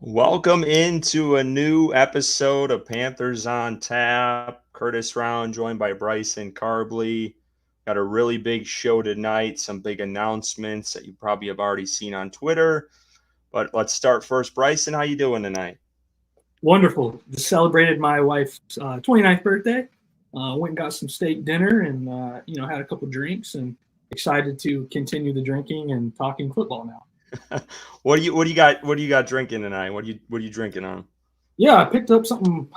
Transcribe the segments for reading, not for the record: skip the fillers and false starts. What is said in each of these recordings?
Welcome into a new episode of Panthers on Tap. Curtis Rauen joined by Bryson Karbley. Got a really big show tonight, some big announcements that you probably have already seen on Twitter. But let's start first. Bryson, how you doing tonight? Wonderful. Just celebrated my wife's 29th birthday. Went and got some steak dinner and, had a couple drinks and excited to continue the drinking and talking football now. What do you got drinking tonight? What are you drinking on? Yeah, I picked up something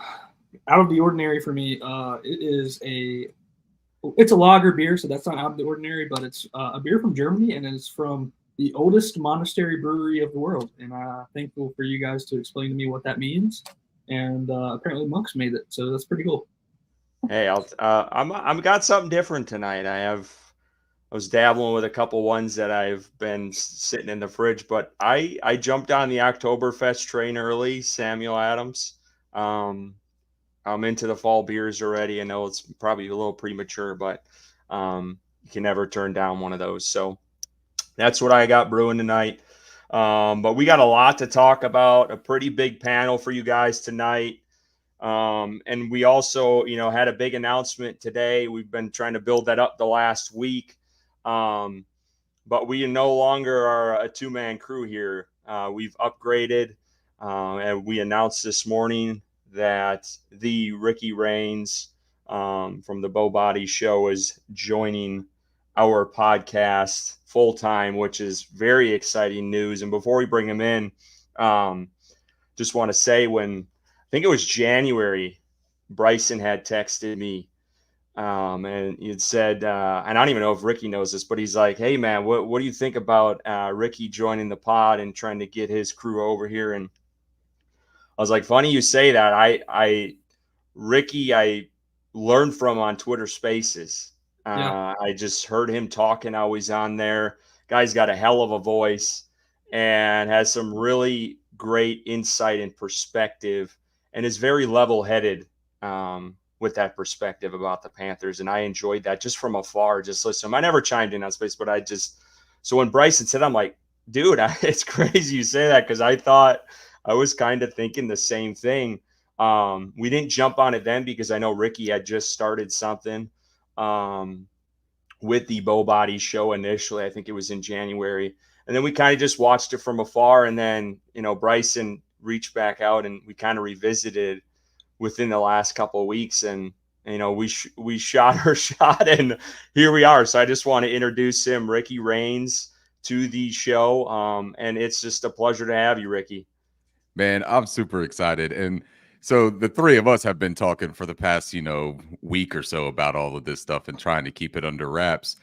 out of the ordinary for me. It's a lager beer, so that's not out of the ordinary, but it's a beer from Germany, and it's from the oldest monastery brewery of the world. And I'm thankful for you guys to explain to me what that means. And apparently monks made it, so that's pretty cool. Hey, I'm got something different tonight. I was dabbling with a couple ones that I've been sitting in the fridge, but I jumped on the Oktoberfest train early. Samuel Adams. I'm into the fall beers already. I know it's probably a little premature, but you can never turn down one of those. So that's what I got brewing tonight. But we got a lot to talk about. A pretty big panel for you guys tonight. And we also, had a big announcement today. We've been trying to build that up the last week. But we no longer are a two-man crew here. We've upgraded, and we announced this morning that the Ricky Raines from the Bow Body Show is joining our podcast full-time, which is very exciting news. And before we bring him in, just want to say I think it was January, Bryson had texted me and he had said, and I don't even know if Ricky knows this, but he's like, "Hey man, what do you think about Ricky joining the pod and trying to get his crew over here?" And I was like, "Funny you say that. Ricky, I learned from on Twitter Spaces. Yeah. I just heard him talking. Always on there. Guy's got a hell of a voice and has some really great insight and perspective, and is very level-headed." With that perspective about the Panthers. And I enjoyed that just from afar, just listen. I never chimed in on space, but so when Bryson said, I'm like, dude, it's crazy you say that, because I thought I was kind of thinking the same thing. We didn't jump on it then because I know Ricky had just started something with the Bow Body Show initially. I think it was in January. And then we kind of just watched it from afar. And then, Bryson reached back out and we kind of revisited within the last couple of weeks, and we shot our shot, and here we are. So I just want to introduce him, Ricky Raines, to the show, and it's just a pleasure to have you, Ricky. Man, I'm super excited. And so the three of us have been talking for the past, week or so about all of this stuff and trying to keep it under wraps.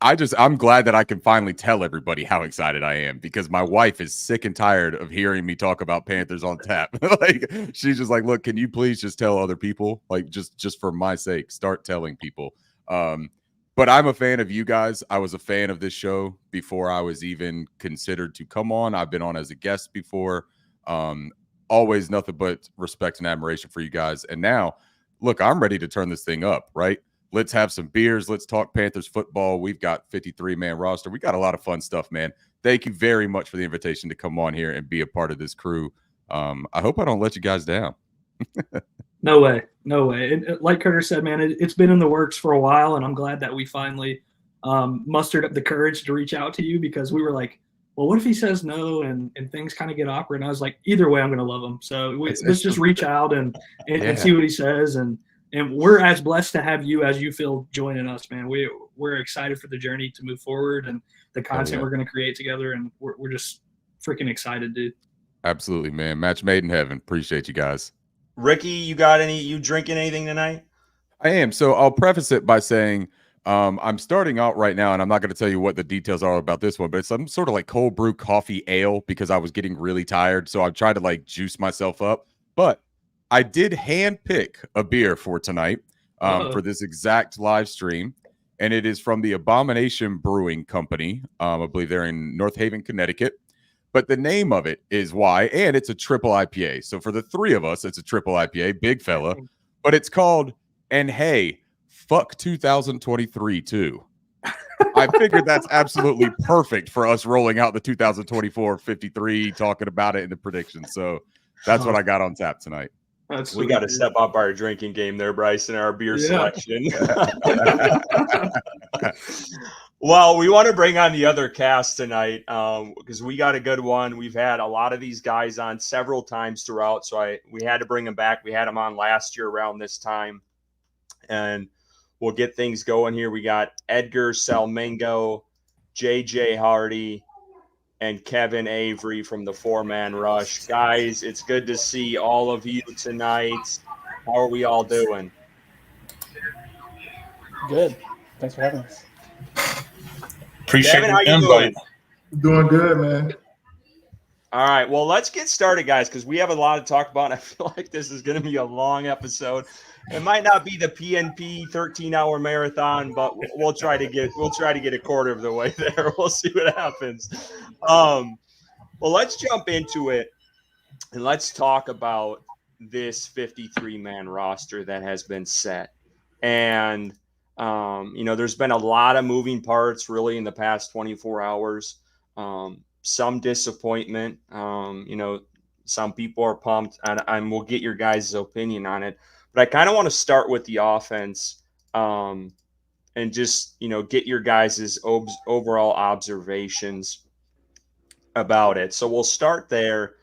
I'm glad that I can finally tell everybody how excited I am, because my wife is sick and tired of hearing me talk about Panthers on Tap. Like, she's just like, look, can you please just tell other people? Like, just for my sake, start telling people. But I'm a fan of you guys. I was a fan of this show before I was even considered to come on. I've been on as a guest before. Always nothing but respect and admiration for you guys. And now, look, I'm ready to turn this thing up, right? Let's have some beers. Let's talk Panthers football. We've got 53-man roster. We got a lot of fun stuff, man. Thank you very much for the invitation to come on here and be a part of this crew. I hope I don't let you guys down. No way. Like Curtis said, man, it's been in the works for a while, and I'm glad that we finally mustered up the courage to reach out to you, because we were like, well, what if he says no and things kind of get awkward? And I was like, either way, I'm going to love him. So let's just reach out and see what he says. And we're as blessed to have you as you feel joining us, man. We're excited for the journey to move forward and the content we're going to create together. And we're just freaking excited, dude. Absolutely, man. Match made in heaven. Appreciate you guys. Ricky, you drinking anything tonight? I am. So I'll preface it by saying I'm starting out right now, and I'm not going to tell you what the details are about this one, but it's some sort of like cold brew coffee ale, because I was getting really tired. So I've tried to like juice myself up. But I did hand pick a beer for tonight for this exact live stream, and it is from the Abomination Brewing Company. I believe they're in North Haven, Connecticut. But the name of it is why, and it's a triple IPA. So for the three of us, it's a triple IPA, big fella. But it's called, and hey, fuck 2023 too. I figured that's absolutely perfect for us rolling out the 2024 53, talking about it in the predictions. So that's what I got on tap tonight. We got to step up our drinking game there, Bryson, our beer selection. Well, we want to bring on the other cast tonight because we got a good one. We've had a lot of these guys on several times throughout, so we had to bring them back. We had them on last year around this time, and we'll get things going here. We got Edgar, Salmingo, JJ Hardy, and Kevin Avery from the four-man rush. Guys, it's good to see all of you tonight. How are we all doing? Good. Thanks for having us. Appreciate Kevin, how the you invite. Doing good, man. All right, well, let's get started, guys, because we have a lot to talk about. And I feel like this is going to be a long episode. It might not be the PNP 13-hour marathon, but we'll try to get a quarter of the way there. We'll see what happens. Well, let's jump into it and let's talk about this 53-man roster that has been set. And there's been a lot of moving parts really in the past 24 hours. Some disappointment. Some people are pumped, and we'll get your guys' opinion on it. But I kind of want to start with the offense and just, get your guys' overall observations about it. So we'll start there.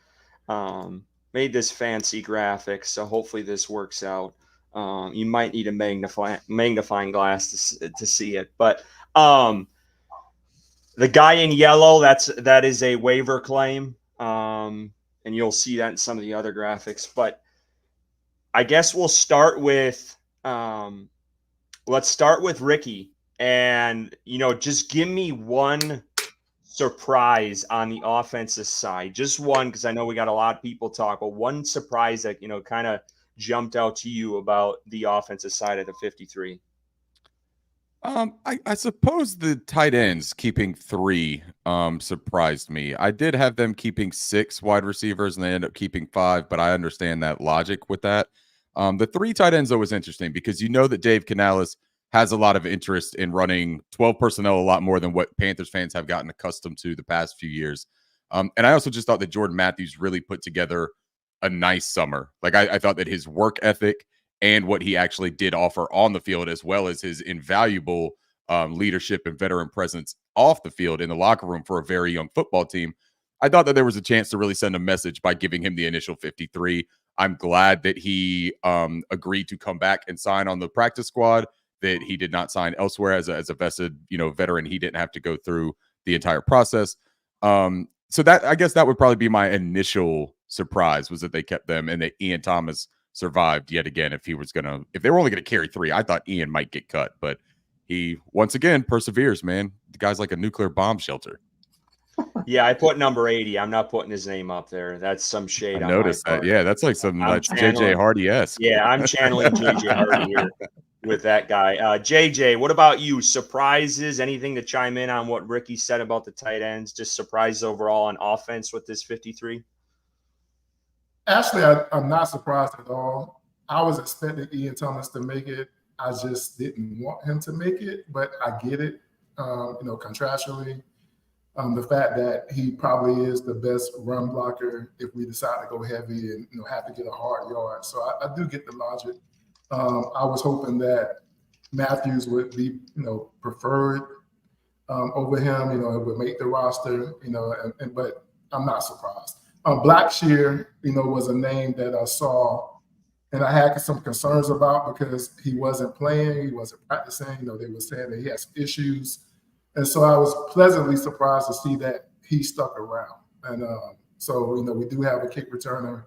Made this fancy graphic, so hopefully this works out. You might need a magnifying glass to see it. But the guy in yellow, that is a waiver claim. And you'll see that in some of the other graphics. But I guess we'll start with let's start with Ricky. And, just give me one surprise on the offensive side. Just one, because I know we got a lot of people talk, but one surprise that, kind of jumped out to you about the offensive side of the 53? I suppose the tight ends keeping 3 surprised me. I did have them keeping 6 wide receivers and they ended up keeping 5, but I understand that logic with that. The 3 tight ends though was interesting because that Dave Canales has a lot of interest in running 12 personnel a lot more than what Panthers fans have gotten accustomed to the past few years. And I also just thought that Jordan Matthews really put together a nice summer. Like I thought that his work ethic and what he actually did offer on the field, as well as his invaluable leadership and veteran presence off the field in the locker room for a very young football team, I thought that there was a chance to really send a message by giving him the initial 53. I'm glad that he agreed to come back and sign on the practice squad, that he did not sign elsewhere as a vested, veteran. He didn't have to go through the entire process. So that, I guess that would probably be my initial surprise, was that they kept them and that Ian Thomas survived yet again. If they were only going to carry 3, I thought Ian might get cut, but he once again perseveres, man. The guy's like a nuclear bomb shelter. Yeah, I put number 80. I'm not putting his name up there. That's some shade. I noticed that. Yeah, that's like some JJ Hardy-esque. Yeah, I'm channeling JJ Hardy here with that guy. JJ, what about you? Surprises? Anything to chime in on what Ricky said about the tight ends? Just surprises overall on offense with this 53? Actually, I'm not surprised at all. I was expecting Ian Thomas to make it. I just didn't want him to make it, but I get it, contractually. The fact that he probably is the best run blocker if we decide to go heavy and have to get a hard yard. So I do get the logic. I was hoping that Matthews would be preferred over him. It would make the roster. But I'm not surprised. Blackshear, was a name that I saw and I had some concerns about because he wasn't playing, he wasn't practicing. They were saying that he has issues. And so I was pleasantly surprised to see that he stuck around. And so we do have a kick returner.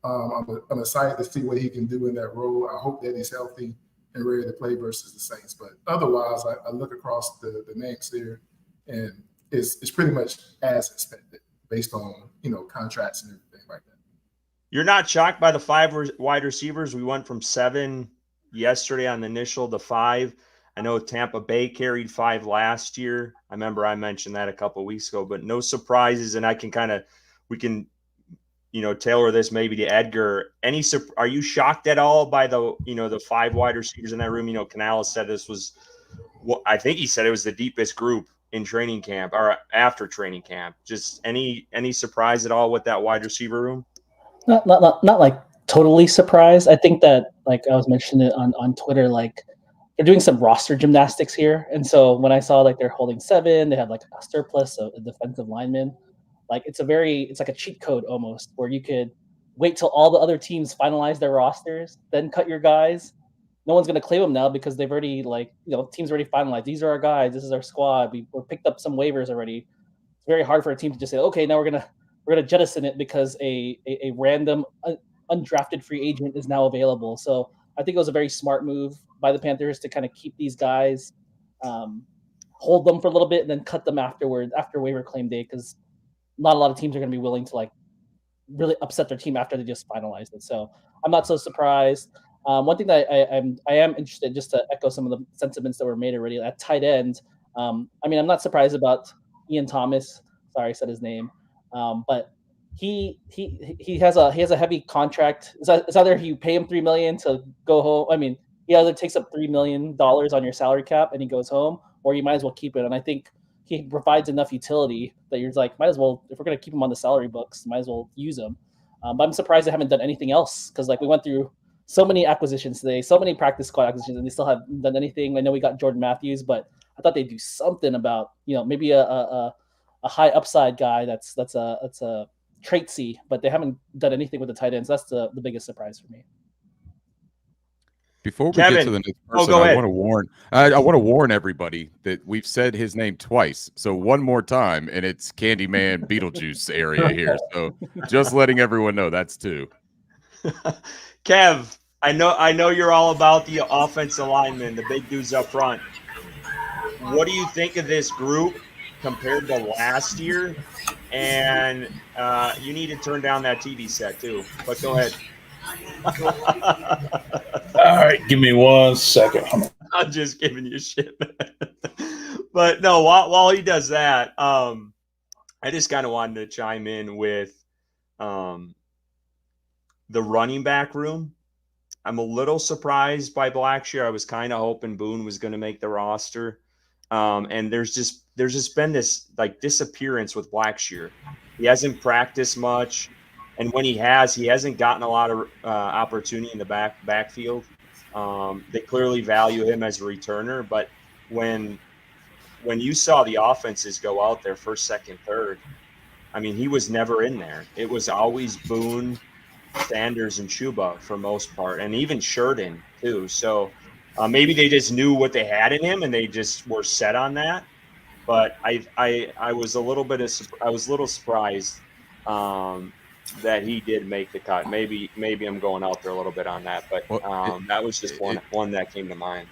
I'm excited to see what he can do in that role. I hope that he's healthy and ready to play versus the Saints. But otherwise, I look across the names here, and it's pretty much as expected based on, contracts and everything like that. You're not shocked by the 5 wide receivers? We went from 7 yesterday on the initial to 5. I know Tampa Bay carried 5 last year. I remember I mentioned that a couple of weeks ago, but no surprises. And we can tailor this maybe to Edgar. Are you shocked at all by the 5 wide receivers in that room? Canales said this was Well, I think he said it was the deepest group in training camp or after training camp. Just any surprise at all with that wide receiver room? Not like totally surprised. I think that, like I was mentioning it on Twitter, like they're doing some roster gymnastics here. And so when I saw like they're holding 7, they have like a surplus of defensive linemen. Like it's like a cheat code almost, where you could wait till all the other teams finalize their rosters, then cut your guys. No one's going to claim them now because they've already, like, teams already finalized. These are our guys. This is our squad. We're picked up some waivers already. It's very hard for a team to just say, okay, now we're gonna jettison it because a random undrafted free agent is now available. So I think it was a very smart move by the Panthers to kind of keep these guys, hold them for a little bit, and then cut them afterward after waiver claim day, because not a lot of teams are going to be willing to like really upset their team after they just finalized it. So I'm not so surprised. One thing that I am interested, just to echo some of the sentiments that were made already at tight end. I mean, I'm not surprised about Ian Thomas. Sorry, I said his name, but he has a heavy contract. It's either you pay him $3 million to go home. I mean, he either takes up $3 million on your salary cap and he goes home, or you might as well keep it. And I think he provides enough utility that you're like, might as well, if we're going to keep him on the salary books, might as well use him. But I'm surprised they haven't done anything else, because like we went through so many acquisitions today, so many practice squad acquisitions, and they still haven't done anything. I know we got Jordan Matthews, but I thought they'd do something about, maybe a high upside guy that's a traitsy, but they haven't done anything with the tight ends. That's the biggest surprise for me. Before we Kevin. get to the next person, go I ahead. want to warn. I want to warn everybody that we've said his name twice. So one more time, and it's Candyman Beetlejuice area here. So just letting everyone know that's 2. Kev, I know you're all about the offensive linemen, the big dudes up front. What do you think of this group compared to last year? And you need to turn down that TV set too. But go ahead. All right, give me 1 second. I'm just giving you shit. But no, while he does that, I just kind of wanted to chime in with the running back room. I'm a little surprised by Blackshear. I was kind of hoping Boone was going to make the roster. And there's just been this like disappearance with Blackshear. He hasn't practiced much, and when he hasn't gotten a lot of opportunity in the backfield. They clearly value him as a returner, but when you saw the offenses go out there first, second, third, I mean, he was never in there. It was always Boone, Sanders, and Chuba for most part, and even Sheridan too. So maybe they just knew what they had in him and they just were set on that. But I was a little surprised that he did make the cut. Maybe I'm going out there a little bit on that, but that was just one that came to mind.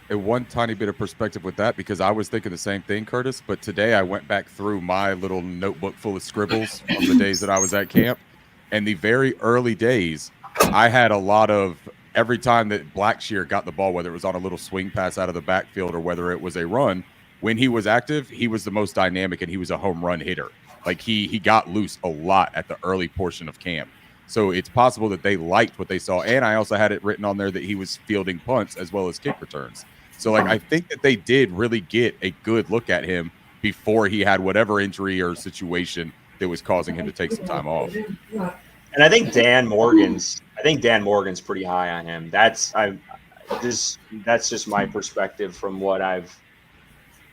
And one tiny bit of perspective with that, because I was thinking the same thing, Curtis, but today I went back through my little notebook full of scribbles from the days that I was at camp. And the very early days, I had a lot of, every time that Blackshear got the ball, whether it was on a little swing pass out of the backfield or whether it was a run, when he was active, he was the most dynamic and he was a home run hitter. Like he got loose a lot at the early portion of camp. So it's possible that they liked what they saw. And I also had it written on there that he was fielding punts as well as kick returns. So like I think that they did really get a good look at him before he had whatever injury or situation that was causing him to take some time off. And I think Dan Morgan's pretty high on him. That's just my perspective from what I've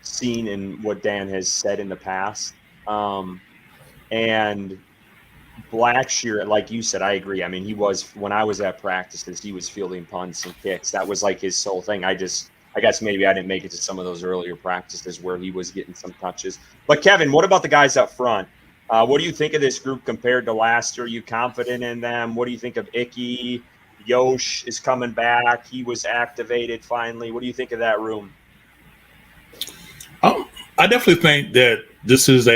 seen and what Dan has said in the past. And Blackshear, like you said, I agree. I mean, when I was at practices, he was fielding punts and kicks. That was like his sole thing. I guess maybe I didn't make it to some of those earlier practices where he was getting some touches. But Kevin, what about the guys up front? What do you think of this group compared to last year? Are you confident in them? What do you think of Icky? Yosh is coming back. He was activated finally. What do you think of that room? I definitely think that this is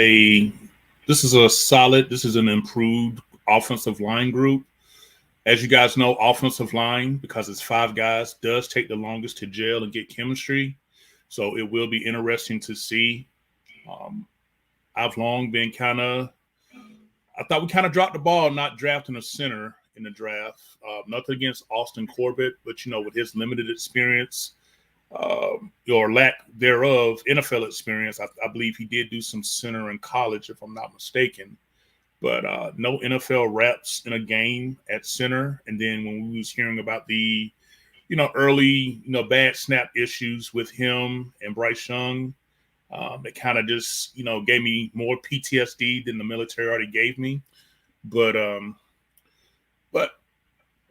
an improved offensive line group. As you guys know, offensive line, because it's 5 guys, does take the longest to gel and get chemistry. So it will be interesting to see. I've long been I thought we kind of dropped the ball not drafting a center in the draft. Nothing against Austin Corbett, but, with his limited experience, or lack thereof NFL experience. I believe he did do some center in college, if I'm not mistaken, but no NFL reps in a game at center. And then when we was hearing about the, early, bad snap issues with him and Bryce Young, it kind of just, gave me more PTSD than the military already gave me. But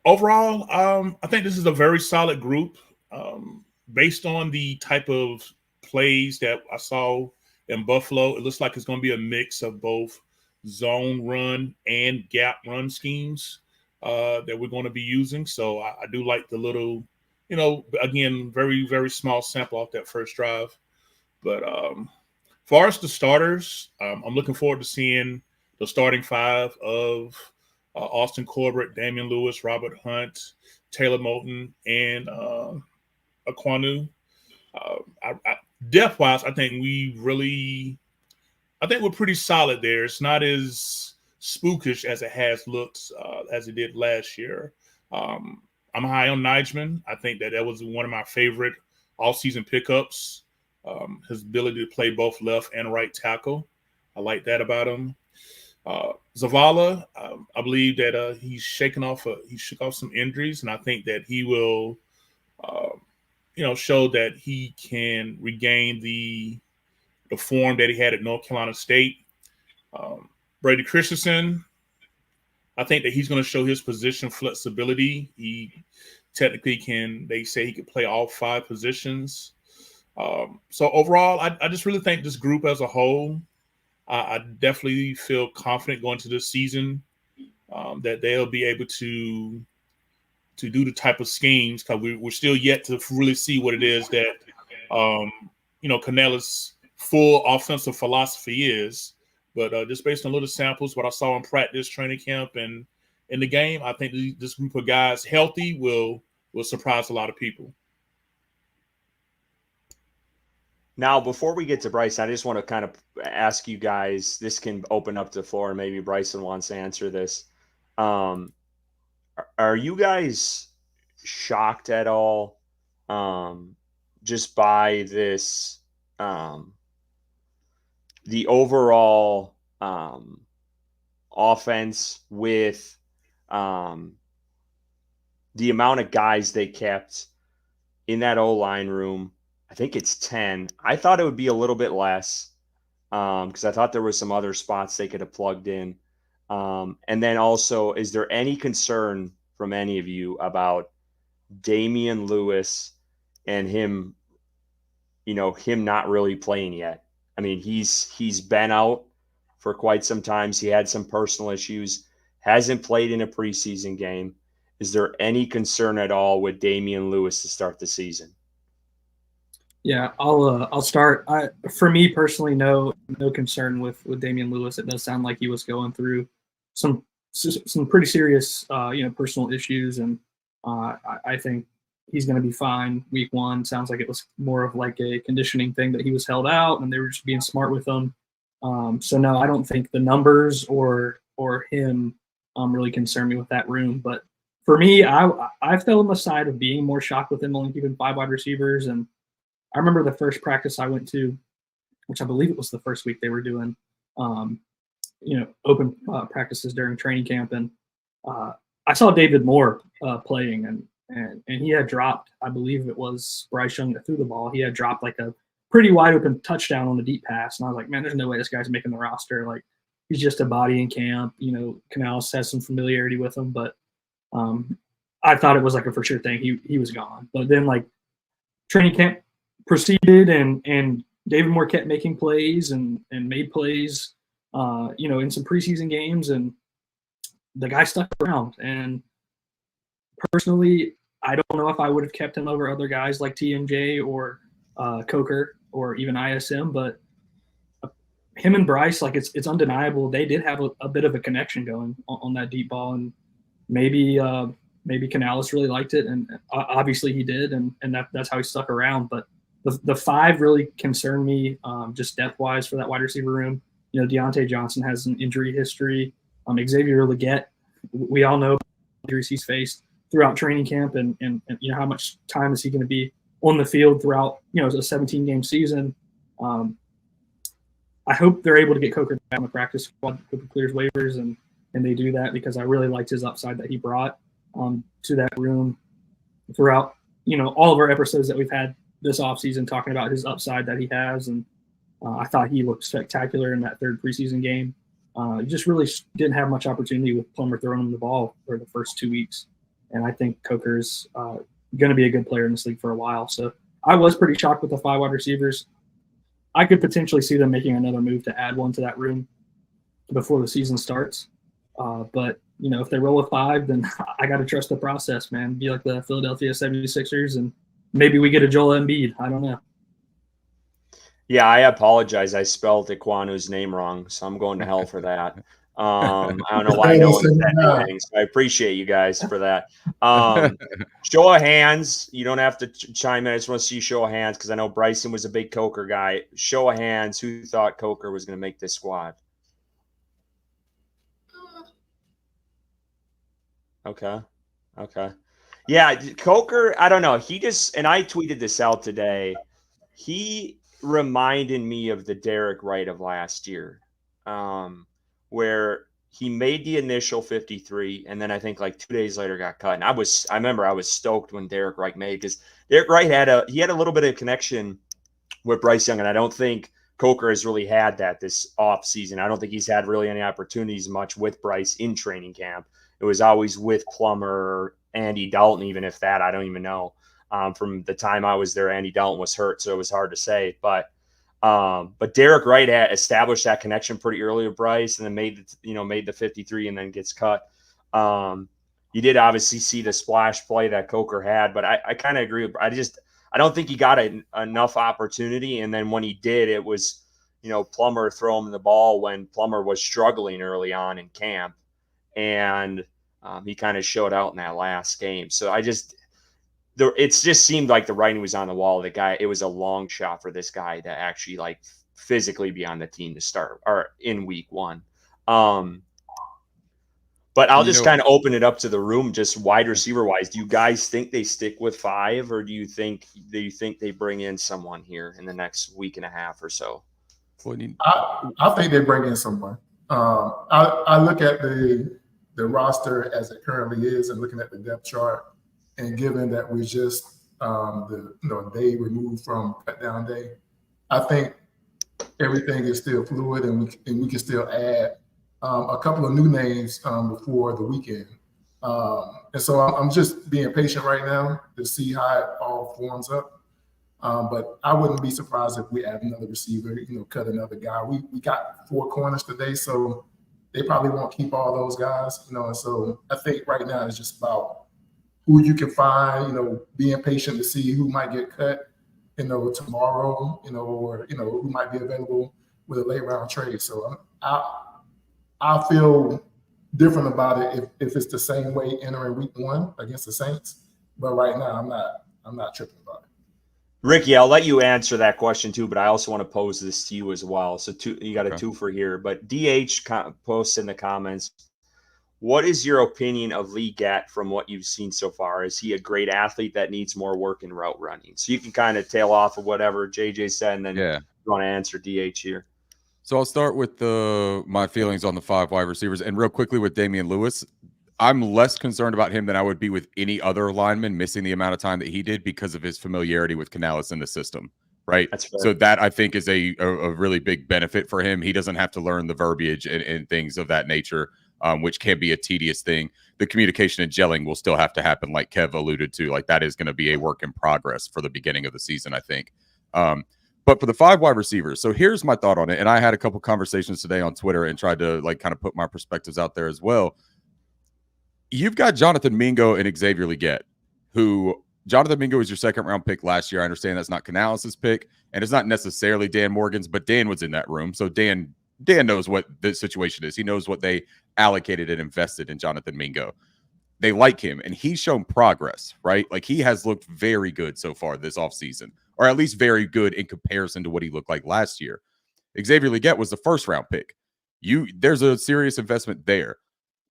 overall, I think this is a very solid group. Based on the type of plays that I saw in Buffalo, it looks like it's going to be a mix of both zone run and gap run schemes that we're going to be using. So I do like the little, again, very, very small sample off that first drive. But as far as the starters, I'm looking forward to seeing the starting five of Austin Corbett, Damian Lewis, Robert Hunt, Taylor Moton, and Aquanu. Depth-wise, I think we're pretty solid there. It's not as spookish as it has looked as it did last year. I'm high on Nijman. I think that was one of my favorite all-season pickups. His ability to play both left and right tackle. I like that about him. Zavala, I believe that he shook off some injuries, and I think that he will show that he can regain the form that he had at North Carolina State. Brady Christensen, I think that he's going to show his position flexibility. He technically they say he could play all 5 positions. So overall, I just really think this group as a whole, I definitely feel confident going to this season that they'll be able to do the type of schemes, because we're still yet to really see what it is that Canela's full offensive philosophy is. But just based on little samples, what I saw in practice, training camp, and in the game, I think this group of guys healthy will surprise a lot of people. Now, before we get to Bryson, I just want to kind of ask you guys, this can open up the floor, and maybe Bryson wants to answer this. Are you guys shocked at all just by this, the overall offense with the amount of guys they kept in that O-line room? I think it's 10. I thought it would be a little bit less because I thought there were some other spots they could have plugged in. And then also, is there any concern from any of you about Damian Lewis and him not really playing yet? I mean, he's been out for quite some time. He had some personal issues, hasn't played in a preseason game. Is there any concern at all with Damian Lewis to start the season? Yeah, I'll start. For me personally, no concern with Damian Lewis. It does sound like he was going through some pretty serious personal issues, and I think he's going to be fine week 1. Sounds like it was more of like a conditioning thing that he was held out, and they were just being smart with him. So no, I don't think the numbers or him really concern me with that room. But for me, I fell on the side of being more shocked with him only keeping 5 wide receivers. And I remember the first practice I went to, which I believe it was the first week they were doing, open practices during training camp, and I saw David Moore playing, and he had dropped, I believe it was Bryce Young that threw the ball. He had dropped like a pretty wide open touchdown on the deep pass, and I was like, man, there's no way this guy's making the roster. Like, he's just a body in camp. Canales has some familiarity with him, but I thought it was like a for sure thing. He was gone. But then like training camp proceeded, and David Moore kept making plays and made plays, in some preseason games, and the guy stuck around. And personally, I don't know if I would have kept him over other guys like TMJ or Coker or even ISM, but him and Bryce, like it's undeniable, they did have a bit of a connection going on that deep ball, and maybe Canales really liked it, and obviously he did, and that's how he stuck around. But the 5 really concern me, just depth-wise for that wide receiver room. Deontay Johnson has an injury history. Xavier Legette, we all know injuries he's faced throughout training camp, and how much time is he going to be on the field throughout, a 17-game season. I hope they're able to get Coker down the practice squad if he clears waivers, and they do that, because I really liked his upside that he brought to that room throughout, all of our episodes that we've had this offseason talking about his upside that he has. And I thought he looked spectacular in that third preseason game. Just really didn't have much opportunity with Plummer throwing him the ball for the first 2 weeks. And I think Coker's going to be a good player in this league for a while. So I was pretty shocked with the 5 wide receivers. I could potentially see them making another move to add one to that room before the season starts. But, if they roll with 5, then I got to trust the process, man. Be like the Philadelphia 76ers, and maybe we get a Joel Embiid. I don't know. Yeah, I apologize. I spelled Ikwanu's name wrong, so I'm going to hell for that. I don't know why no one said anything, so I appreciate you guys for that. Show of hands. You don't have to chime in. I just want to see show of hands, because I know Bryson was a big Coker guy. Show of hands. Who thought Coker was going to make this squad? Okay. Yeah, Coker, I don't know. He just, and I tweeted this out today, he reminded me of the Derek Wright of last year, where he made the initial 53, and then I think like 2 days later got cut. And I remember I was stoked when Derek Wright made, because Derek Wright had a little bit of connection with Bryce Young, and I don't think Coker has really had that this off season. I don't think he's had really any opportunities much with Bryce in training camp. It was always with Plummer or Andy Dalton, even if that, I don't even know. From the time I was there, Andy Dalton was hurt, so it was hard to say. But Derek Wright had established that connection pretty early with Bryce, and then made the 53 and then gets cut. You did obviously see the splash play that Coker had, but I kind of agree with. I don't think he got enough opportunity, and then when he did, it was Plummer throw him the ball when Plummer was struggling early on in camp, and he kind of showed out in that last game. So it just seemed like the writing was on the wall. The guy, it was a long shot for this guy to actually like physically be on the team to start or in week 1. But I'll just kind of open it up to the room, just wide receiver wise. Do you guys think they stick with 5, or do you think they bring in someone here in the next week and a half or so? I think they bring in someone. I look at the roster as it currently is, and looking at the depth chart, and given that we just the day removed from cut down day, I think everything is still fluid, and we can still add a couple of new names before the weekend. And so I'm just being patient right now to see how it all forms up. But I wouldn't be surprised if we add another receiver, cut another guy. We got 4 corners today, so they probably won't keep all those guys, And so I think right now it's just about who you can find, being patient to see who might get cut, tomorrow, or who might be available with a late round trade. So I feel different about it if it's the same way entering week 1 against the Saints. But right now, I'm not tripping about it. Ricky, I'll let you answer that question too, but I also want to pose this to you as well. So you got a 2 here, but DH posts in the comments, what is your opinion of Lee Gatt from what you've seen so far? Is he a great athlete that needs more work in route running? So you can kind of tail off of whatever JJ said, and then you want to answer DH here. So I'll start with my feelings on the 5 wide receivers, and real quickly with Damian Lewis. I'm less concerned about him than I would be with any other lineman missing the amount of time that he did because of his familiarity with Canales in the system, right? That's fair. So that I think is a really big benefit for him. He doesn't have to learn the verbiage and things of that nature, which can be a tedious thing. The communication and gelling will still have to happen, like Kev alluded to. Like that is going to be a work in progress for the beginning of the season, I think. But for the 5 wide receivers, so here's my thought on it. And I had a couple conversations today on Twitter and tried to kind of put my perspectives out there as well. You've got Jonathan Mingo and Xavier Legette, who Jonathan Mingo was your 2nd round pick last year. I understand that's not Canales' pick, and it's not necessarily Dan Morgan's, but Dan was in that room. So Dan knows what the situation is. He knows what they allocated and invested in Jonathan Mingo. They like him, and he's shown progress, right? Like he has looked very good so far this offseason, or at least very good in comparison to what he looked like last year. Xavier Legette was the 1st round pick. There's a serious investment there.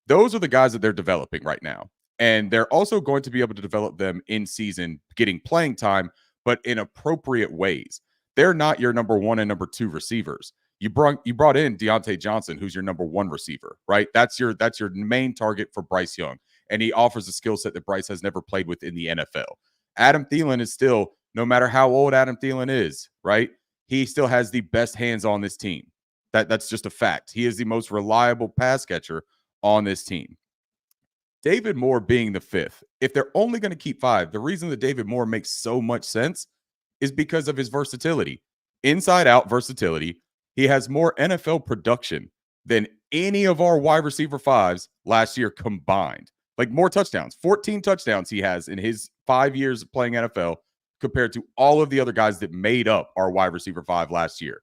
Those are the guys that they're developing right now. And they're also going to be able to develop them in season, getting playing time but in appropriate ways. They're not your number 1 and number 2 receivers. You brought in Deontay Johnson, who's your number 1 receiver, right? That's your main target for Bryce Young, and he offers a skill set that Bryce has never played with in the NFL. Adam Thielen is still, no matter how old Adam Thielen is, right? He still has the best hands on this team. That's just a fact. He is the most reliable pass catcher on this team. David Moore being the 5th, if they're only going to keep 5, the reason that David Moore makes so much sense is because of his versatility. Inside out versatility. He has more NFL production than any of our wide receiver 5s last year combined. Like, more touchdowns. 14 touchdowns he has in his 5 years of playing NFL compared to all of the other guys that made up our wide receiver 5 last year.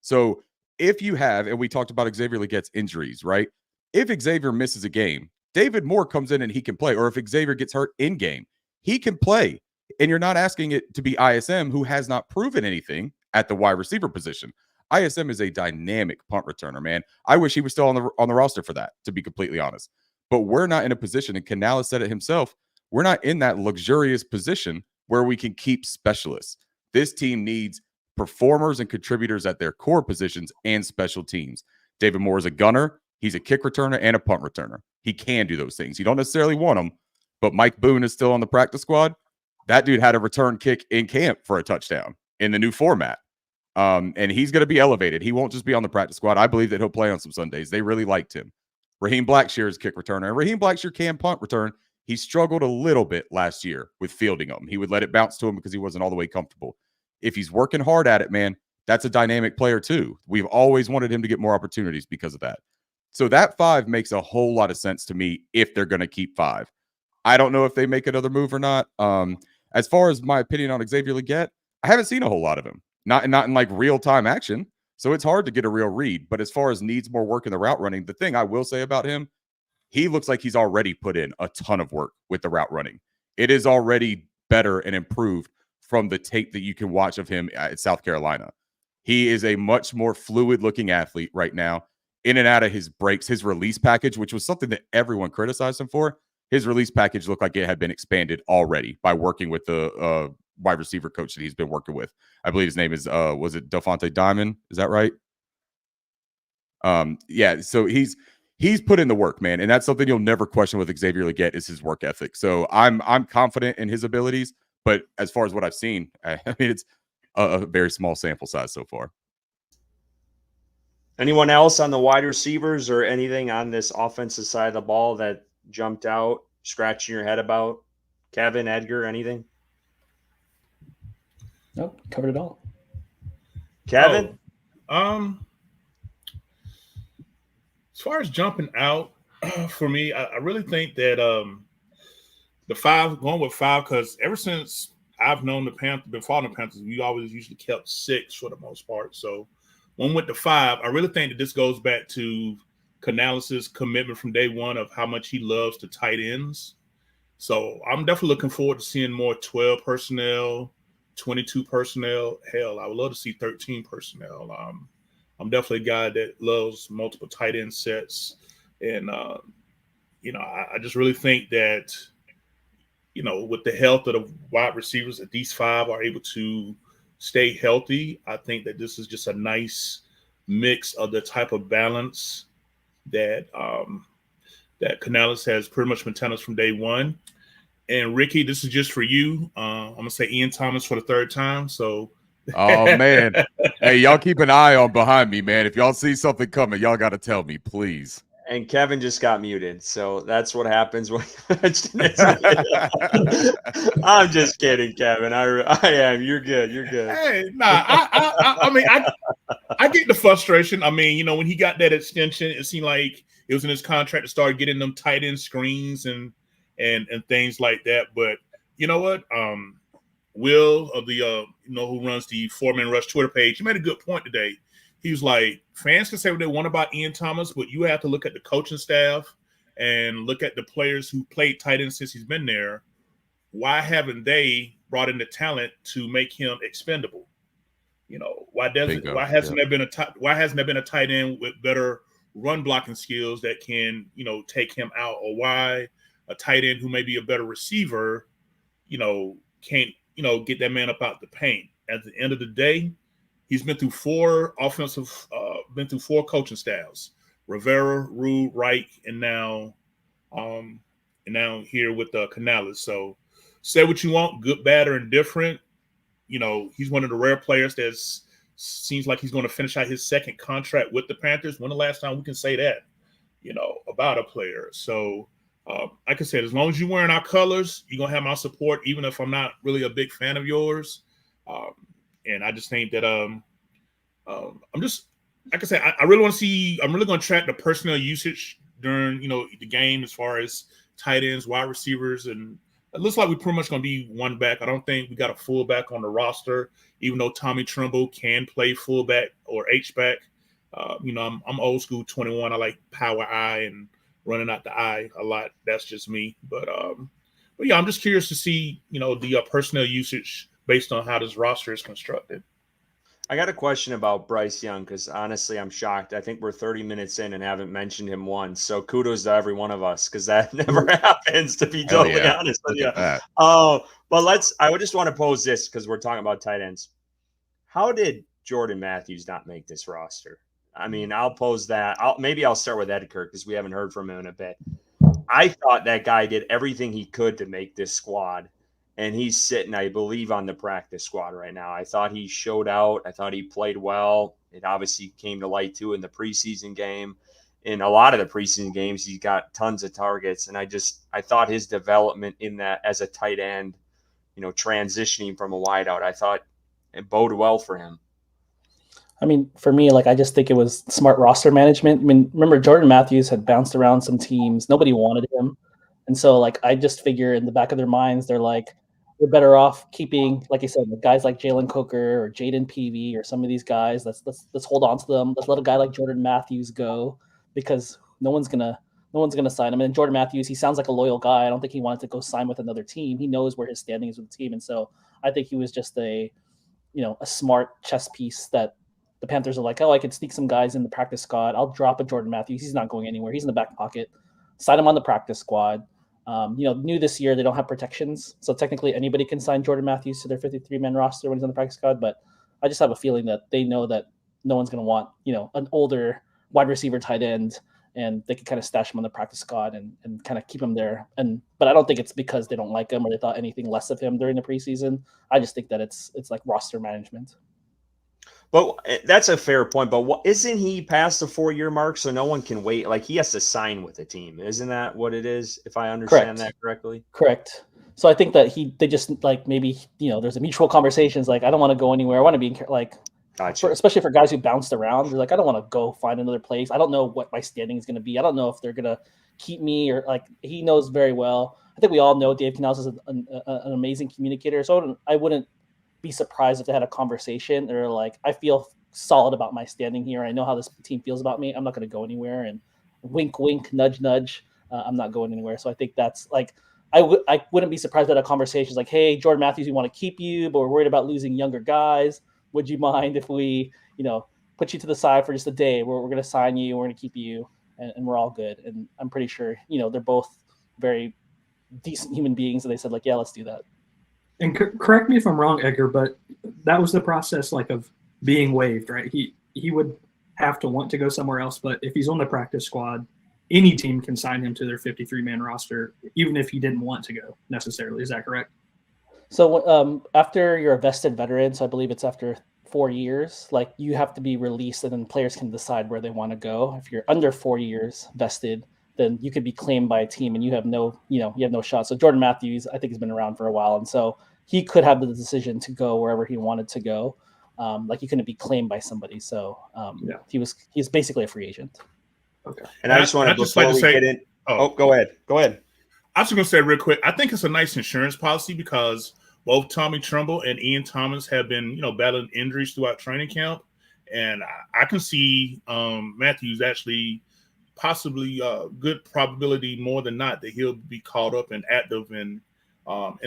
So if you have, and we talked about Xavier Legette's injuries, right? If Xavier misses a game, David Moore comes in and he can play. Or if Xavier gets hurt in game, he can play. And you're not asking it to be ISM, who has not proven anything at the wide receiver position. ISM is a dynamic punt returner, man. I wish he was still on the roster for that, to be completely honest. But we're not in a position, and Canales said it himself, we're not in that luxurious position where we can keep specialists. This team needs performers and contributors at their core positions and special teams. David Moore is a gunner. He's a kick returner and a punt returner. He can do those things. You don't necessarily want him, but Mike Boone is still on the practice squad. That dude had a return kick in camp for a touchdown in the new format. And he's going to be elevated. He won't just be on the practice squad. I believe that he'll play on some Sundays. They really liked him. Raheem Blackshear is kick returner. And Raheem Blackshear can punt return. He struggled a little bit last year with fielding them. He would let it bounce to him because he wasn't all the way comfortable. If he's working hard at it, man, that's a dynamic player too. We've always wanted him to get more opportunities because of that. So that 5 makes a whole lot of sense to me if they're going to keep 5. I don't know if they make another move or not. As far as my opinion on Xavier Legette, I haven't seen a whole lot of him. Not in like real-time action. So it's hard to get a real read. But as far as needs more work in the route running, the thing I will say about him, he looks like he's already put in a ton of work with the route running. It is already better and improved from the tape that you can watch of him at South Carolina. He is a much more fluid-looking athlete right now. In and out of his breaks, his release package, which was something that everyone criticized him for, his release package looked like it had been expanded already by working with the wide receiver coach that he's been working with. I believe his name is, was it Delphonte Diamond? Is that right? Yeah, so he's put in the work, man. And that's something you'll never question with Xavier Legette is his work ethic. So I'm confident in his abilities. But as far as what I've seen, I mean, it's a very small sample size so far. Anyone else on the wide receivers or anything on this offensive side of the ball that jumped out, scratching your head about? Kevin, Edgar, anything? Nope, covered it all. Kevin? As far as jumping out, for me, I really think that the 5, going with 5, because ever since I've known the Panthers, been following the Panthers, we always usually kept 6 for the most part. So one with the 5, I really think that this goes back to Canales' commitment from day one of how much he loves the tight ends. So I'm definitely looking forward to seeing more 12 personnel, 22 personnel. Hell, I would love to see 13 personnel. I'm definitely a guy that loves multiple tight end sets. And, I just really think that, with the health of the wide receivers, that these 5 are able to stay healthy. I think that this is just a nice mix of the type of balance that that Canales has pretty much been telling us from day one. And Ricky, this is just for you. I'm gonna say Ian Thomas for the 3rd time. So, oh man, hey, y'all keep an eye on behind me, man. If y'all see something coming, y'all got to tell me, please. And Kevin just got muted, so that's what happens when you mention it. I'm just kidding, Kevin. I am. You're good. You're good. Hey, nah. I mean, I get the frustration. I mean, when he got that extension, it seemed like it was in his contract to start getting them tight end screens and things like that. But you know what? Will of the who runs the 4-Man Rush Twitter page, he made a good point today. He was like, fans can say what they want about Ian Thomas, but you have to look at the coaching staff and look at the players who played tight end since he's been there. Why haven't they brought in the talent to make him expendable? Why hasn't there been a tight end with better run blocking skills that can, take him out? Or why a tight end who may be a better receiver, can't get that man up out the paint. At the end of the day, he's been through four coaching styles: Rivera, Rue, Reich, and now here with Canales. So say what you want, good, bad, or indifferent. He's one of the rare players that seems like he's going to finish out his second contract with the Panthers. When the last time we can say that, about a player? So like I said, as long as you're wearing our colors, you're going to have my support, even if I'm not really a big fan of yours. And I just think that I'm just, like I said, I really want to see, I'm really going to track the personnel usage during, the game as far as tight ends, wide receivers, and it looks like we're pretty much going to be one back. I don't think we got a fullback on the roster, even though Tommy Tremble can play fullback or H-back. I'm old school 21. I like power I and running out the I a lot. That's just me. But yeah, I'm just curious to see, the personnel usage based on how this roster is constructed. I got a question about Bryce Young because honestly, I'm shocked. I think we're 30 minutes in and haven't mentioned him once. So kudos to every one of us because that never happens, to be totally honest with you. But I would just want to pose this because we're talking about tight ends. How did Jordan Matthews not make this roster? I mean, I'll pose that. Maybe I'll start with Edgar because we haven't heard from him in a bit. I thought that guy did everything he could to make this squad. And he's sitting, I believe, on the practice squad right now. I thought he showed out. I thought he played well. It obviously came to light, too, in the preseason game. In a lot of the preseason games, he got tons of targets. And I thought his development in that as a tight end, transitioning from a wideout, I thought it boded well for him. I mean, for me, I just think it was smart roster management. I mean, remember, Jordan Matthews had bounced around some teams. Nobody wanted him. And so, I just figure in the back of their minds, they're like, we're better off keeping, like I said, guys like Jalen Coker or Jaden Peavy or some of these guys. Let's hold on to them. Let's let a guy like Jordan Matthews go because no one's gonna sign him. And Jordan Matthews, he sounds like a loyal guy. I don't think he wanted to go sign with another team. He knows where his standing is with the team, and so I think he was just a smart chess piece that the Panthers are like, oh, I could sneak some guys in the practice squad. I'll drop a Jordan Matthews. He's not going anywhere. He's in the back pocket. Sign him on the practice squad. New this year, they don't have protections. So technically anybody can sign Jordan Matthews to their 53-man roster when he's on the practice squad. But I just have a feeling that they know that no one's going to want, an older wide receiver tight end, and they can kind of stash him on the practice squad and kind of keep him there. But I don't think it's because they don't like him or they thought anything less of him during the preseason. I just think that it's like roster management. But that's a fair point. But isn't he past the 4-year mark, so no one can wait? He has to sign with the team. Isn't that what it is, if I understand that correctly? Correct. So I think that they just maybe, there's a mutual conversation. It's I don't want to go anywhere. I want to be gotcha. Especially for guys who bounced around. They're I don't want to go find another place. I don't know what my standing is going to be. I don't know if they're going to keep me or he knows very well. I think we all know Dave Canales is an amazing communicator. So I wouldn't be surprised if they had a conversation or I feel solid about my standing here. I know how this team feels about me. I'm not going to go anywhere, and wink, wink, nudge, nudge. I'm not going anywhere. So I think that's I wouldn't be surprised at a conversation hey, Jordan Matthews, we want to keep you, but we're worried about losing younger guys. Would you mind if we, put you to the side for just a day? We're going to sign you. We're going to keep you, and we're all good. And I'm pretty sure, they're both very decent human beings. And they said yeah, let's do that. And correct me if I'm wrong, Edgar, but that was the process of being waived, right? He would have to want to go somewhere else, but if he's on the practice squad, any team can sign him to their 53-man roster, even if he didn't want to go necessarily. Is that correct? So after you're a vested veteran, so I believe it's after 4 years, you have to be released, and then players can decide where they want to go. If you're under 4 years vested, then you could be claimed by a team and you have no shot. So Jordan Matthews, I think, has been around for a while. And so he could have the decision to go wherever he wanted to go. He couldn't be claimed by somebody. So he's basically a free agent. Okay. And I just want to, get in. Go ahead. I was just going to say real quick, I think it's a nice insurance policy because both Tommy Tremble and Ian Thomas have been, battling injuries throughout training camp. And I can see Matthews actually possibly good probability more than not that he'll be called up and active in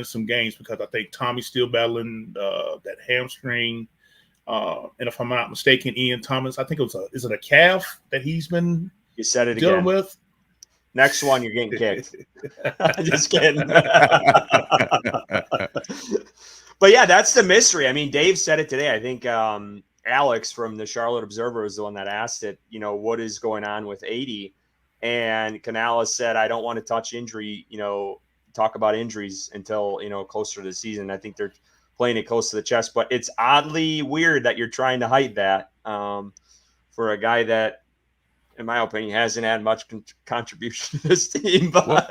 some games because I think Tommy's still battling that hamstring. And if I'm not mistaken, Ian Thomas, I think is it a calf that he's been dealing with? Next one, you're getting kicked. Just kidding. But yeah, that's the mystery. I mean, Dave said it today. I think Alex from the Charlotte Observer was the one that asked it, what is going on with 80? And Canales said, I don't want to touch injury, talk about injuries until, closer to the season. I think they're playing it close to the chest, but it's oddly weird that you're trying to hide that for a guy that, in my opinion, hasn't had much contribution to this team. But,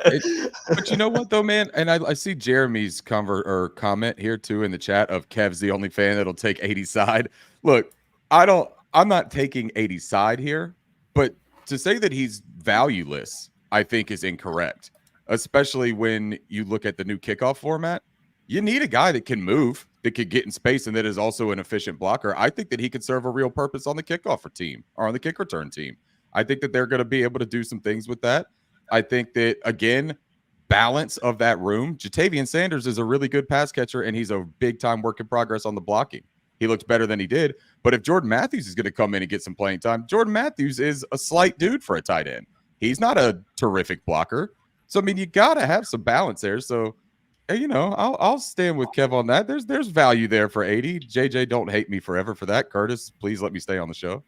but you know what, though, man? And I see Jeremy's comment here, too, in the chat of Kev's the only fan that'll take 80's side. Look, I'm not taking 80's side here, but to say that he's valueless, I think is incorrect, especially when you look at the new kickoff format. You need a guy that can move, that could get in space, and that is also an efficient blocker. I think that he could serve a real purpose on the kickoff team or on the kick return team. I think that they're going to be able to do some things with that. I think that, again, balance of that room. Jatavian Sanders is a really good pass catcher, and he's a big-time work in progress on the blocking. He looks better than he did. But if Jordan Matthews is going to come in and get some playing time, Jordan Matthews is a slight dude for a tight end. He's not a terrific blocker. So, I mean, you got to have some balance there. So, I'll stand with Kev on that. There's value there for 80. JJ, don't hate me forever for that. Curtis, please let me stay on the show.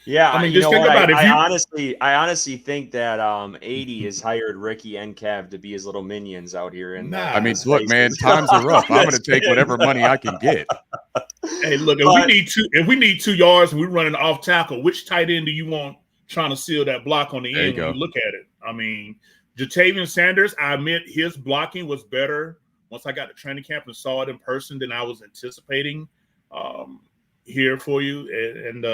Yeah, I mean, just think about it. I honestly think that 80 has hired Ricky and Kev to be his little minions out here. I mean, look, man, times are rough. I'm going to take whatever money I can get. Hey, look, if we need 2 yards and we're running off tackle, which tight end do you want trying to seal that block on the end? When you look at it, I mean, Jatavian Sanders, I admit his blocking was better once I got to training camp and saw it in person than I was anticipating here for you. And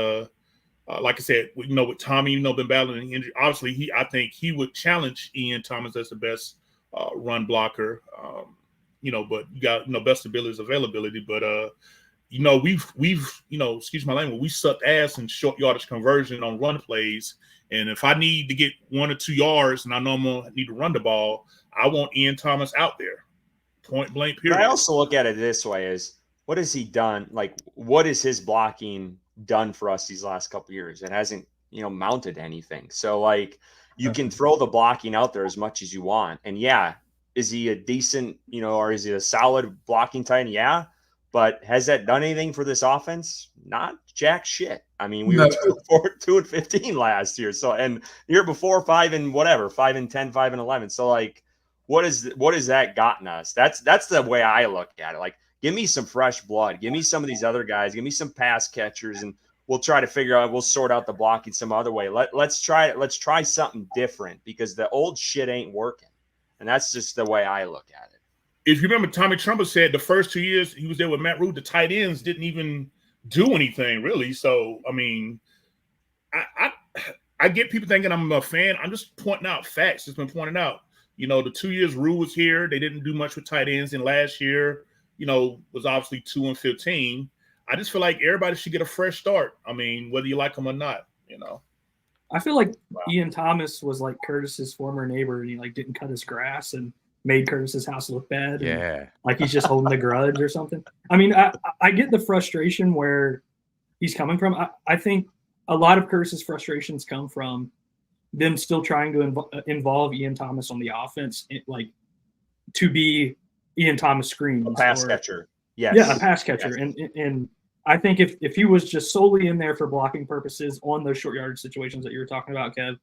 like I said, with Tommy, been battling an injury. Obviously, I think he would challenge Ian Thomas as the best run blocker. But you got best abilities, availability. But we've excuse my language, we sucked ass in short yardage conversion on run plays. And if I need to get 1 or 2 yards, and I know I'm gonna need to run the ball, I want Ian Thomas out there, point blank. Period. But I also look at it this way: is what has he done? Like, what is his blocking done for us these last couple of years? It hasn't, mounted anything. So, like, you can throw the blocking out there as much as you want. And yeah, is he a decent, or is he a solid blocking tight end? Yeah. But has that done anything for this offense? Not jack shit. I mean, we were 2-15 last year. So, and the year before 5-10, 5-11. So, like, what is that gotten us? That's the way I look at it. Like, give me some fresh blood. Give me some of these other guys. Give me some pass catchers, and we'll try to figure out. We'll sort out the blocking some other way. Let's try something different, because the old shit ain't working, and that's just the way I look at it. If you remember, Tommy Trumbull said the first 2 years he was there with Matt Rule, the tight ends didn't even do anything really. So, I mean, I get people thinking I'm a fan. I'm just pointing out facts. It's been pointed out. The 2 years Rule was here, they didn't do much with tight ends. And last year, was obviously 2-15. I just feel like everybody should get a fresh start. I mean, whether you like them or not, I feel like Ian Thomas was like Curtis's former neighbor, and he didn't cut his grass and made Curtis's house look bad. Yeah. Like he's just holding the grudge or something. I mean, I get the frustration where he's coming from. I think a lot of Curtis's frustrations come from them still trying to involve Ian Thomas on the offense, to be Ian Thomas screens. A pass catcher. Yes. Yeah, a pass catcher. Yes. And I think if he was just solely in there for blocking purposes on those short yardage situations that you were talking about, Kev,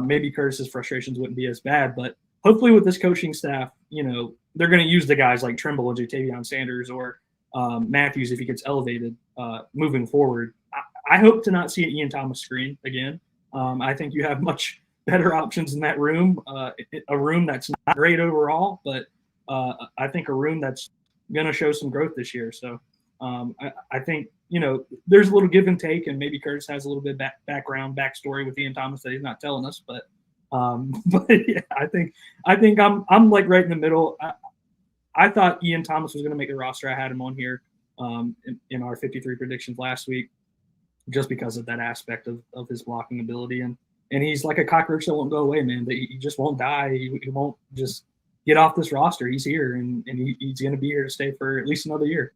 maybe Curtis's frustrations wouldn't be as bad. But hopefully with this coaching staff, they're going to use the guys like Trimble and Jatavian Sanders or Matthews if he gets elevated moving forward. I hope to not see an Ian Thomas screen again. I think you have much better options in that room, a room that's not great overall, but I think a room that's going to show some growth this year. So I think, there's a little give and take, and maybe Curtis has a little bit backstory with Ian Thomas that he's not telling us, but yeah, I think I'm like right in the middle. I thought Ian Thomas was going to make the roster. I had him on here in our 53 predictions last week, just because of that aspect of his blocking ability. And he's like a cockroach that won't go away, man. He just won't die. He won't just get off this roster. He's here, and he's going to be here to stay for at least another year.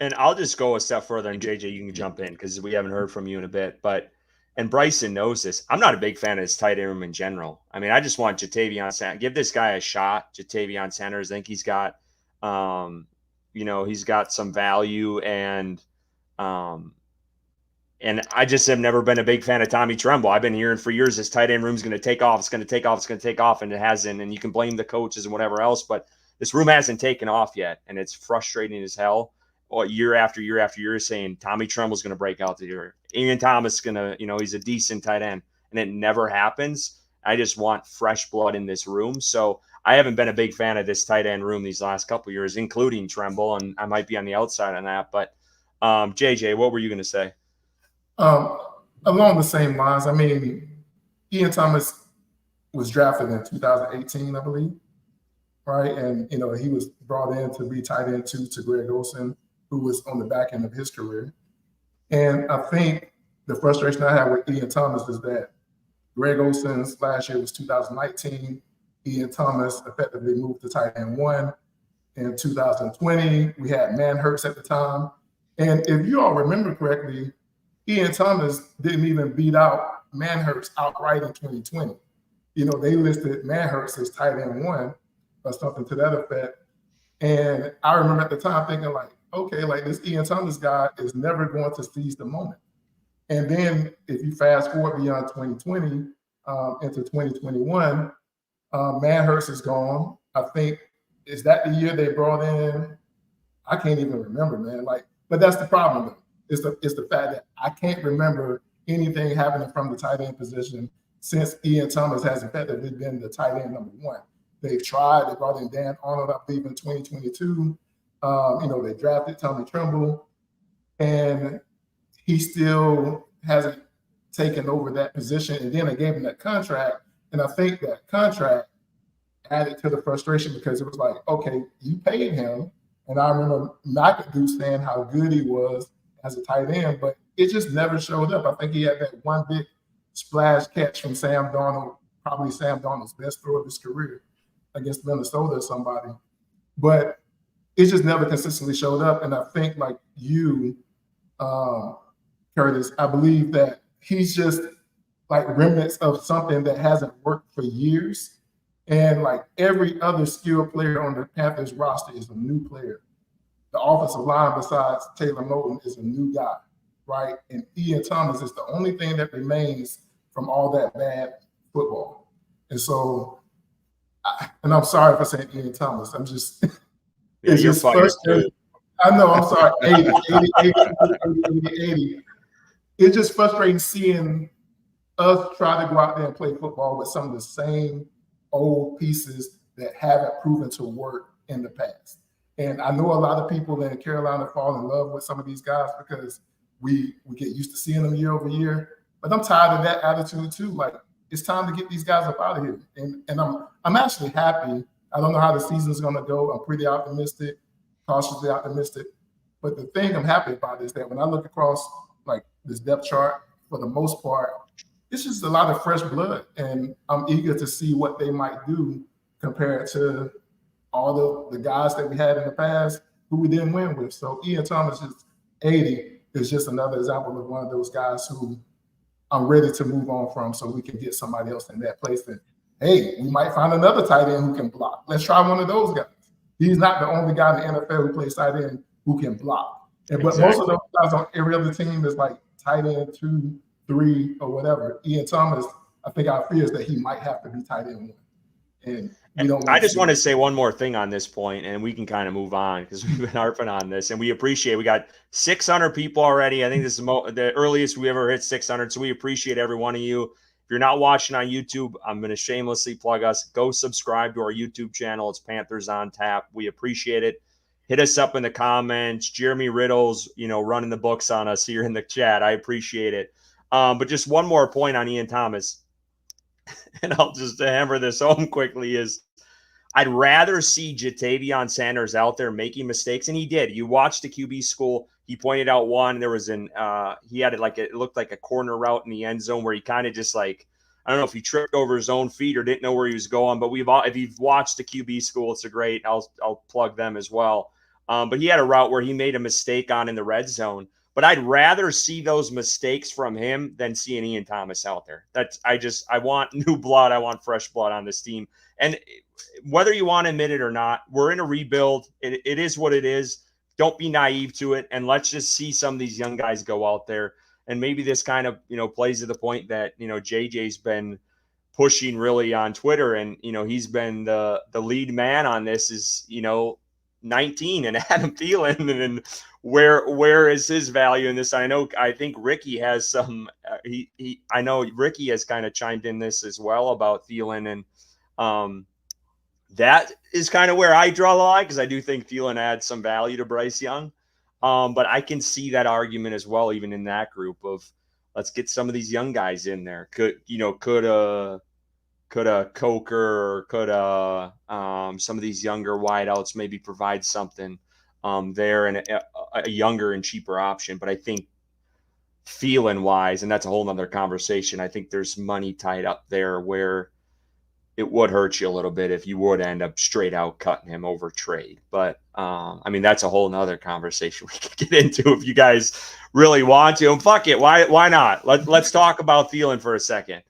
And I'll just go a step further, and JJ, you can jump in because we haven't heard from you in a bit. And Bryson knows this. I'm not a big fan of his tight end room in general. I mean, I just want Jatavian Sanders. Give this guy a shot. Jatavian Sanders. I think he's got he's got some value, and I just have never been a big fan of Tommy Tremble. I've been hearing for years this tight end room is going to take off. It's going to take off. It's going to take off, and it hasn't. And you can blame the coaches and whatever else, but this room hasn't taken off yet, and it's frustrating as hell. Year after year after year, saying Tommy Tremble's going to break out the year. Ian Thomas is going to, he's a decent tight end, and it never happens. I just want fresh blood in this room. So I haven't been a big fan of this tight end room these last couple of years, including Tremble, and I might be on the outside on that. But JJ, what were you going to say? Along the same lines, I mean, Ian Thomas was drafted in 2018, I believe, right? And, he was brought in to be tight end 2 to Greg Olsen, who was on the back end of his career. And I think the frustration I have with Ian Thomas is that Greg Olsen's last year was 2019. Ian Thomas effectively moved to tight end 1 in 2020. We had Manhurts at the time. And if you all remember correctly, Ian Thomas didn't even beat out Manhurts outright in 2020. They listed Manhurts as tight end 1 or something to that effect. And I remember at the time thinking like, okay, like this Ian Thomas guy is never going to seize the moment. And then if you fast forward beyond 2020 into 2021, Manhurts is gone. I think, is that the year they brought in? I can't even remember, man. But that's the problem though. It's the fact that I can't remember anything happening from the tight end position since Ian Thomas has effectively been the tight end number 1. They've tried. They brought in Dan Arnold, I believe, in 2022. They drafted Tommy Tremble, and he still hasn't taken over that position. And then they gave him that contract, and I think that contract added to the frustration because it was like, okay, you paid him, and I remember McAdoo saying how good he was as a tight end, but it just never showed up. I think he had that one big splash catch from Sam Darnold, probably Sam Darnold's best throw of his career against Minnesota or somebody. But it just never consistently showed up. And I think like you, Curtis, I believe that he's just like remnants of something that hasn't worked for years. And like every other skilled player on the Panthers roster is a new player. The offensive line besides Taylor Moton is a new guy, right? And Ian Thomas is the only thing that remains from all that bad football. And so, and I'm sorry for saying Ian Thomas. I'm just, it's just frustrating. I know, I'm sorry, 80. It's just frustrating seeing us try to go out there and play football with some of the same old pieces that haven't proven to work in the past. And I know a lot of people in Carolina fall in love with some of these guys because we get used to seeing them year over year. But I'm tired of that attitude too. Like, it's time to get these guys up out of here. And I'm actually happy. I don't know how the season's going to go. I'm pretty optimistic, cautiously optimistic. But the thing I'm happy about is that when I look across like this depth chart, for the most part, it's just a lot of fresh blood. And I'm eager to see what they might do compared to all the guys that we had in the past who we didn't win with. So Ian Thomas is 80 is just another example of one of those guys who I'm ready to move on from so we can get somebody else in that place. And hey, we might find another tight end who can block. Let's try one of those guys. He's not the only guy in the NFL who plays tight end who can block. But most of those guys on every other team is like tight end 2, 3, or whatever. Ian Thomas, I think our fear is that he might have to be tight end 1. And I just want to say one more thing on this point, and we can kind of move on because we've been harping on this, and we appreciate. We got 600 people already. I think this is the earliest we ever hit 600. So we appreciate every one of you. If you're not watching on YouTube, I'm going to shamelessly plug us. Go subscribe to our YouTube channel. It's Panthers on Tap. We appreciate it. Hit us up in the comments. Jeremy Riddle's, running the books on us here in the chat. I appreciate it. But just one more point on Ian Thomas. And I'll just hammer this home quickly is I'd rather see Jatavion Sanders out there making mistakes. And he did. You watched the QB school. He pointed out one. There was he had it looked like a corner route in the end zone where he kind of just like, I don't know if he tripped over his own feet or didn't know where he was going. But if you've watched the QB school, it's a great, I'll plug them as well. But he had a route where he made a mistake on in the red zone. But I'd rather see those mistakes from him than see an Ian Thomas out there. I want new blood. I want fresh blood on this team. And whether you want to admit it or not, we're in a rebuild. It is what it is. Don't be naive to it, and let's just see some of these young guys go out there. And maybe this kind of, plays to the point that, JJ's been pushing really on Twitter, and, he's been the lead man on this is, 19 and Adam Thielen, and where is his value in this? I think Ricky has some, I know Ricky has kind of chimed in this as well about Thielen, and that is kind of where I draw the line, because I do think Thielen adds some value to Bryce Young. But I can see that argument as well, even in that group of, let's get some of these young guys in there. Could a Coker, or could some of these younger wideouts maybe provide something there, and a younger and cheaper option. But I think Thielen wise, and that's a whole nother conversation, I think there's money tied up there where it would hurt you a little bit if you would end up straight out cutting him over trade. But that's a whole nother conversation we could get into if you guys really want to. And fuck it, why not? Let's talk about Thielen for a second.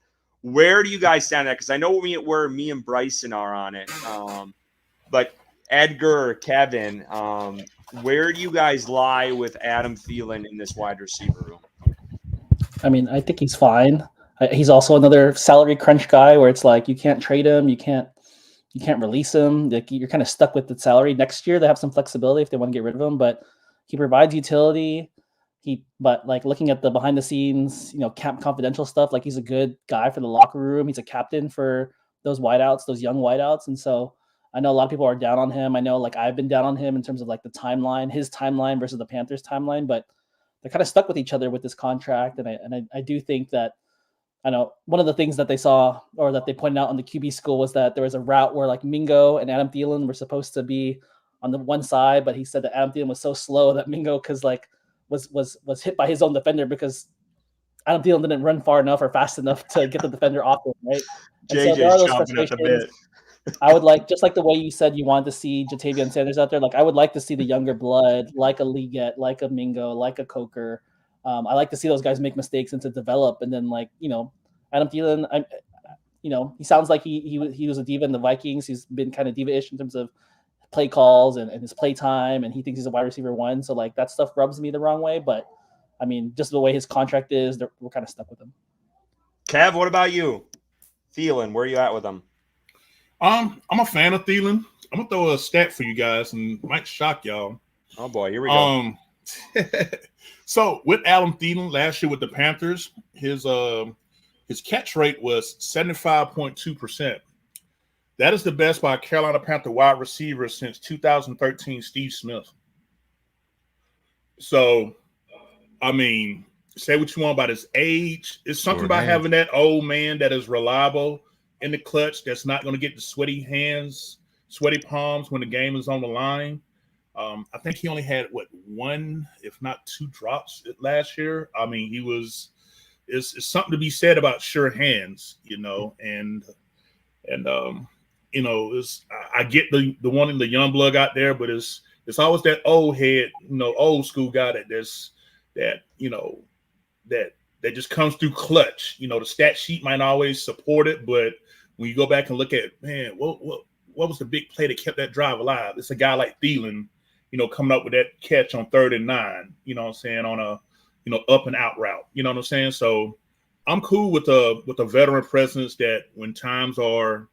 Where do you guys stand at? Because I know where me and Bryson are on it. But Edgar or Kevin, where do you guys lie with Adam Thielen in this wide receiver room? I think he's fine. He's also another salary crunch guy where it's like you can't trade him, you can't release him. Like, you're kind of stuck with the salary. Next year they have some flexibility if they want to get rid of him, but he provides utility. But looking at the behind the scenes, camp confidential stuff, like he's a good guy for the locker room. He's a captain for those wideouts, those young wideouts. And so I know a lot of people are down on him. I know I've been down on him in terms of the timeline, his timeline versus the Panthers timeline, but they're kind of stuck with each other with this contract. And I do think that, I know one of the things that they saw, or that they pointed out on the QB school, was that there was a route where Mingo and Adam Thielen were supposed to be on the one side, but he said that Adam Thielen was so slow that Mingo, was hit by his own defender because Adam Thielen didn't run far enough or fast enough to get the defender off him, right? And JJ's so chomping at the bit. I would just like the way you said you wanted to see Jatavian Sanders out there. I would like to see the younger blood, like a Liget, like a Mingo, like a Coker. I like to see those guys make mistakes and to develop. And then Adam Thielen, he sounds like he was a diva in the Vikings. He's been kind of diva-ish in terms of play calls and his play time, and he thinks he's a wide receiver one. So that stuff rubs me the wrong way. But just the way his contract is, we're kind of stuck with him. Kev, what about you? Thielen, where are you at with him? I'm a fan of Thielen. I'm gonna throw a stat for you guys and might shock y'all. Oh boy, here we go. So with Adam Thielen last year with the Panthers, his catch rate was 75.2%. That is the best by a Carolina Panther wide receiver since 2013 Steve Smith. So, say what you want about his age. It's something about having that old man that is reliable in the clutch, that's not going to get the sweaty hands, sweaty palms when the game is on the line. I think he only had one, if not two drops last year. It's something to be said about sure hands, and I get the wanting the young blood out there, but it's always that old head, old school guy that just comes through clutch. The stat sheet might not always support it, but when you go back and look at, man, what was the big play that kept that drive alive? It's a guy like Thielen, coming up with that catch on 3rd and 9, on a, up and out route, So I'm cool with a veteran presence that when times are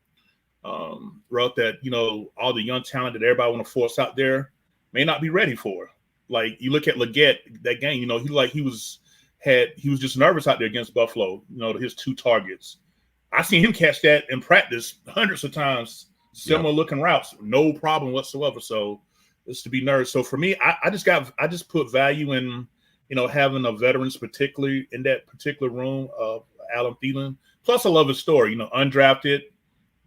route that, all the young talent that everybody want to force out there may not be ready for. You look at Liget, that game, he was just nervous out there against Buffalo, his 2 targets. I seen him catch that in practice hundreds of times, similar looking routes, no problem whatsoever. So it's to be nervous. So for me, I just put value in, having a veterans, particularly in that particular room of Adam Thielen. Plus, I love his story, undrafted.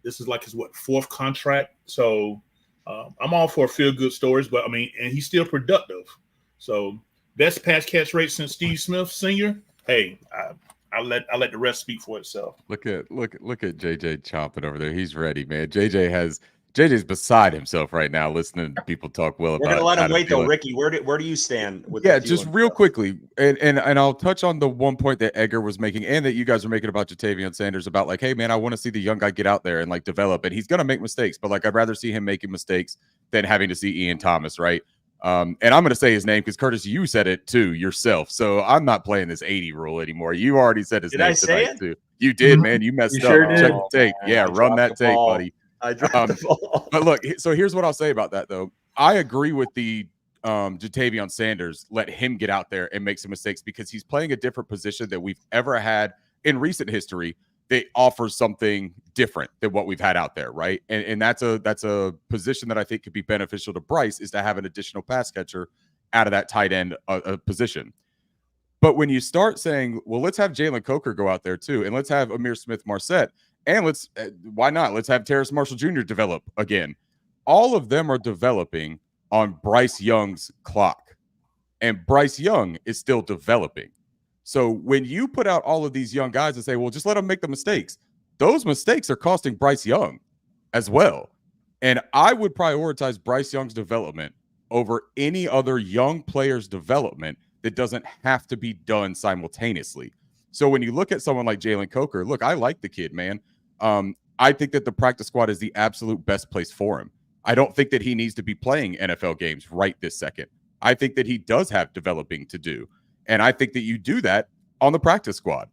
This is his 4th contract. So I'm all for feel good stories, but and he's still productive. So best pass catch rate since Steve Smith Sr. Hey, I'll let the rest speak for itself. Look at JJ chomping over there. He's ready, man. JJ JJ's beside himself right now listening to people talk well We're about gonna let him Adam wait though. Thielen. Ricky, where do you stand with Yeah, the just Thielen real stuff? quickly, and I'll touch on the one point that Edgar was making and that you guys are making about Jatavion Sanders about like, hey man, I want to see the young guy get out there and like develop, and he's gonna make mistakes, but like I'd rather see him making mistakes than having to see Ian Thomas, right? And I'm gonna say his name because Curtis, you said it too yourself, so I'm not playing this 80 rule anymore. You already said his Did name I say tonight it? too. You did, man. You messed You up. sure did. Check the tape. Man, Yeah, I run dropped that the tape, ball. buddy. I dropped the ball. But look, so here's what I'll say about that though. I agree with the Jatavion Sanders, let him get out there and make some mistakes because he's playing a different position that we've ever had in recent history that offers something different than what we've had out there, right? And that's a position that I think could be beneficial to Bryce is to have an additional pass catcher out of that tight end position. But when you start saying, well, let's have Jalen Coker go out there too, and let's have Amir Smith-Marset, and let's why not? Let's have Terrace Marshall Jr. develop again. All of them are developing on Bryce Young's clock, and Bryce Young is still developing. So when you put out all of these young guys and say, well, just let them make the mistakes, those mistakes are costing Bryce Young as well. And I would prioritize Bryce Young's development over any other young player's development that doesn't have to be done simultaneously. So when you look at someone like Jalen Coker, look, I like the kid, man. I think that the practice squad is the absolute best place for him. I don't think that he needs to be playing NFL games right this second. I think that he does have developing to do. And I think that you do that on the practice squad.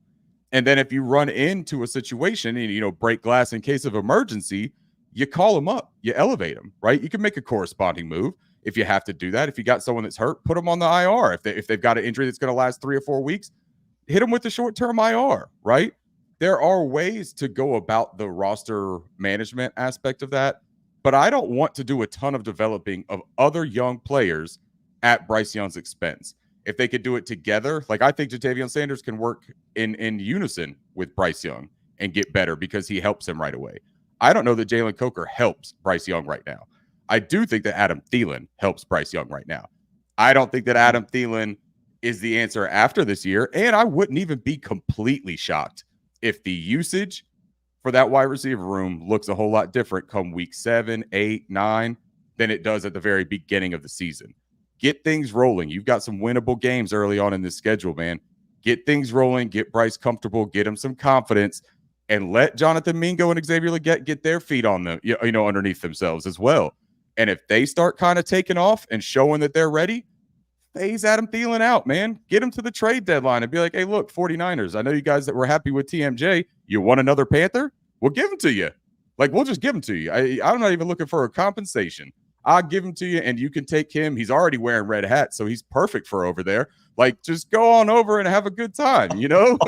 And then if you run into a situation and, you know, break glass in case of emergency, you call him up, you elevate him, right? You can make a corresponding move if you have to do that. If you got someone that's hurt, put them on the IR. If they've got an injury that's going to last 3 or 4 weeks, hit them with the short-term IR, right? There are ways to go about the roster management aspect of that, but I don't want to do a ton of developing of other young players at Bryce Young's expense. If they could do it together, like I think Jatavion Sanders can work in unison with Bryce Young and get better because he helps him right away. I don't know that Jalen Coker helps Bryce Young right now. I do think that Adam Thielen helps Bryce Young right now. I don't think that Adam Thielen is the answer after this year, and I wouldn't even be completely shocked if the usage for that wide receiver room looks a whole lot different come week 7, 8, 9 than it does at the very beginning of the season. Get things rolling. You've got some winnable games early on in this schedule, man. Get things rolling, get Bryce comfortable, get him some confidence, and let Jonathan Mingo and Xavier Legette get their feet on them, underneath themselves as well. And if they start kind of taking off and showing that they're ready, phase Adam Thielen out, man. Get him to the trade deadline and be like, hey, look, 49ers, I know you guys that were happy with TMJ. You want another Panther? We'll give him to you. Like, we'll just give him to you. I'm not even looking for a compensation. I'll give him to you, and you can take him. He's already wearing red hat, so he's perfect for over there. Like, just go on over and have a good time, you know?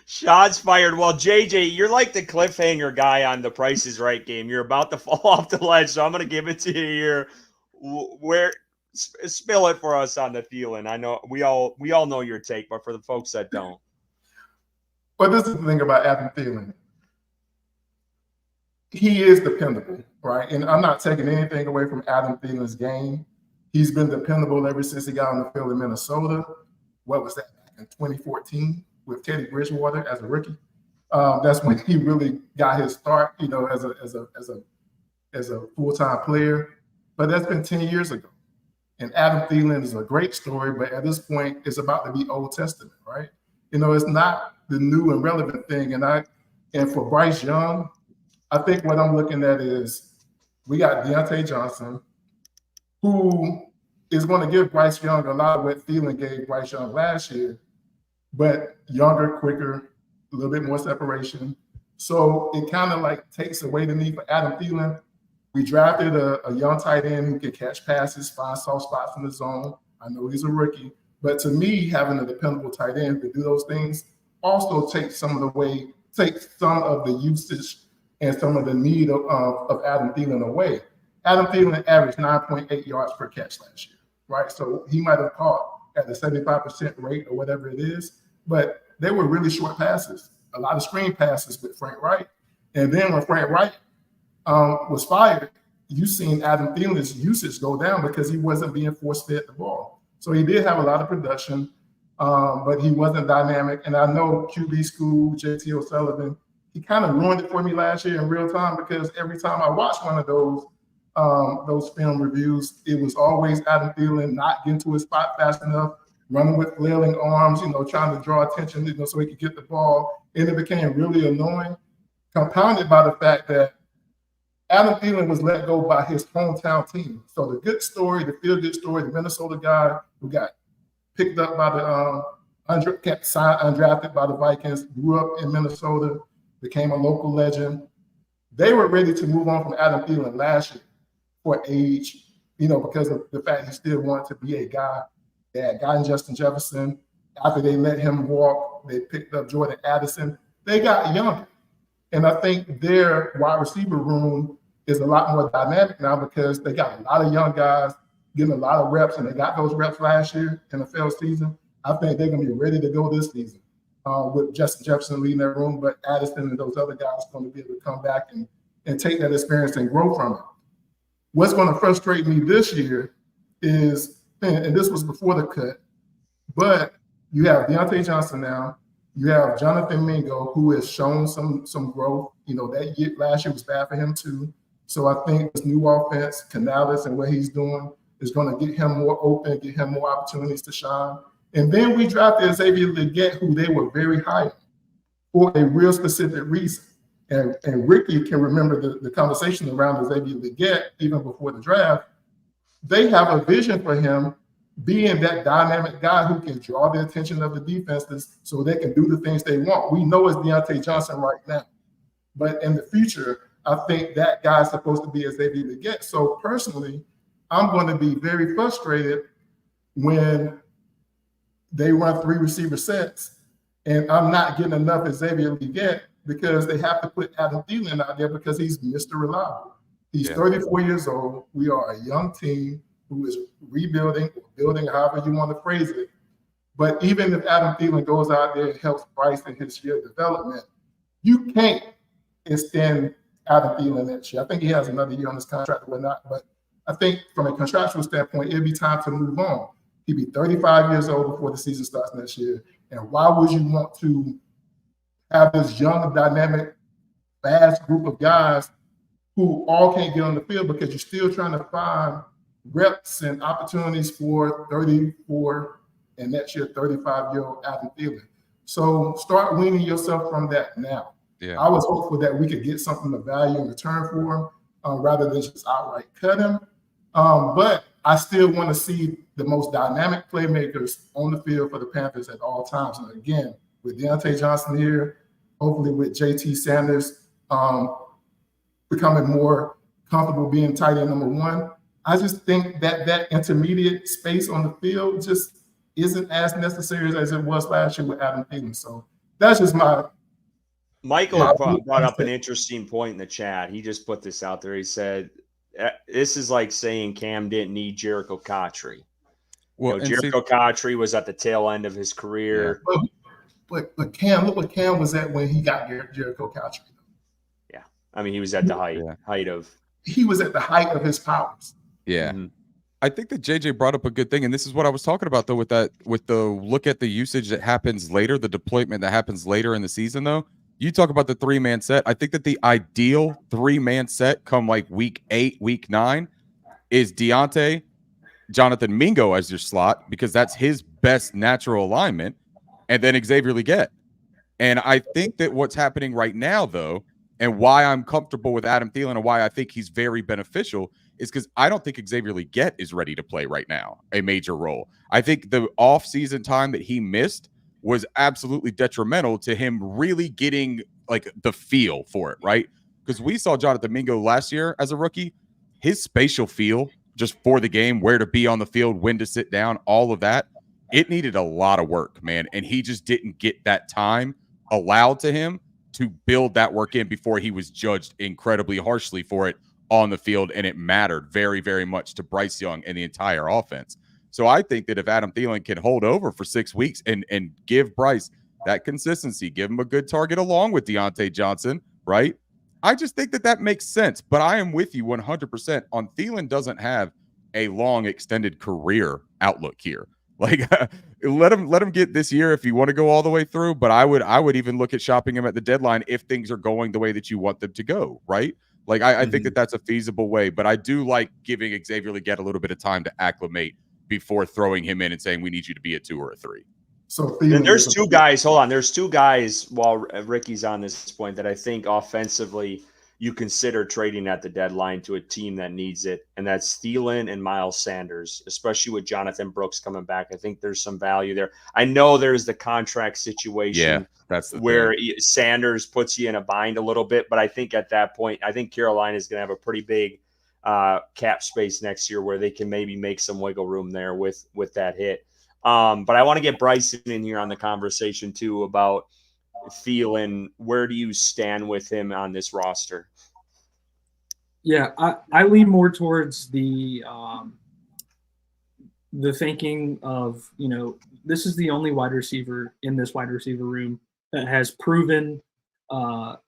Shots fired. Well, JJ, you're like the cliffhanger guy on the Price is Right game. You're about to fall off the ledge, so I'm going to give it to you here. Where spill it for us on the Thielen. I know we all know your take, but for the folks that don't. But this is the thing about Adam Thielen. He is dependable, right? And I'm not taking anything away from Adam Thielen's game. He's been dependable ever since he got on the field in Minnesota. What was that, in 2014 with Teddy Bridgewater as a rookie? That's when he really got his start, as a full-time player. But that's been 10 years ago. And Adam Thielen is a great story, but at this point, it's about to be Old Testament, right? It's not the new and relevant thing. And for Bryce Young, I think what I'm looking at is we got Deontay Johnson, who is going to give Bryce Young a lot of what Thielen gave Bryce Young last year, but younger, quicker, a little bit more separation. So it kind of like takes away the need for Adam Thielen. We drafted a young tight end who can catch passes, find soft spots in the zone. I know he's a rookie, but to me, having a dependable tight end to do those things also takes some of the usage and some of the need of Adam Thielen away. Adam Thielen averaged 9.8 yards per catch last year, right? So he might have caught at the 75% rate or whatever it is, but they were really short passes, a lot of screen passes with Frank Wright. And then when Frank Wright was fired, you seen Adam Thielen's usage go down because he wasn't being force-fed the ball. So he did have a lot of production, but he wasn't dynamic. And I know QB School, JT O'Sullivan, he kind of ruined it for me last year in real time, because every time I watched one of those film reviews, it was always Adam Thielen not getting to his spot fast enough, running with flailing arms, trying to draw attention, so he could get the ball. And it became really annoying, compounded by the fact that Adam Thielen was let go by his hometown team. So the good story, the feel-good story, the Minnesota guy who got picked up by the kept signed undrafted by the Vikings, grew up in Minnesota, became a local legend. They were ready to move on from Adam Thielen last year for age, because of the fact he still wanted to be a guy. They had gotten Justin Jefferson. After they let him walk, they picked up Jordan Addison. They got younger. And I think their wide receiver room is a lot more dynamic now, because they got a lot of young guys getting a lot of reps, and they got those reps last year in the NFL season. I think they're going to be ready to go this season with Justin Jefferson leading that room, but Addison and those other guys are going to be able to come back and take that experience and grow from it. What's going to frustrate me this year is, and this was before the cut, but you have Deontay Johnson now. You have Jonathan Mingo, who has shown some growth. That last year was bad for him too. So I think this new offense, Canales and what he's doing, is going to get him more open, get him more opportunities to shine. And then we drafted Xavier Legette, who they were very high on for a real specific reason. And Ricky can remember the conversation around Xavier Legette even before the draft. They have a vision for him being that dynamic guy who can draw the attention of the defenses so they can do the things they want. We know it's Deontay Johnson right now. But in the future, I think that guy's supposed to be Xavier Legette. So personally, I'm going to be very frustrated when they run 3 receiver sets and I'm not getting enough Xavier Legette, because they have to put Adam Thielen out there because he's Mr. Reliable. He's 34 years old. We are a young team who is rebuilding, or building, however you want to phrase it. But even if Adam Thielen goes out there and helps Bryson his year development, you can't extend Adam Thielen next year. I think he has another year on his contract or whatnot, but I think from a contractual standpoint, it'd be time to move on. He'd be 35 years old before the season starts next year. And why would you want to have this young, dynamic, fast group of guys who all can't get on the field, because you're still trying to find reps and opportunities for 34 and next year 35-year-old Adam Thielen. So start weaning yourself from that now. Yeah. I was hopeful that we could get something of value in return for him rather than just outright cut him. But I still want to see the most dynamic playmakers on the field for the Panthers at all times. And again, with Deontay Johnson here, hopefully with JT Sanders becoming more comfortable being tight end number 1, I just think that intermediate space on the field just isn't as necessary as it was last year with Adam Thielen. So that's just my. Michael brought up an interesting point in the chat. He just put this out there. He said, this is like saying Cam didn't need Jericho Cotchery. Well, Jericho Cotchery was at the tail end of his career. Yeah. But Cam, look what Cam was at when he got Jericho Cotchery. Yeah. I mean, he was at the height of. He was at the height of his powers. Yeah. Mm-hmm. I think that JJ brought up a good thing, and this is what I was talking about, though, with the look at the usage that happens later, the deployment that happens later in the season, though. You talk about the 3-man set. I think that the ideal 3-man set come like week 8, week 9 is Deontay, Jonathan Mingo as your slot, because that's his best natural alignment, and then Xavier Legette. And I think that what's happening right now, though, and why I'm comfortable with Adam Thielen and why I think he's very beneficial is because I don't think Xavier Legette is ready to play right now a major role. I think the off-season time that he missed was absolutely detrimental to him really getting like the feel for it, right? Because we saw Jonathan Mingo last year as a rookie, his spatial feel just for the game, where to be on the field, when to sit down, all of that, it needed a lot of work, man. And he just didn't get that time allowed to him to build that work in before he was judged incredibly harshly for it on the field. And it mattered very, very much to Bryce Young and the entire offense. So I think that if Adam Thielen can hold over for 6 weeks and give Bryce that consistency, give him a good target along with Deontay Johnson, right? I just think that makes sense. But I am with you 100% on Thielen doesn't have a long extended career outlook here. Like let him get this year if you want to go all the way through. But I would even look at shopping him at the deadline if things are going the way that you want them to go, right? Like I think that that's a feasible way. But I do like giving Xavier Legette a little bit of time to acclimate before throwing him in and saying we need you to be a 2 or a 3. So then there's two guys. Hold on, there's two guys while Ricky's on this point that I think offensively you consider trading at the deadline to a team that needs it, and that's Thielen and Miles Sanders, especially with Jonathan Brooks coming back. I think there's some value there. I know there's the contract situation that's the where thing. Sanders puts you in a bind a little bit, but I think at that point, I think Carolina is going to have a pretty big cap space next year where they can maybe make some wiggle room there with that hit. But I want to get Bryson in here on the conversation too about Thielen. Where do you stand with him on this roster? Yeah, I lean more towards the thinking of, this is the only wide receiver in this wide receiver room that has proven that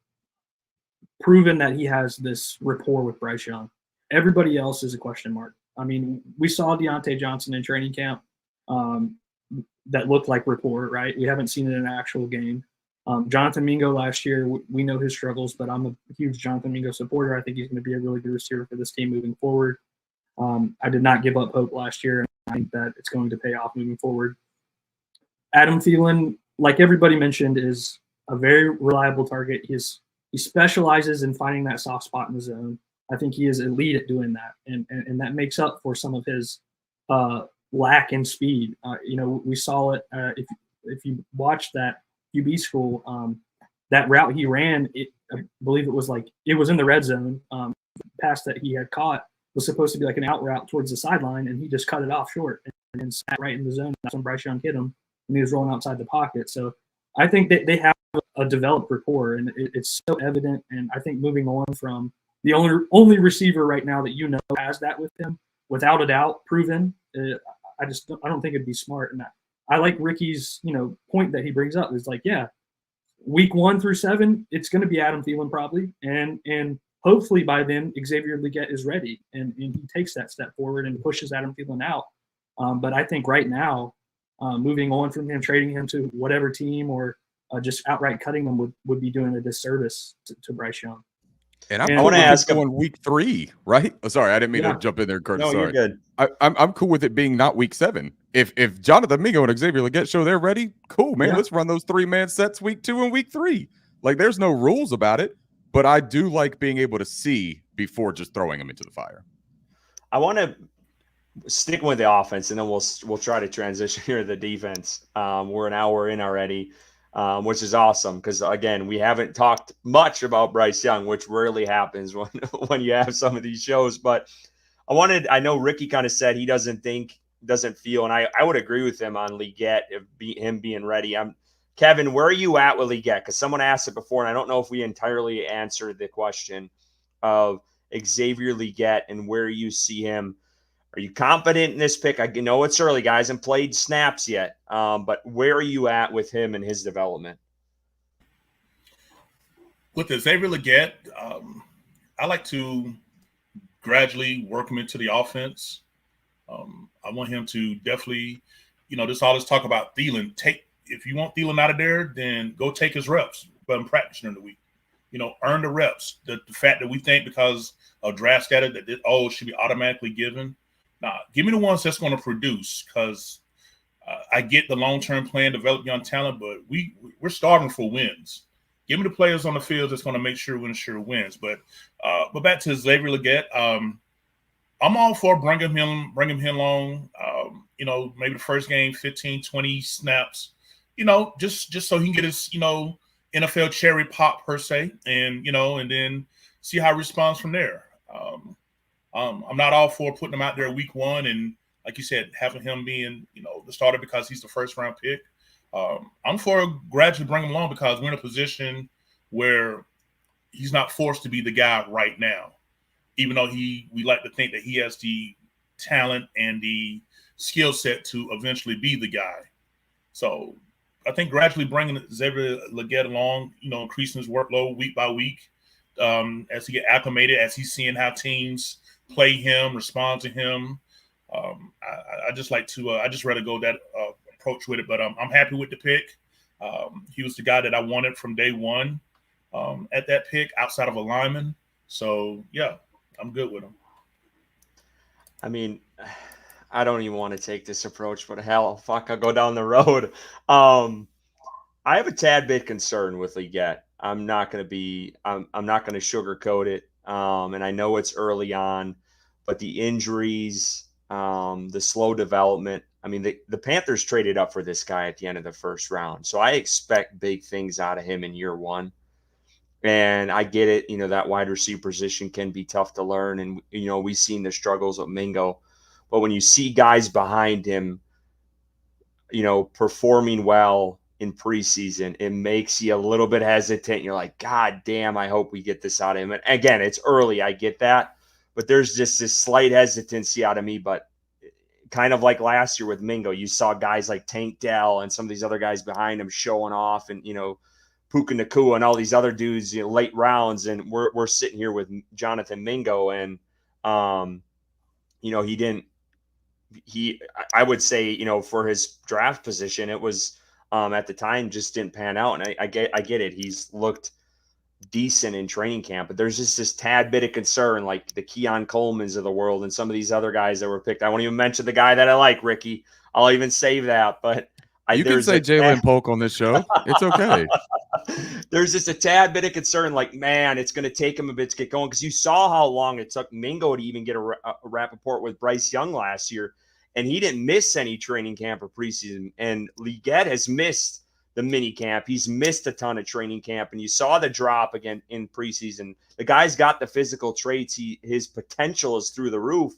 he has this rapport with Bryce Young. Everybody else is a question mark. I mean, we saw Deontay Johnson in training camp that looked like rapport, right? We haven't seen it in an actual game. Jonathan Mingo last year, we know his struggles, but I'm a huge Jonathan Mingo supporter. I think he's going to be a really good receiver for this team moving forward. I did not give up hope last year, and I think that it's going to pay off moving forward. Adam Thielen, like everybody mentioned, is a very reliable target. He specializes in finding that soft spot in the zone. I think he is elite at doing that, and that makes up for some of his lack in speed. We saw it if you watch that QB school, that route he ran, I believe it was in the red zone. Pass that he had caught was supposed to be like an out route towards the sideline, and he just cut it off short and sat right in the zone. That's when Bryce Young hit him, and he was rolling outside the pocket. So I think that they have a developed rapport, and it's so evident. And I think moving on from the only receiver right now that has that with him, without a doubt, proven. I don't think it'd be smart. And I like Ricky's, point that he brings up is week 1 through 7, it's going to be Adam Thielen probably, and hopefully by then Xavier Legette is ready and he takes that step forward and pushes Adam Thielen out. But I think right now, moving on from him, trading him to whatever team or just outright cutting him would be doing a disservice to Bryce Young. And I want to ask him on week 3, right? Oh, sorry, I didn't mean to jump in there, Curtis. No, sorry. You're good. I'm cool with it being not week 7. If Jonathan Mingo and Xavier Legette show they're ready, cool, man. Yeah. Let's run those 3-man sets week 2 and week 3. Like, there's no rules about it, but I do like being able to see before just throwing them into the fire. I want to stick with the offense, and then we'll try to transition here to the defense. We're an hour in already. Which is awesome because, again, we haven't talked much about Bryce Young, which rarely happens when you have some of these shows. But I know Ricky kind of said he doesn't feel, and I would agree with him on Legette, him being ready. Kevin, where are you at with Legette? Because someone asked it before, and I don't know if we entirely answered the question of Xavier Legette and where you see him. Are you confident in this pick? I know it's early, guys, and played snaps yet. But where are you at with him and his development? With Xavier Legette, I like to gradually work him into the offense. I want him to definitely, all this talk about Thielen. If you want Thielen out of there, then go take his reps, but I'm practicing during the week. Earn the reps. The fact that we think because of draft status that it should be automatically given. Nah, give me the ones that's going to produce because I get the long-term plan, develop young talent, but we're starving for wins. Give me the players on the field that's going to make sure we ensure wins. But back to Xavier Legette, I'm all for bringing him along. Maybe the first game, 15, 20 snaps. Just so he can get his NFL cherry pop per se, and then see how he responds from there. I'm not all for putting him out there week 1 and, like you said, having him being, the starter because he's the first round pick. I'm for gradually bringing him along because we're in a position where he's not forced to be the guy right now, even though we like to think that he has the talent and the skill set to eventually be the guy. So I think gradually bringing Xavier Legette along, increasing his workload week by week as he get acclimated, as he's seeing how teams play him, respond to him. I just like to I just rather go that approach with it. But I'm happy with the pick. He was the guy that I wanted from day one at that pick outside of a lineman. So yeah, I'm good with him. I mean, I don't even want to take this approach, but hell, fuck, I'll go down the road. I have a tad bit concern with Leggett. I'm not going to sugarcoat it. And I know it's early on, but the injuries, the slow development. I mean, the Panthers traded up for this guy at the end of the first round. So I expect big things out of him in year one. And I get it. You know, that wide receiver position can be tough to learn. And, you know, we've seen the struggles of Mingo. But when you see guys behind him, you know, performing well in preseason, it makes you a little bit hesitant. You're like, God damn, I hope we get this out of him. And again, it's early. I get that. But there's just this slight hesitancy out of me. But kind of like last year with Mingo, you saw guys like Tank Dell and some of these other guys behind him showing off, and, you know, Puka Nakua and all these other dudes, you know, late rounds. And we're sitting here with Jonathan Mingo. And, you know, I would say, you know, for his draft position, it was at the time just didn't pan out. And I get it. He's looked decent in training camp, but there's just this tad bit of concern, like the Keon Colemans of the world and some of these other guys that were picked. I won't even mention the guy that I like, Ricky. I'll even save that. But you can say Jalen Polk on this show. It's okay. There's just a tad bit of concern, like, man, it's going to take him a bit to get going, because you saw how long it took Mingo to even get a rapport with Bryce Young last year, and he didn't miss any training camp or preseason. And Leggett has missed the mini camp. He's missed a ton of training camp, and you saw the drop again in preseason. The guy's got the physical traits. His potential is through the roof.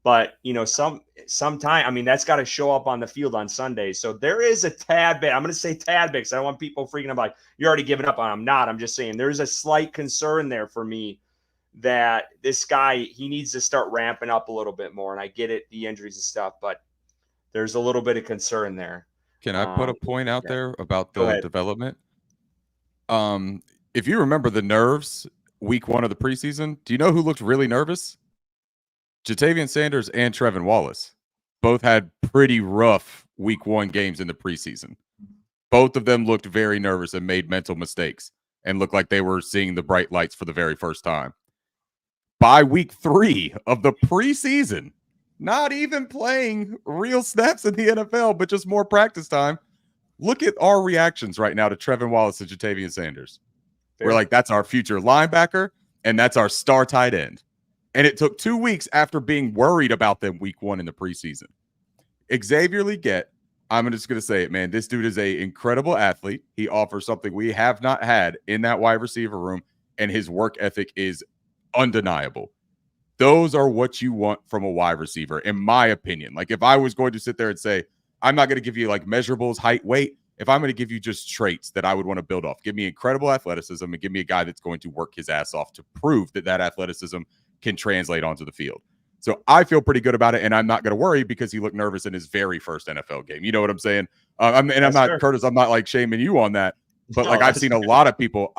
But, you know, sometime, I mean, that's got to show up on the field on Sunday. So there is a tad bit. I'm going to say tad bit, because I don't want people freaking out like, you're already giving up on him. I'm not. I'm just saying there's a slight concern there for me that this guy, he needs to start ramping up a little bit more. And I get it, the injuries and stuff, but there's a little bit of concern there. Can I put a point out there about Go the ahead. development? If you remember the nerves week one of the preseason, do you know who looked really nervous? Jatavian Sanders and Trevin Wallace both had pretty rough week one games in the preseason. Both of them looked very nervous and made mental mistakes and looked like they were seeing the bright lights for the very first time. By week 3 of the preseason, not even playing real snaps in the NFL, but just more practice time, look at our reactions right now to Trevin Wallace and Jatavian Sanders. Fair. We're like, that's our future linebacker, and that's our star tight end. And it took 2 weeks after being worried about them week 1 in the preseason. Xavier Leggett, I'm just going to say it, man. This dude is an incredible athlete. He offers something we have not had in that wide receiver room, and his work ethic is undeniable. Those are what you want from a wide receiver, in my opinion. Like, if I was going to sit there and say, I'm not going to give you like measurables, height, weight. If I'm going to give you just traits that I would want to build off, give me incredible athleticism and give me a guy that's going to work his ass off to prove that athleticism can translate onto the field. So I feel pretty good about it, and I'm not going to worry because he looked nervous in his very first NFL game. You know what I'm saying? I'm not, Curtis, I'm not like shaming you on that, but like I've seen a lot of people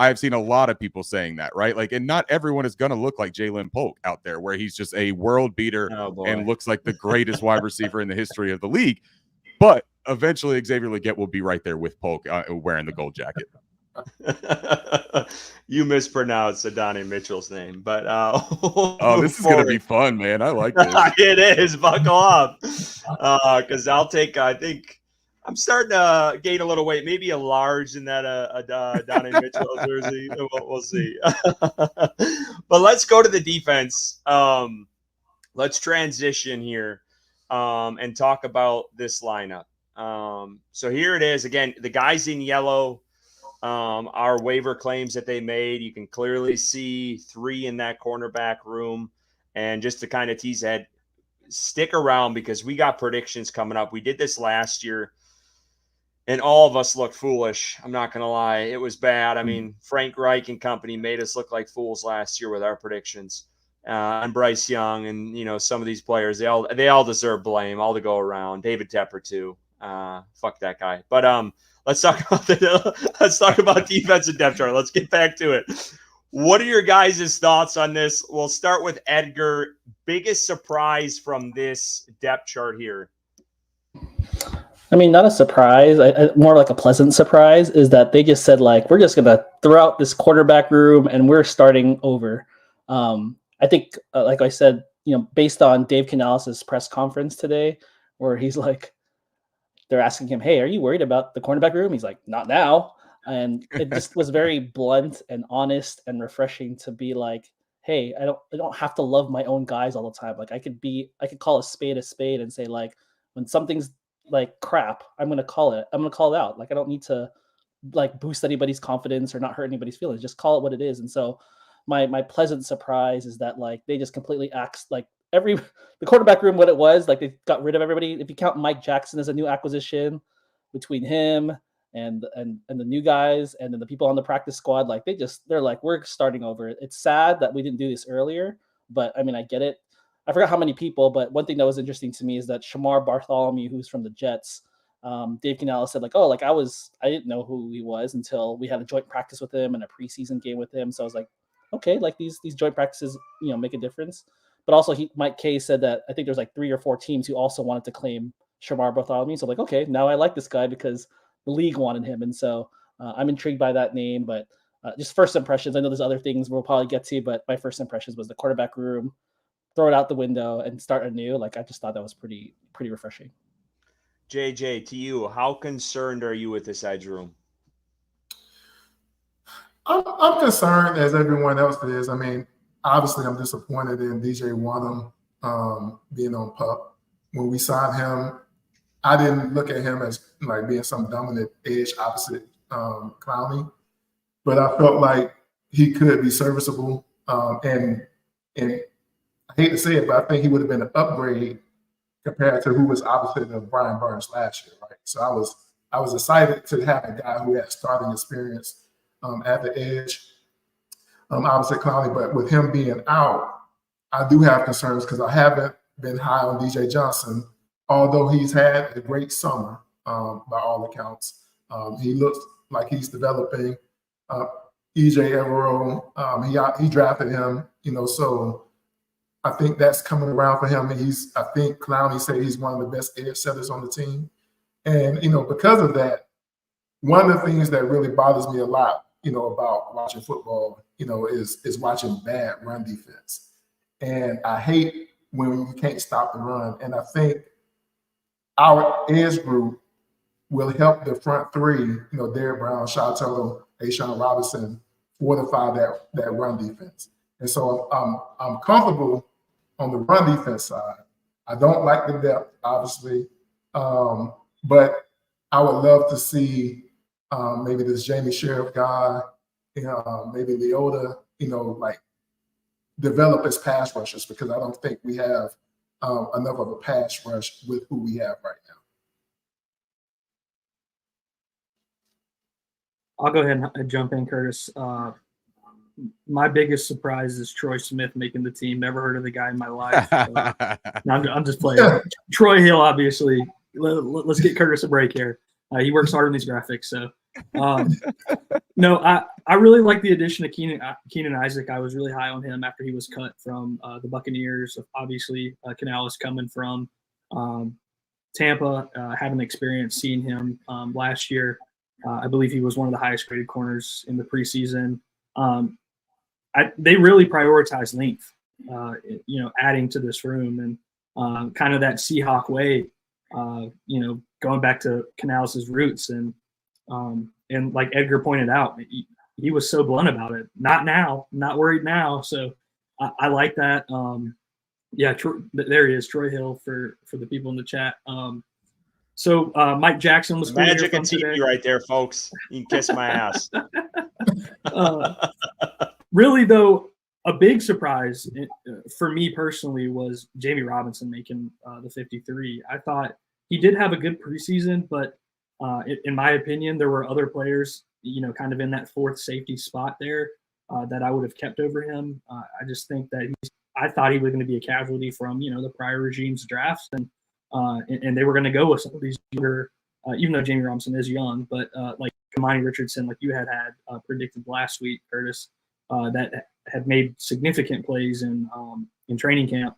saying that, right? Like, and not everyone is going to look like Jalen Polk out there, where he's just a world beater and looks like the greatest wide receiver in the history of the league. But eventually Xavier Leggett will be right there with Polk wearing the gold jacket. You mispronounced Adonai Mitchell's name, but this is gonna be fun, man. I like this. It is. Buckle up, because I think I'm starting to gain a little weight, maybe a large in that Adonai Mitchell jersey. We'll see. But let's go to the defense. Let's transition here and talk about this lineup. So here it is again. The guys in yellow. Our waiver claims that they made, you can clearly see 3 in that cornerback room. And just to kind of tease ahead, stick around because we got predictions coming up. We did this last year, and all of us looked foolish. I'm not going to lie. It was bad. I mean, Frank Reich and company made us look like fools last year with our predictions. And Bryce Young and, you know, some of these players, they all deserve blame, all to go around. David Tepper too. Fuck that guy. But let's talk about defensive depth chart. Let's get back to it. What are your guys' thoughts on this? We'll start with Edgar. Biggest surprise from this depth chart here? I mean, not a surprise, more like a pleasant surprise, is that they just said, like, we're just going to throw out this quarterback room and we're starting over. I think, like I said, based on Dave Canales' press conference today, where he's like, they're asking him, hey, are you worried about the cornerback room? He's like, not now. And it just was very blunt and honest and refreshing to be like, hey, I don't have to love my own guys all the time. Like I could call a spade and say, like, when something's like crap, I'm going to call it out. Like, I don't need to like boost anybody's confidence or not hurt anybody's feelings. Just call it what it is. And so my pleasant surprise is that, like, they just completely axed like the quarterback room what it was. Like, they got rid of everybody. If you count Mike Jackson as a new acquisition, between him and the new guys and then the people on the practice squad, like they're like, we're starting over. It's sad that we didn't do this earlier, but I mean, I get it. I forgot how many people, but one thing that was interesting to me is that Shamar Bartholomew, who's from the Jets, Dave Canales said, like, oh, like I didn't know who he was until we had a joint practice with him and a preseason game with him. So I was like, okay, like these joint practices, make a difference. But also Mike Kay said that I think there's like 3 or 4 teams who also wanted to claim Shamar Bartholomew. So I'm like, okay, now I like this guy because the league wanted him. And so I'm intrigued by that name, but just first impressions. I know there's other things we'll probably get to, but my first impressions was the quarterback room, throw it out the window and start anew. Like, I just thought that was pretty refreshing. JJ, to you, how concerned are you with this edge room? I'm concerned, as everyone else is. I mean, obviously, I'm disappointed in DJ Wanham being on PUP. When we signed him, I didn't look at him as like being some dominant edge opposite Clowney, but I felt like he could be serviceable. And I hate to say it, but I think he would have been an upgrade compared to who was opposite of Brian Burns last year, right? So I was excited to have a guy who had starting experience at the edge, opposite Clowney. But with him being out, I do have concerns because I haven't been high on DJ Johnson, although he's had a great summer by all accounts. He looks like he's developing. EJ Evero, he drafted him, so I think that's coming around for him. And I think Clowney said he's one of the best edge setters on the team. And, because of that, one of the things that really bothers me a lot, about watching football, is watching bad run defense. And I hate when you can't stop the run. And I think our edge group will help the front three, Derrick Brown, Shaw Tuttle, Ashawn Robinson, fortify that run defense. And so I'm comfortable on the run defense side. I don't like the depth, obviously, but I would love to see maybe this Jamie Sheriff guy, maybe Leota, like develop as pass rushers, because I don't think we have enough of a pass rush with who we have right now. I'll go ahead and jump in, Curtis. My biggest surprise is Troy Smith making the team. Never heard of the guy in my life. No, I'm just playing. Troy Hill, obviously. Let's get Curtis a break here. He works hard on these graphics. So, no, I really like the addition of Keenan Isaac. I was really high on him after he was cut from the Buccaneers. Obviously, Canales coming from Tampa, having experience seeing him last year. I believe he was one of the highest graded corners in the preseason. They really prioritize length, adding to this room, and kind of that Seahawk way, going back to Canales' roots. And like Edgar pointed out, he was so blunt about it. Not now, not worried now. So I like that. There he is, Troy Hill for the people in the chat. So Mike Jackson was magic and TV right there, folks. You can kiss my ass. Really, though, a big surprise for me personally was Jamie Robinson making the 53. I thought he did have a good preseason, but in my opinion, there were other players, kind of in that fourth safety spot there that I would have kept over him. I just think that I thought he was going to be a casualty from, the prior regime's drafts, and they were going to go with some of these younger, even though Jamie Robinson is young, but like Kamani Richardson, like you had predicted last week, Curtis. that had made significant plays in training camp,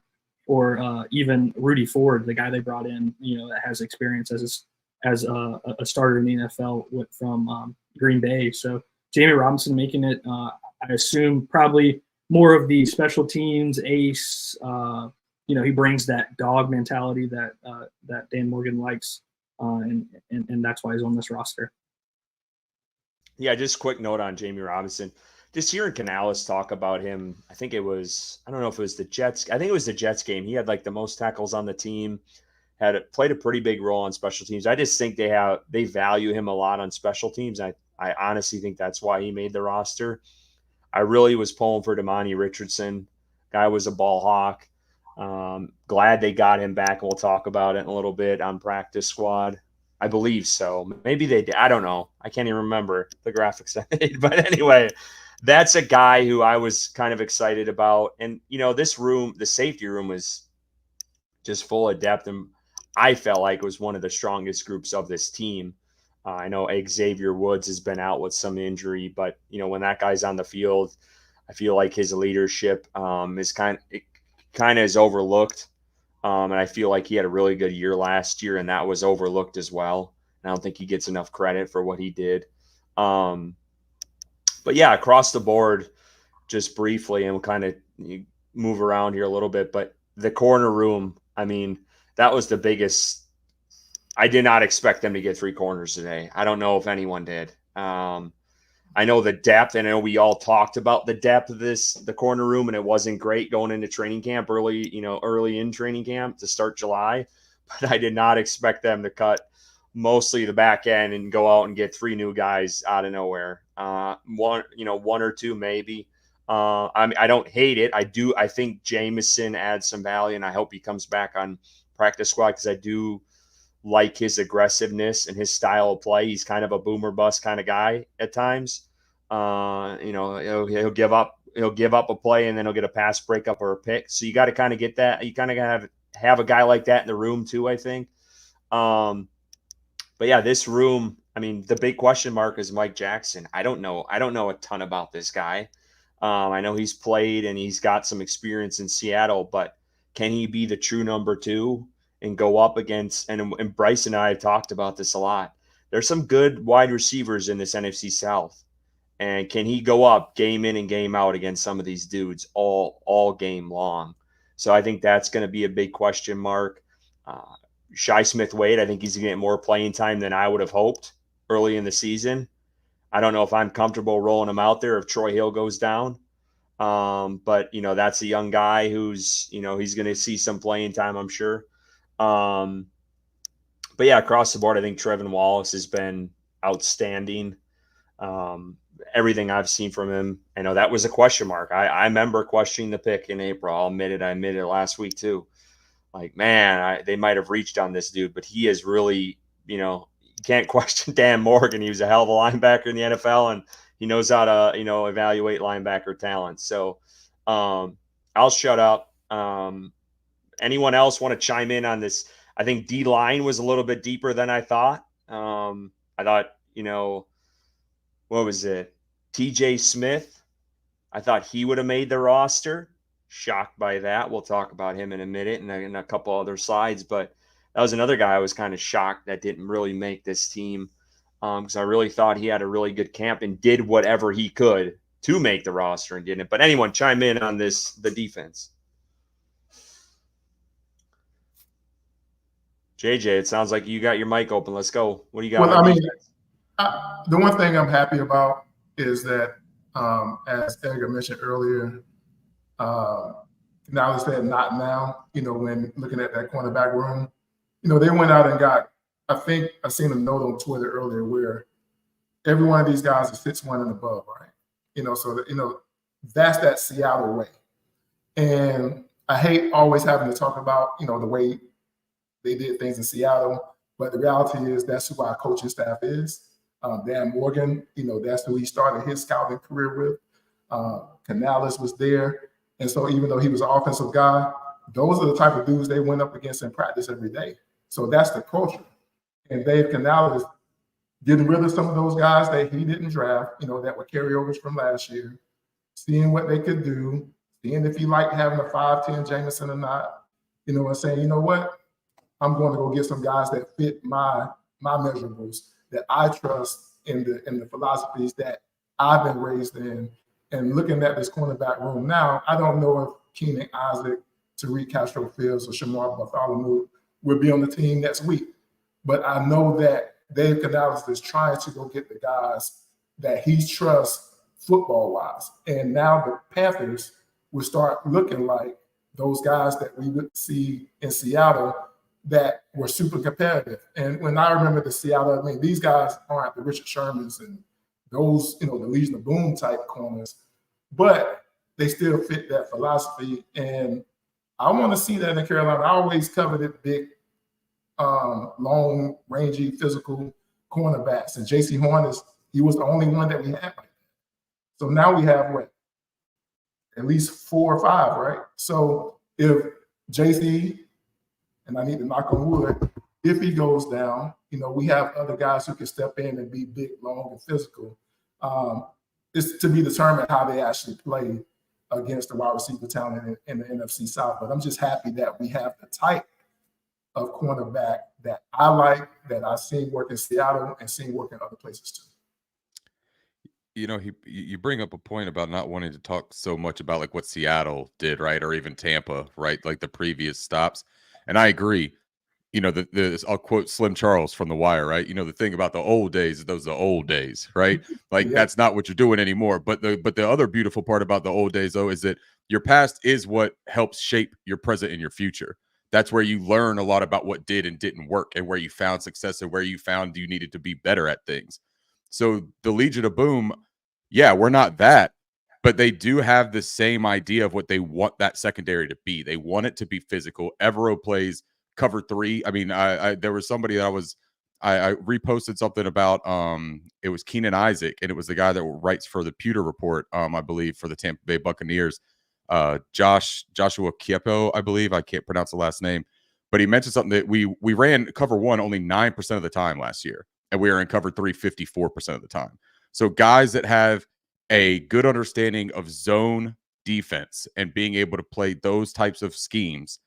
or even Rudy Ford, the guy they brought in, that has experience as a starter in the NFL from Green Bay. So Jamie Robinson making it, I assume, probably more of the special teams ace. He brings that dog mentality that Dan Morgan likes, and that's why he's on this roster. Yeah, just quick note on Jamie Robinson. Just hearing Canales talk about him, I don't know if it was the Jets. I think it was the Jets game. He had like the most tackles on the team, played a pretty big role on special teams. I just think they value him a lot on special teams. I honestly think that's why he made the roster. I really was pulling for Damani Richardson. Guy was a ball hawk. Glad they got him back. We'll talk about it in a little bit on practice squad. I believe so. Maybe they did. I don't know. I can't even remember the graphics I made. But anyway, that's a guy who I was kind of excited about. And, this room, the safety room, was just full of depth. And I felt like it was one of the strongest groups of this team. I know Xavier Woods has been out with some injury, but, when that guy's on the field, I feel like his leadership is kind of is overlooked. And I feel like he had a really good year last year, and that was overlooked as well. And I don't think he gets enough credit for what he did. But yeah, across the board, just briefly, and we'll kind of move around here a little bit, but the corner room, I mean, that was the biggest. I did not expect them to get 3 corners today. I don't know if anyone did. I know the depth, and I know we all talked about the depth of the corner room, and it wasn't great going into training camp early in training camp to start July. But I did not expect them to cut mostly the back end and go out and get 3 new guys out of nowhere. One or two maybe. I don't hate it. I think Jameson adds some value, and I hope he comes back on practice squad because I do like his aggressiveness and his style of play. He's kind of a boomer bust kind of guy at times. He'll give up a play and then he'll get a pass breakup or a pick. So you got to kind of get that. You kind of got to have a guy like that in the room too, I think. But yeah, this room, I mean, the big question mark is Mike Jackson. I don't know a ton about this guy. I know he's played and he's got some experience in Seattle, but can he be the true number 2 and go up against, and Bryson and I have talked about this a lot. There's some good wide receivers in this NFC South. And can he go up game in and game out against some of these dudes all game long? So I think that's going to be a big question mark. Shi Smith-Wade, I think he's going to get more playing time than I would have hoped early in the season. I don't know if I'm comfortable rolling him out there if Troy Hill goes down. But, that's a young guy who's, he's going to see some playing time, I'm sure. But yeah, across the board, I think Trevin Wallace has been outstanding. Everything I've seen from him, I know that was a question mark. I remember questioning the pick in April. I admitted it last week too. Like, man, they might have reached on this dude, but he is really, you can't question Dan Morgan. He was a hell of a linebacker in the NFL, and he knows how to, evaluate linebacker talent. So I'll shut up. Anyone else want to chime in on this? I think D-line was a little bit deeper than I thought. I thought, what was it? TJ Smith. I thought he would have made the roster. Shocked by that. We'll talk about him in a minute and in a couple other slides. But that was another guy I was kind of shocked that didn't really make this team because I really thought he had a really good camp and did whatever he could to make the roster and didn't. But anyone chime in on the defense? JJ, it sounds like you got your mic open. Let's go. What do you got? Well, I mean, the one thing I'm happy about is that, as Edgar mentioned earlier, now said not now, when looking at that cornerback room, they went out and got, I think I seen a note on Twitter earlier where every one of these guys is 6'1" and above, right? So that, that's that Seattle way. And I hate always having to talk about, the way they did things in Seattle, but the reality is that's who our coaching staff is. Dan Morgan, that's who he started his scouting career with. Canales was there. And so even though he was an offensive guy, those are the type of dudes they went up against in practice every day. So that's the culture. And Dave Canales getting rid of some of those guys that he didn't draft, that were carryovers from last year, seeing what they could do, seeing if he liked having a 5'10" Jameson or not, and saying, you know what, I'm going to go get some guys that fit my measurables, that I trust in the philosophies that I've been raised in. And looking at this cornerback room now, I don't know if Keenan Isaac, Tariq Castro-Fields, or Shamar Bartholomew will be on the team next week. But I know that Dave Canales is trying to go get the guys that he trusts football-wise. And now the Panthers will start looking like those guys that we would see in Seattle that were super competitive. And when I remember the Seattle, these guys aren't the Richard Shermans and those, the Legion of Boom type corners, but they still fit that philosophy. And I want to see that in Carolina. I always covered it big, long, rangy, physical cornerbacks. And J.C. Horn he was the only one that we had like that. So now we have at least 4 or 5, right? So if J.C., and I need to knock on wood, if he goes down, we have other guys who can step in and be big, long, and physical. It's to be determined how they actually play against the wide receiver talent in the NFC South. But I'm just happy that we have the type of cornerback that I like, that I've seen work in Seattle and seen work in other places too. You bring up a point about not wanting to talk so much about like what Seattle did, right? Or even Tampa, right? Like the previous stops. And I agree. I'll quote Slim Charles from The Wire, right? The thing about the old days, those are the old days, right? Like that's not what you're doing anymore. But the other beautiful part about the old days, though, is that your past is what helps shape your present and your future. That's where you learn a lot about what did and didn't work, and where you found success and where you found you needed to be better at things. So the Legion of Boom, yeah, we're not that, but they do have the same idea of what they want that secondary to be. They want it to be physical. Evero plays cover 3. There was somebody that I reposted something about. It was Keenan Isaac, and it was the guy that writes for the Pewter Report, I believe, for the Tampa Bay Buccaneers. Joshua Kiepo, I believe. I can't pronounce the last name, but he mentioned something that we ran cover 1 only 9% of the time last year, and we were in cover 3 54% of the time. So guys that have a good understanding of zone defense and being able to play those types of schemes,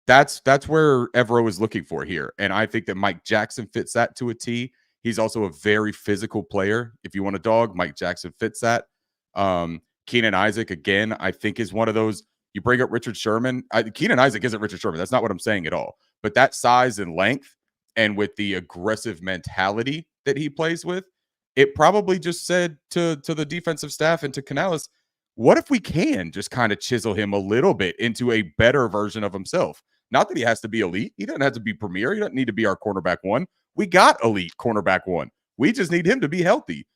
that's where Evero is looking for here. And I think that Mike Jackson fits that to a T. He's also a very physical player. If you want a dog, Mike Jackson fits that. Keenan Isaac, again, I think is one of those. You bring up Richard Sherman. Keenan Isaac isn't Richard Sherman. That's not what I'm saying at all. But that size and length, and with the aggressive mentality that he plays with, it probably just said to the defensive staff and to Canales, what if we can just kind of chisel him a little bit into a better version of himself? Not that he has to be elite. He doesn't have to be premier. He doesn't need to be our cornerback 1. We got elite cornerback 1. We just need him to be healthy.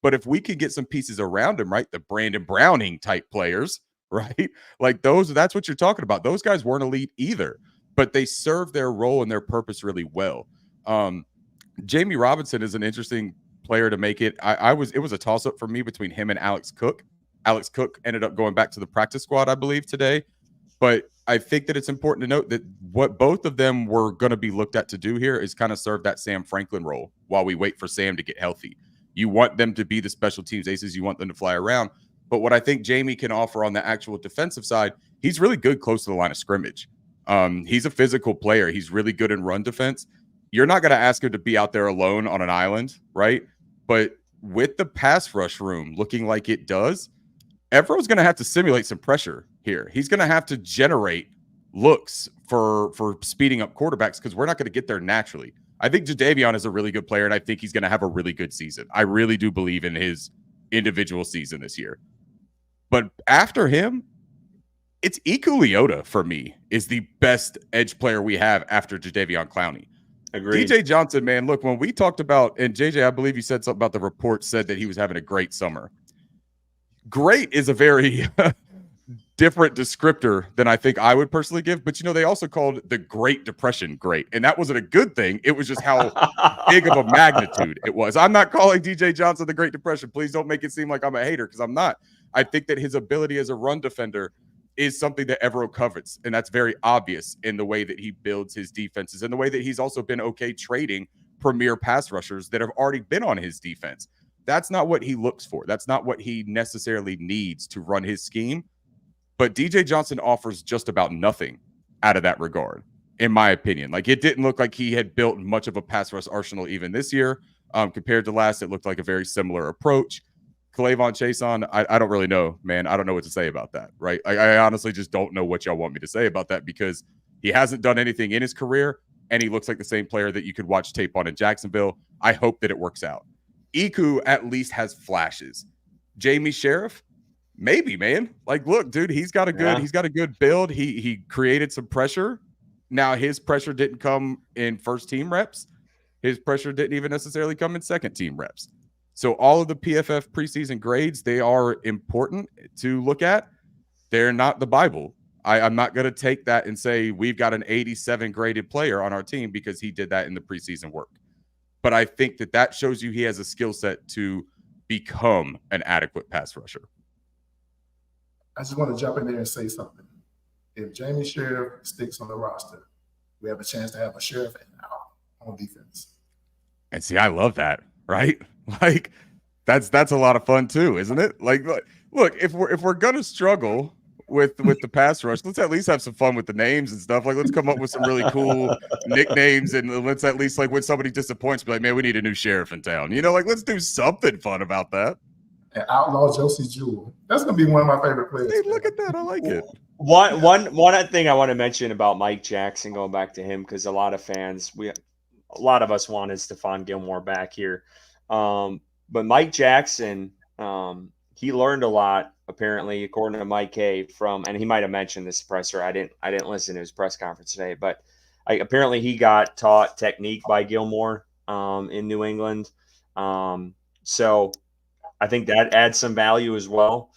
But if we can get some pieces around him, right, the Brandon Browning type players, right, like that's what you're talking about. Those guys weren't elite either, but they serve their role and their purpose really well. Jamie Robinson is an interesting player to make it. It was a toss-up for me between him and Alex Cook. Alex Cook ended up going back to the practice squad, I believe, today. But I think that it's important to note that what both of them were going to be looked at to do here is kind of serve that Sam Franklin role while we wait for Sam to get healthy. You want them to be the special teams aces. You want them to fly around. But what I think Jamie can offer on the actual defensive side, he's really good close to the line of scrimmage. He's a physical player. He's really good in run defense. You're not going to ask him to be out there alone on an island, right? But with the pass rush room looking like it does, Evero's going to have to simulate some pressure here. He's going to have to generate looks for speeding up quarterbacks because we're not going to get there naturally. I think Jadeveon is a really good player, and I think he's going to have a really good season. I really do believe in his individual season this year. But after him, it's Iku Leota for me is the best edge player we have after Jadeveon Clowney. Agreed. DJ Johnson, man, look, when we talked about, and JJ, I believe you said something about the report said that he was having a great summer. Great is a very different descriptor than I think I would personally give. But, they also called the Great Depression great. And that wasn't a good thing. It was just how big of a magnitude it was. I'm not calling DJ Johnson the Great Depression. Please don't make it seem like I'm a hater because I'm not. I think that his ability as a run defender is something that Evero covets. And that's very obvious in the way that he builds his defenses and the way that he's also been okay trading premier pass rushers that have already been on his defense. That's not what he looks for. That's not what he necessarily needs to run his scheme. But DJ Johnson offers just about nothing out of that regard, in my opinion. Like, it didn't look like he had built much of a pass rush arsenal even this year. Compared to last, it looked like a very similar approach. K'Lavon Chaisson, I don't really know, man. I don't know what to say about that, right? I honestly just don't know what y'all want me to say about that, because he hasn't done anything in his career, and he looks like the same player that you could watch tape on in Jacksonville. I hope that it works out. Iku at least has flashes. Jamie Sheriff, maybe, man. Like, look, dude, he's got a good build. He created some pressure. Now, his pressure didn't come in first team reps. His pressure didn't even necessarily come in second team reps. So all of the PFF preseason grades, they are important to look at. They're not the Bible. I'm not going to take that and say we've got an 87 graded player on our team because he did that in the preseason work. But I think that shows you he has a skill set to become an adequate pass rusher. I just want to jump in there and say something. If Jamie Sheriff sticks on the roster, we have a chance to have a Sheriff out on defense. And see, I love that, right? Like, that's a lot of fun too, isn't it? Like, look, if we're gonna struggle with the pass rush, let's at least have some fun with the names and stuff. Like, let's come up with some really cool nicknames, and let's at least, like, when somebody disappoints, be like, man, we need a new sheriff in town. You know, like, let's do something fun about that. And outlaw Josie Jewell. That's gonna be one of my favorite players. Hey, look at that. I like it. One thing I want to mention about Mike Jackson, going back to him, because a lot of us wanted Stephon Gilmore back here. But Mike Jackson, he learned a lot, apparently, according to Mike K, and he might have mentioned this presser. I didn't listen to his press conference today, but apparently he got taught technique by Gilmore in New England. So I think that adds some value as well.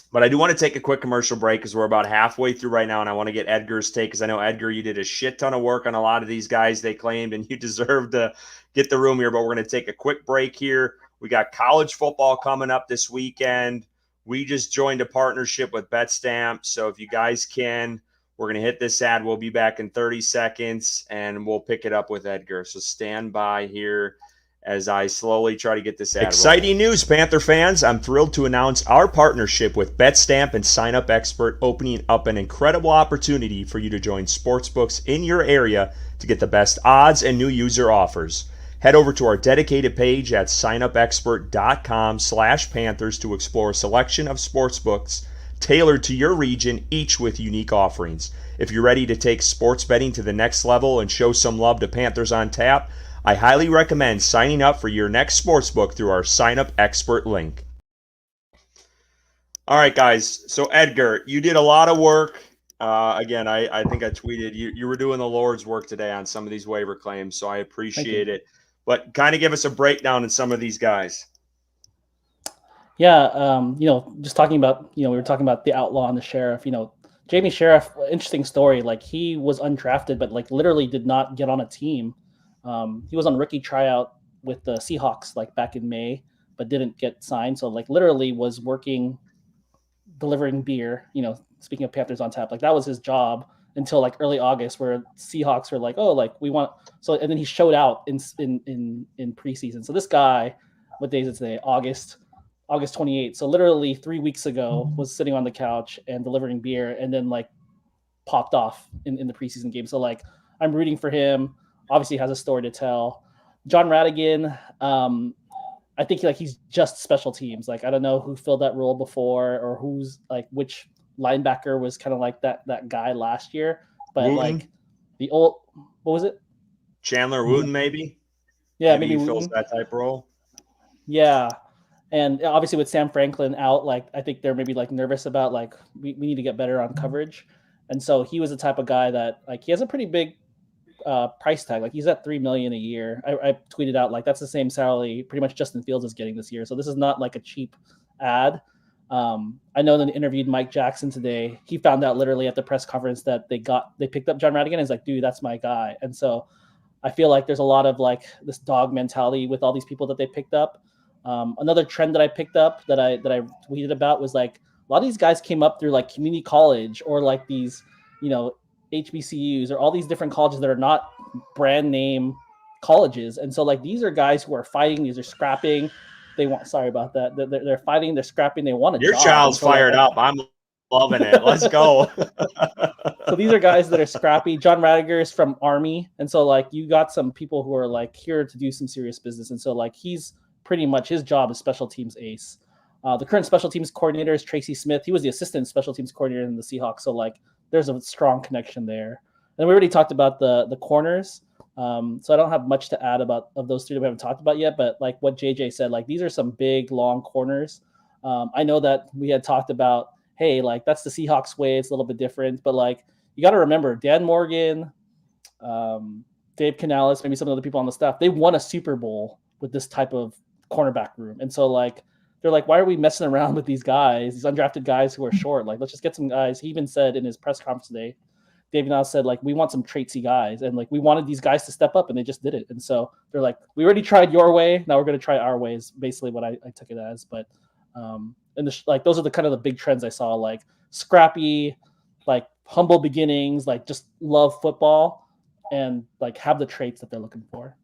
But I do want to take a quick commercial break because we're about halfway through right now, and I want to get Edgar's take, because I know, Edgar, you did a shit ton of work on a lot of these guys they claimed, and you deserve to get the room here. But we're going to take a quick break here. We got college football coming up this weekend. We just joined a partnership with BetStamp, so if you guys can, we're going to hit this ad. We'll be back in 30 seconds, and we'll pick it up with Edgar. So stand by here as I slowly try to get this ad. Exciting news, Panther fans. I'm thrilled to announce our partnership with BetStamp and Sign Up Expert, opening up an incredible opportunity for you to join sportsbooks in your area to get the best odds and new user offers. Head over to our dedicated page at signupexpert.com/Panthers to explore a selection of sportsbooks tailored to your region, each with unique offerings. If you're ready to take sports betting to the next level and show some love to Panthers on Tap, I highly recommend signing up for your next sportsbook through our Sign Up Expert link. All right, guys. So, Edgar, you did a lot of work. Again, I think I tweeted you were doing the Lord's work today on some of these waiver claims, so I appreciate it. But kind of give us a breakdown on some of these guys. Yeah, just talking about, we were talking about the outlaw and the sheriff. Jamie Sheriff, interesting story. Like, he was undrafted, but like literally did not get on a team. He was on rookie tryout with the Seahawks like back in May, but didn't get signed. So like literally was working, delivering beer, speaking of Panthers on Tap, like that was his job until like early August, where Seahawks were like, oh, like we want, so, and then he showed out in preseason. So this guy, what day is it today? August 28th. So literally 3 weeks ago was sitting on the couch and delivering beer, and then like popped off in the preseason game. So like, I'm rooting for him. Obviously has a story to tell. John Radigan, I think he's just special teams. Like, I don't know who filled that role before, or who's like which linebacker was kind of like that guy last year. But Wooten. Like the old, what was it? Chandler Wooten, maybe. Yeah, maybe he Wooten. fills that type role. Yeah, and obviously with Sam Franklin out, like I think they're maybe like nervous about like we need to get better on coverage, and so he was the type of guy that like he has a pretty big price tag. Like, he's at $3 million a year. I tweeted out like that's the same salary pretty much Justin Fields is getting this year. So this is not like a cheap ad. I know that they interviewed Mike Jackson today. He found out literally at the press conference that they picked up John Radigan, and he's like, dude, that's my guy. And so I feel like there's a lot of like this dog mentality with all these people that they picked up. Another trend that I picked up that I tweeted about was like a lot of these guys came up through like community college or like these, HBCUs or all these different colleges that are not brand name colleges. And so like these are guys who are fighting, these are scrapping. They want, sorry about that. They're fighting, they're scrapping, they want a Your job. child's And so, like, fired up. I'm loving it. Let's go. so these are guys that are scrappy. John Radiger is from Army. And so like you got some people who are like here to do some serious business. And so like he's pretty much, his job is special teams ace. The current special teams coordinator is Tracy Smith. He was the assistant special teams coordinator in the Seahawks. So like there's a strong connection there. And we already talked about the corners. So I don't have much to add about of those three that we haven't talked about yet. But like what JJ said, like these are some big, long corners. I know that we had talked about, hey, like that's the Seahawks way. It's a little bit different. But like you got to remember, Dan Morgan, Dave Canales, maybe some of the other people on the staff, they won a Super Bowl with this type of cornerback room. And so like, they're like, why are we messing around with these guys, these undrafted guys who are short? Like, let's just get some guys. He even said in his press conference today, Dave Canales said, like, we want some traitsy guys. And like, we wanted these guys to step up and they just did it. And so they're like, we already tried your way. Now we're going to try our way is basically what I took it as. But, and like, those are the kind of the big trends I saw, like scrappy, like humble beginnings, like just love football and like have the traits that they're looking for.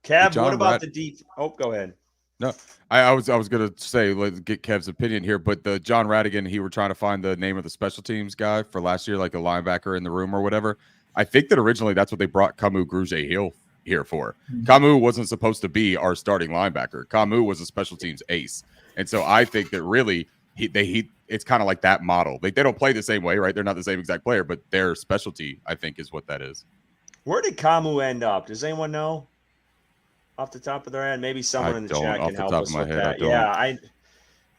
Kev, what about the deep? Oh, go ahead. No, I was gonna say, let's get Kev's opinion here, but the John Radigan, he were trying to find the name of the special teams guy for last year, like a linebacker in the room or whatever. I think that originally that's what they brought Kamu Grugier here for. Kamu wasn't supposed to be our starting linebacker. Kamu was a special teams ace, and so I think that really it's kind of like that model. They don't play the same way, right? They're not the same exact player, but their specialty, I think, is what that is. Where did Kamu end up? Does anyone know? Off the top of their head, maybe someone in the chat can help us with that. Yeah,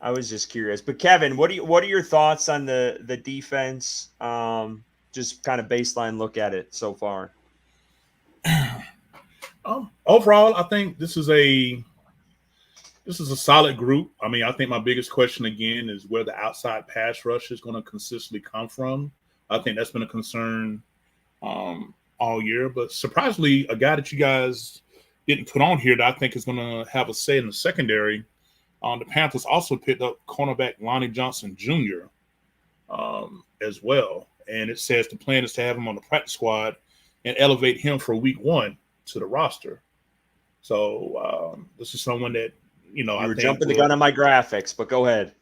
I was just curious. But Kevin, what are your thoughts on the defense? Just kind of baseline look at it so far. Overall, I think this is a solid group. I mean, I think my biggest question again is where the outside pass rush is going to consistently come from. I think that's been a concern all year. But surprisingly, a guy that you guys didn't put on here that I think is going to have a say in the secondary. The Panthers also picked up cornerback Lonnie Johnson Jr. As well. And it says the plan is to have him on the practice squad and elevate him for week 1 to the roster. So this is someone that, you know, you were jumping the gun on my graphics, but go ahead.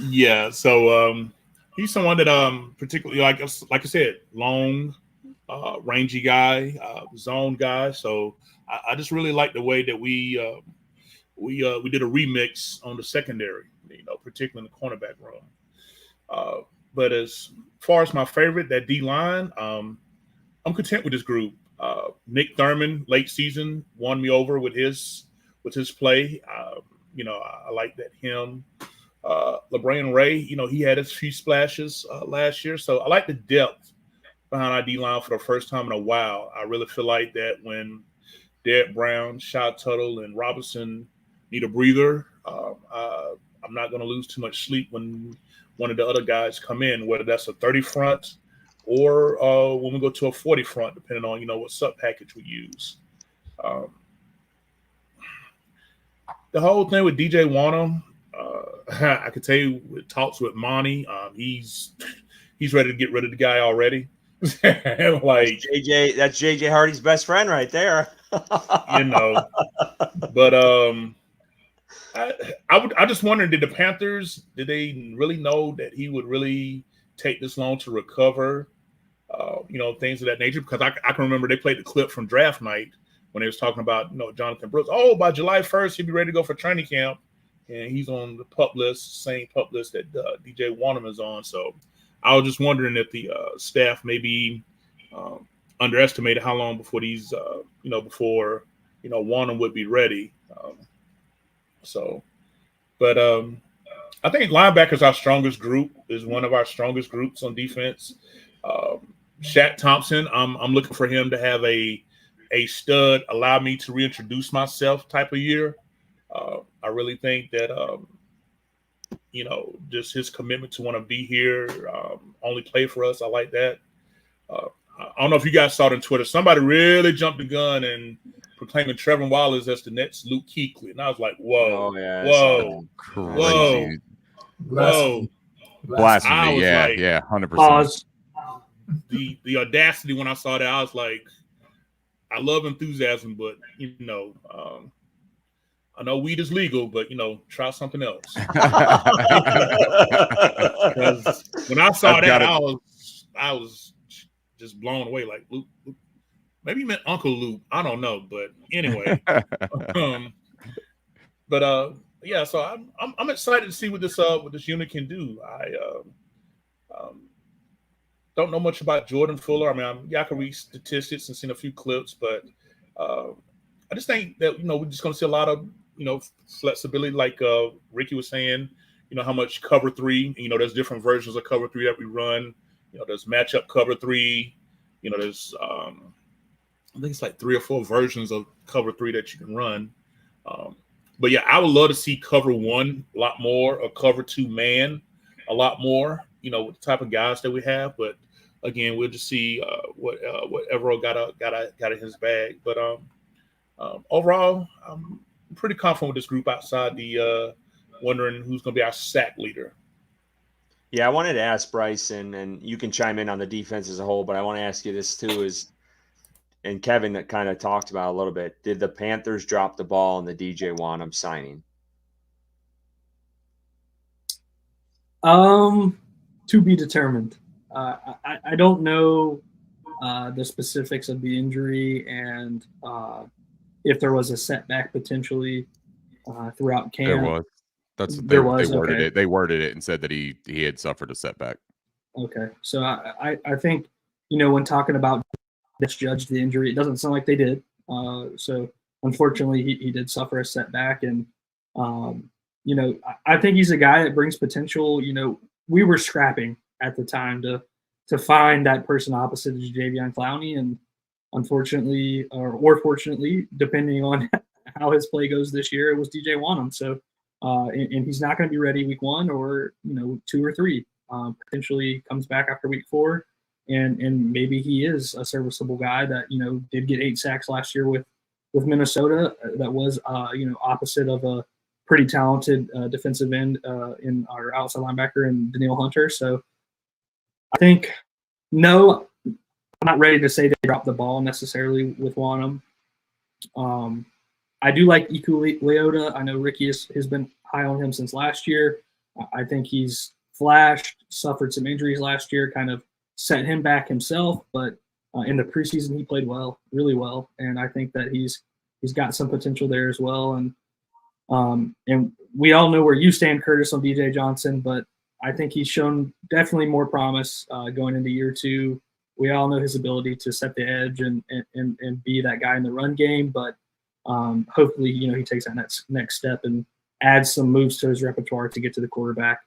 Yeah. So he's someone that particularly, like I said, long, rangy guy, zone guy. So I just really like the way that we did a remix on the secondary, you know, particularly in the cornerback room. But as far as my favorite, that D line, I'm content with this group. Nick Thurman, late season, won me over with his play. You know, I like that him. LeBron Ray, you know, he had a few splashes last year. So I like the depth behind our D-line for the first time in a while. I really feel like that when Derek Brown, Shy Tuttle, and Robinson need a breather, I'm not going to lose too much sleep when one of the other guys come in, whether that's a 30 front or when we go to a 40 front, depending on, you know, what sub package we use. The whole thing with DJ Wanham, I could tell you with talks with Monty, he's ready to get rid of the guy already. Like that's JJ Hardy's best friend right there. You know, but I just wondered, did the Panthers, did they really know that he would really take this long to recover? You know, things of that nature, because I can remember they played the clip from draft night when they was talking about, you know, Jonathan Brooks. Oh, by July 1st, he'll be ready to go for training camp. And he's on the pup list, same pup list that DJ Wanham is on. So I was just wondering if the staff maybe underestimated how long before these, before Wanham would be ready. But I think linebackers our strongest group, is one of our strongest groups on defense. Shaq Thompson, I'm looking for him to have a stud, allow me to reintroduce myself type of year. I really think that, just his commitment to want to be here, only play for us. I like that. I don't know if you guys saw it on Twitter. Somebody really jumped the gun and proclaiming Trevor Wallace as the next Luke Kuechly. And I was like, whoa, oh, yeah, whoa, crazy. whoa. Blasphemy. Yeah, like, yeah, 100%. Pause. the audacity when I saw that, I was like, I love enthusiasm, but I know weed is legal, but try something else. Because when I saw that, I was just blown away. Like Luke, maybe you meant Uncle Luke. I don't know, but anyway. Yeah. So I'm excited to see what this unit can do. I don't know much about Jordan Fuller. I mean, I can read statistics and seen a few clips, but I just think that we're just going to see a lot of flexibility, like Ricky was saying. How much cover three. There's different versions of cover three that we run. There's matchup cover three. There's I think it's like 3 or 4 versions of cover three that you can run. But yeah, I would love to see cover one a lot more, or cover two man a lot more. With the type of guys that we have. But again, we'll just see what Everett got in his bag. But overall, I'm pretty confident with this group. Outside the wondering who's going to be our sack leader. Yeah, I wanted to ask Bryson, and you can chime in on the defense as a whole, but I want to ask you this too: and Kevin that kind of talked about a little bit. Did the Panthers drop the ball on the DJ Wanham signing? To be determined. I don't know the specifics of the injury and if there was a setback potentially throughout camp. There was. They worded it. They worded it and said that he had suffered a setback. Okay, so I think when talking about misjudged the injury, it doesn't sound like they did. So unfortunately, he did suffer a setback, and I think he's a guy that brings potential. We were scrapping at the time to find that person opposite of Jadeveon Clowney, and unfortunately, or fortunately, depending on how his play goes this year, it was DJ Wanham. So, and he's not going to be ready week 1 or 2 or 3. Potentially comes back after week 4, and maybe he is a serviceable guy that did get 8 sacks last year with Minnesota. That was opposite of a pretty talented defensive end in our outside linebacker and Daniil Hunter. So I think, no, I'm not ready to say they dropped the ball necessarily with Wanham. I do like Iku Leota. I know Ricky has been high on him since last year. I think he's flashed, suffered some injuries last year, kind of set him back himself. But in the preseason, he played well, really well. And I think that he's got some potential there as well. And we all know where you stand, Curtis, on DJ Johnson, but I think he's shown definitely more promise going into year 2. We all know his ability to set the edge and be that guy in the run game, but hopefully, he takes that next step and adds some moves to his repertoire to get to the quarterback.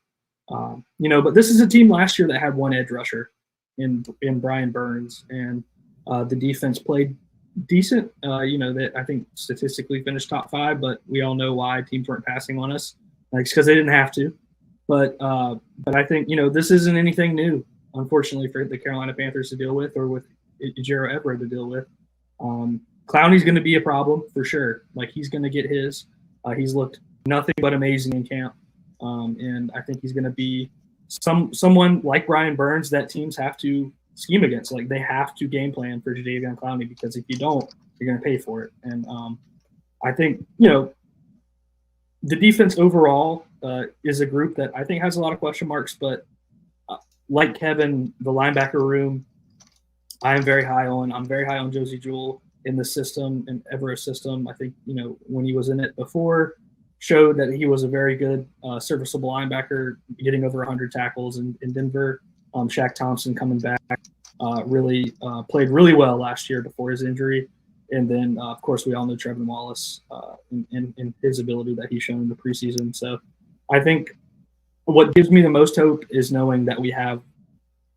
But this is a team last year that had one edge rusher in Brian Burns, and the defense played decent. That I think statistically finished top 5, but we all know why teams weren't passing on us. It's because they didn't have to. But I think this isn't anything new, unfortunately, for the Carolina Panthers to deal with, or with Ejiro Evero to deal with. Clowney's going to be a problem for sure. Like, he's going to get his. He's looked nothing but amazing in camp, and I think he's going to be someone like Brian Burns that teams have to scheme against. Like, they have to game plan for Jadeveon Clowney, because if you don't, you're going to pay for it. And I think the defense overall is a group that I think has a lot of question marks, but like Kevin, the linebacker room, I'm very high on Josie Jewell in the system and Everett system. I think, when he was in it before, showed that he was a very good serviceable linebacker, getting over 100 tackles in Denver. Shaq Thompson coming back really played really well last year before his injury. And then, of course, we all know Trevin Wallace and his ability that he's shown in the preseason. So I think what gives me the most hope is knowing that we have,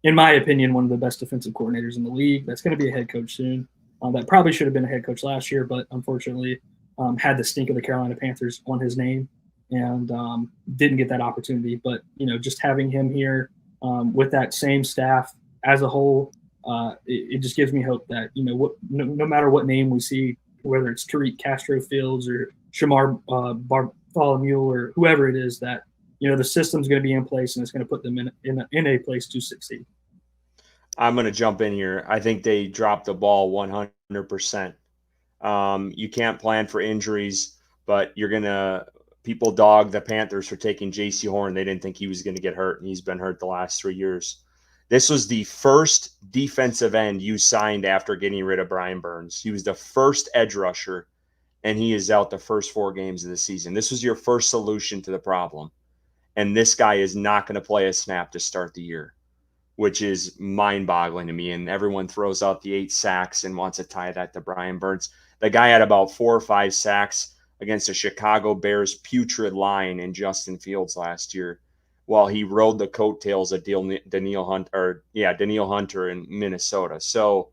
in my opinion, one of the best defensive coordinators in the league. That's going to be a head coach soon. That probably should have been a head coach last year, but unfortunately had the stink of the Carolina Panthers on his name and didn't get that opportunity. But, just having him here with that same staff as a whole, it just gives me hope that, no matter what name we see, whether it's Tariq Castro Fields or Shamar Bartholomew or whoever it is, that, the system's going to be in place and it's going to put them in a place to succeed. I'm going to jump in here. I think they dropped the ball 100%. You can't plan for injuries, but people dog the Panthers for taking J.C. Horn. They didn't think he was going to get hurt, and he's been hurt the last 3 years. This was the first defensive end you signed after getting rid of Brian Burns. He was the first edge rusher, and he is out the first 4 games of the season. This was your first solution to the problem. And this guy is not going to play a snap to start the year, which is mind-boggling to me. And everyone throws out the 8 sacks and wants to tie that to Brian Burns. The guy had about 4 or 5 sacks against the Chicago Bears putrid line in Justin Fields last year, while he rode the coattails of Danielle Hunter in Minnesota. So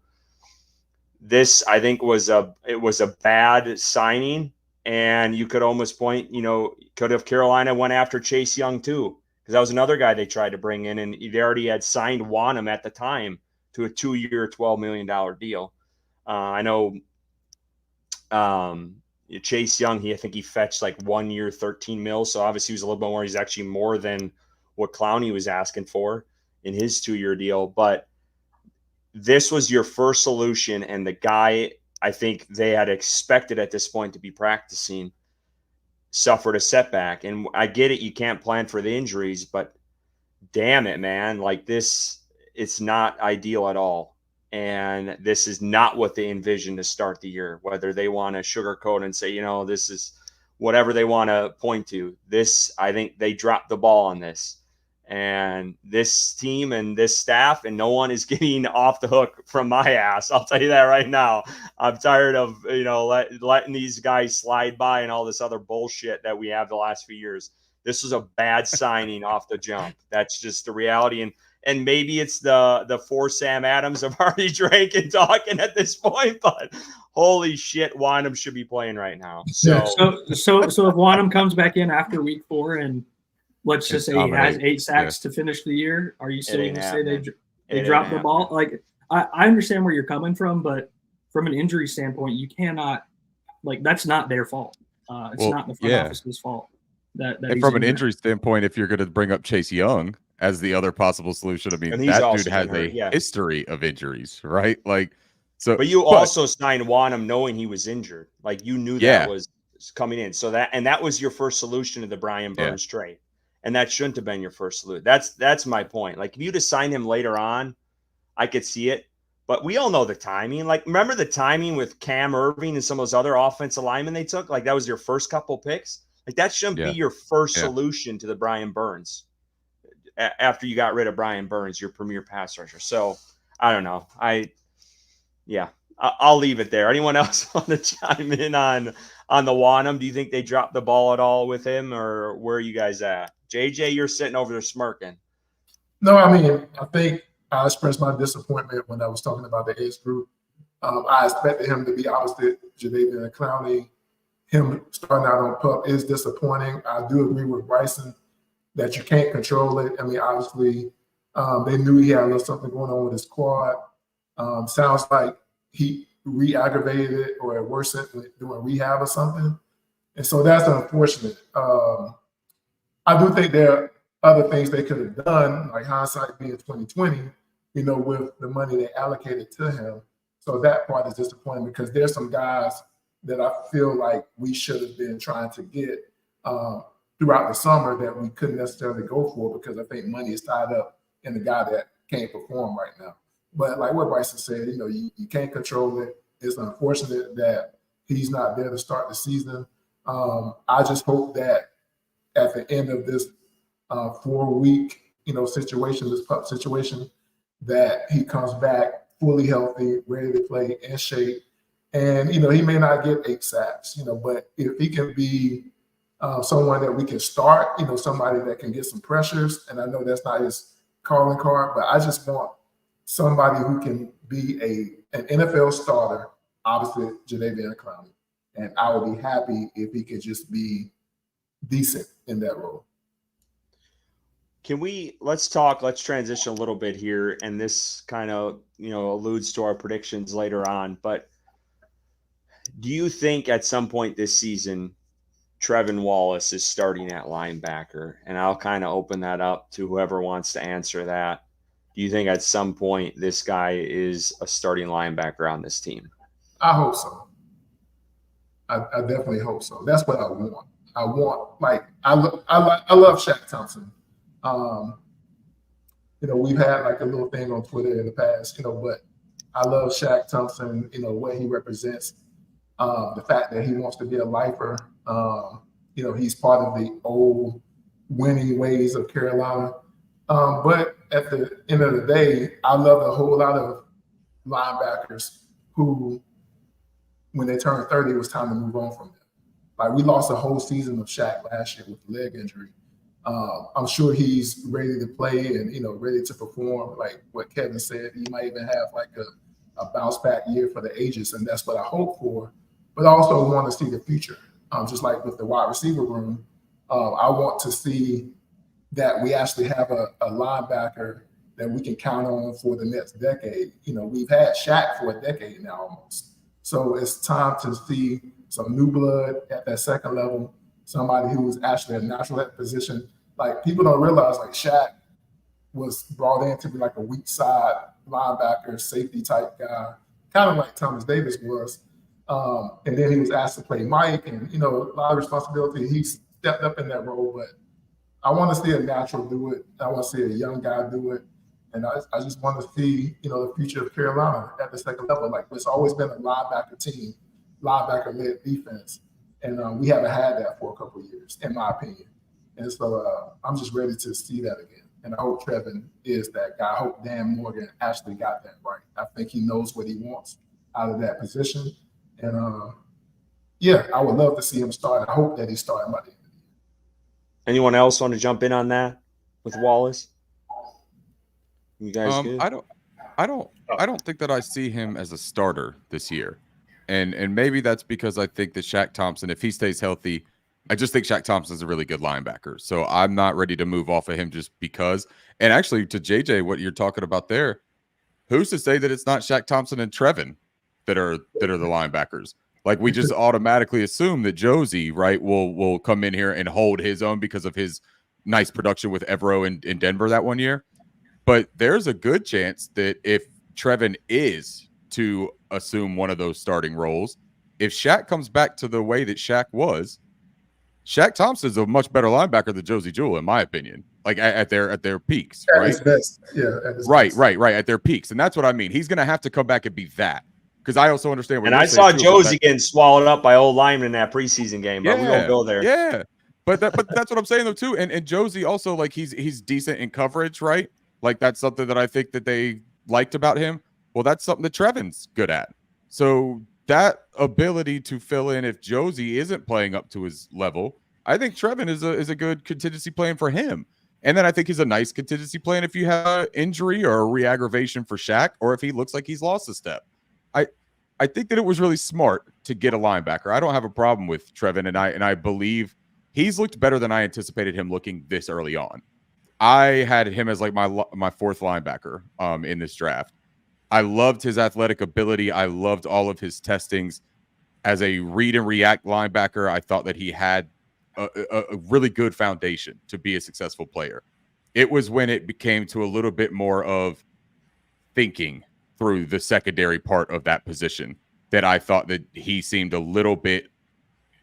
this, I think, was a bad signing. And you could almost point, could have Carolina went after Chase Young too, because that was another guy they tried to bring in, and they already had signed Wanham at the time to a 2-year, $12 million deal. I know Chase Young, I think he fetched like 1 year, 13 mil. So obviously he was a little bit more. He's actually more than what Clowney was asking for in his 2-year deal. But this was your first solution, and the guy I think they had expected at this point to be practicing suffered a setback. And I get it, you can't plan for the injuries, but damn it, man, like this, it's not ideal at all. And this is not what they envisioned to start the year, whether they want to sugarcoat and say, this is whatever they want to point to. This, I think they dropped the ball on this. And this team and this staff, and no one is getting off the hook from my ass. I'll tell you that right now. I'm tired of, letting these guys slide by and all this other bullshit that we have the last few years. This was a bad signing off the jump. That's just the reality. And maybe it's the 4 Sam Adams of already drinking talking at this point, but holy shit, Wanham should be playing right now. So if Wanham comes back in after week 4 and let's just say he has 8 sacks to finish the year, are you still going to say they dropped the ball? Like, I understand where you're coming from, but from an injury standpoint, you cannot, that's not their fault. It's not the front office's fault. And from an injury standpoint, if you're going to bring up Chase Young as the other possible solution, I mean, that dude has a history of injuries, right? But you also signed Wanham knowing he was injured. Like, you knew that was coming in. So that was your first solution to the Brian Burns trade. And that shouldn't have been your first solution. That's my point. Like, if you'd have signed him later on, I could see it. But we all know the timing. Like, remember the timing with Cam Irving and some of those other offensive linemen they took? Like, that was your first couple picks. Like, that shouldn't be your first solution to the Brian Burns after you got rid of Brian Burns, your premier pass rusher. So, I don't know. I'll leave it there. Anyone else want to chime in on the Wanham? Do you think they dropped the ball at all with him, or where are you guys at? JJ, you're sitting over there smirking. No, I mean, I think I expressed my disappointment when I was talking about the age group. I expected him to be obviously Jadeveon and Clowney. Him starting out on PUP is disappointing. I do agree with Bryson that you can't control it. I mean, obviously, they knew he had a little something going on with his quad. Sounds like he re-aggravated it or it worsened doing rehab or something. And so that's unfortunate. I do think there are other things they could have done, like hindsight being 2020, with the money they allocated to him. So that part is disappointing because there's some guys that I feel like we should have been trying to get throughout the summer that we couldn't necessarily go for because I think money is tied up in the guy that can't perform right now. But like what Bryson said, you can't control it. It's unfortunate that he's not there to start the season. I just hope that at the end of this 4-week, situation, this PUP situation, that he comes back fully healthy, ready to play, in shape. And, he may not get 8 sacks, but if he can be someone that we can start, somebody that can get some pressures, and I know that's not his calling card, but I just want somebody who can be an NFL starter, obviously Jadeveon Clowney. And I would be happy if he could just be decent in that role. Let's transition a little bit here, and this kind of, alludes to our predictions later on, but do you think at some point this season Trevin Wallace is starting at linebacker? And I'll kind of open that up to whoever wants to answer that. do you think at some point this guy is a starting linebacker on this team? I hope so. I definitely hope so. That's what I want. I love Shaq Thompson. We've had like a little thing on Twitter in the past, but I love Shaq Thompson, what he represents, the fact that he wants to be a lifer. He's part of the old winning ways of Carolina. But at the end of the day, I love a whole lot of linebackers who, when they turned 30, it was time to move on from them. Like, we lost a whole season of Shaq last year with the leg injury. I'm sure he's ready to play and, ready to perform. Like what Kevin said, he might even have like a bounce back year for the ages, and that's what I hope for. But I also want to see the future. Just like with the wide receiver room, I want to see that we actually have a linebacker that we can count on for the next decade. We've had Shaq for a decade now almost. So it's time to see some new blood at that second level, somebody who's actually a natural at position. Like, people don't realize, like, Shaq was brought in to be like a weak side linebacker, safety type guy, kind of like Thomas Davis was. And then he was asked to play Mike, and, a lot of responsibility. He stepped up in that role, but I want to see a natural do it. I want to see a young guy do it. And I just want to see, the future of Carolina at the second level. Like, it's always been a linebacker team, linebacker-led defense. And we haven't had that for a couple of years, in my opinion. And so I'm just ready to see that again. And I hope Trevin is that guy. I hope Dan Morgan actually got that right. I think he knows what he wants out of that position. And, I would love to see him start. I hope that he's starting by the end of the year. Anyone else want to jump in on that with Wallace? You guys good? I don't think that I see him as a starter this year. And maybe that's because I think that Shaq Thompson, if he stays healthy, I just think Shaq Thompson's a really good linebacker. So I'm not ready to move off of him just because. And actually, to JJ, what you're talking about there, who's to say that it's not Shaq Thompson and Trevin that are the linebackers? Like, we just automatically assume that Josie, right, will come in here and hold his own because of his nice production with Evero in Denver that one year. But there's a good chance that if Trevin is to assume one of those starting roles, if Shaq comes back to the way that Shaq was, Shaq Thompson's a much better linebacker than Josie Jewell, in my opinion. Like at their peaks, at right? His best. Yeah, at his right, best. right, at their peaks, and that's what I mean. He's going to have to come back and be that, because I also understand what. And you're I saying saw too, Josie getting swallowed up by old linemen in that preseason game, but we won't go there. Yeah, but that's what I'm saying though too. And Josie also, like, he's decent in coverage, right? Like, that's something that I think that they liked about him. Well, that's something that Trevin's good at. So that ability to fill in if Josie isn't playing up to his level, I think Trevin is a good contingency plan for him. And then I think he's a nice contingency plan if you have an injury or a re-aggravation for Shaq, or if he looks like he's lost a step. I think that it was really smart to get a linebacker. I don't have a problem with Trevin, and I believe he's looked better than I anticipated him looking this early on. I had him as like my fourth linebacker in this draft. I loved his athletic ability. I loved all of his testings. As a read and react linebacker, I thought that he had a really good foundation to be a successful player. It was when it became to a little bit more of thinking through the secondary part of that position that I thought that he seemed a little bit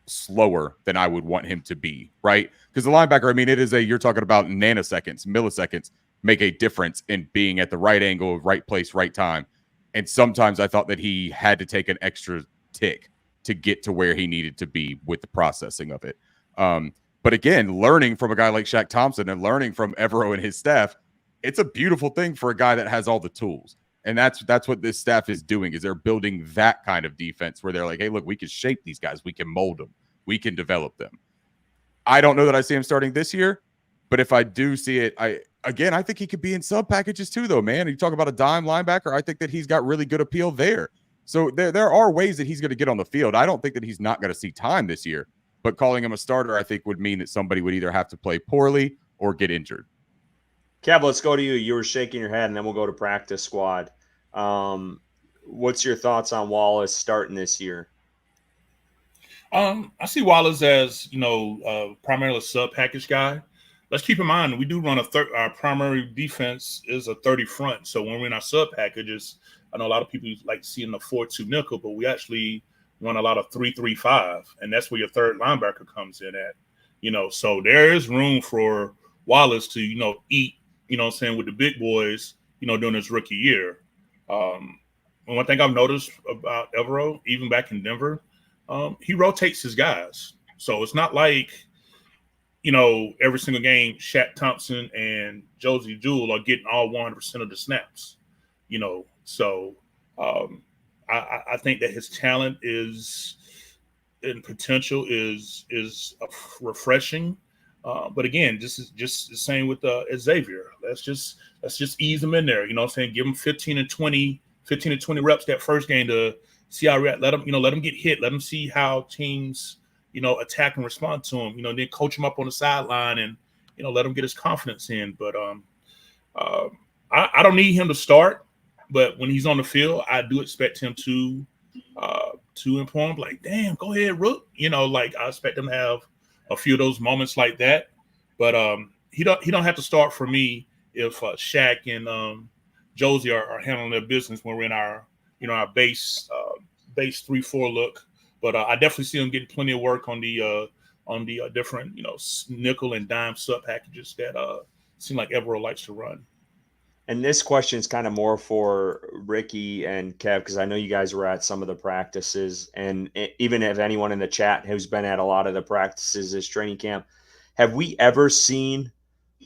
slower than I would want him to be, right? Because the linebacker, I mean, you're talking about nanoseconds, milliseconds make a difference in being at the right angle, right place, right time. And sometimes I thought that he had to take an extra tick to get to where he needed to be with the processing of it. But again, learning from a guy like Shaq Thompson and learning from Evero and his staff, it's a beautiful thing for a guy that has all the tools. And that's what this staff is doing, is they're building that kind of defense where they're like, hey, look, we can shape these guys. We can mold them. We can develop them. I don't know that I see him starting this year, but if I do see it, I think he could be in sub packages too, though, man. You talk about a dime linebacker, I think that he's got really good appeal there. So there are ways that he's going to get on the field. I don't think that he's not going to see time this year, but calling him a starter, I think, would mean that somebody would either have to play poorly or get injured. Kev, let's go to you. You were shaking your head, and then we'll go to practice squad. What's your thoughts on Wallace starting this year? I see Wallace as, primarily a sub package guy. let's keep in mind we do run our primary defense is a 30 front. So when we're in our sub packages, I know a lot of people like seeing the 4-2 nickel, but we actually run a lot of 3-3-5, and that's where your third linebacker comes in at. So there is room for Wallace to eat. What I'm saying, with the big boys. During his rookie year. One thing I've noticed about Evero, even back in Denver, he rotates his guys. So it's not like, every single game, Shaq Thompson and Josie Jewell are getting all 100% of the snaps. So I think that his talent and potential is refreshing. But again, this is just the same with Xavier. Let's just ease him in there. Give him 15 to 20 reps that first game to see how let him get hit. Let him see how teams, attack and respond to him. Then coach him up on the sideline and, let him get his confidence in. But I don't need him to start, but when he's on the field, I do expect him to inform, like, damn, go ahead, Rook. I expect him to have a few of those moments like that, but he don't have to start for me if Shaq and Josie are handling their business when we're in our our base 3-4 look. But I definitely see him getting plenty of work on the different nickel and dime sub packages that seem like Evero likes to run. And this question is kind of more for Ricky and Kev, because I know you guys were at some of the practices, and even if anyone in the chat who's been at a lot of the practices this training camp, have we ever seen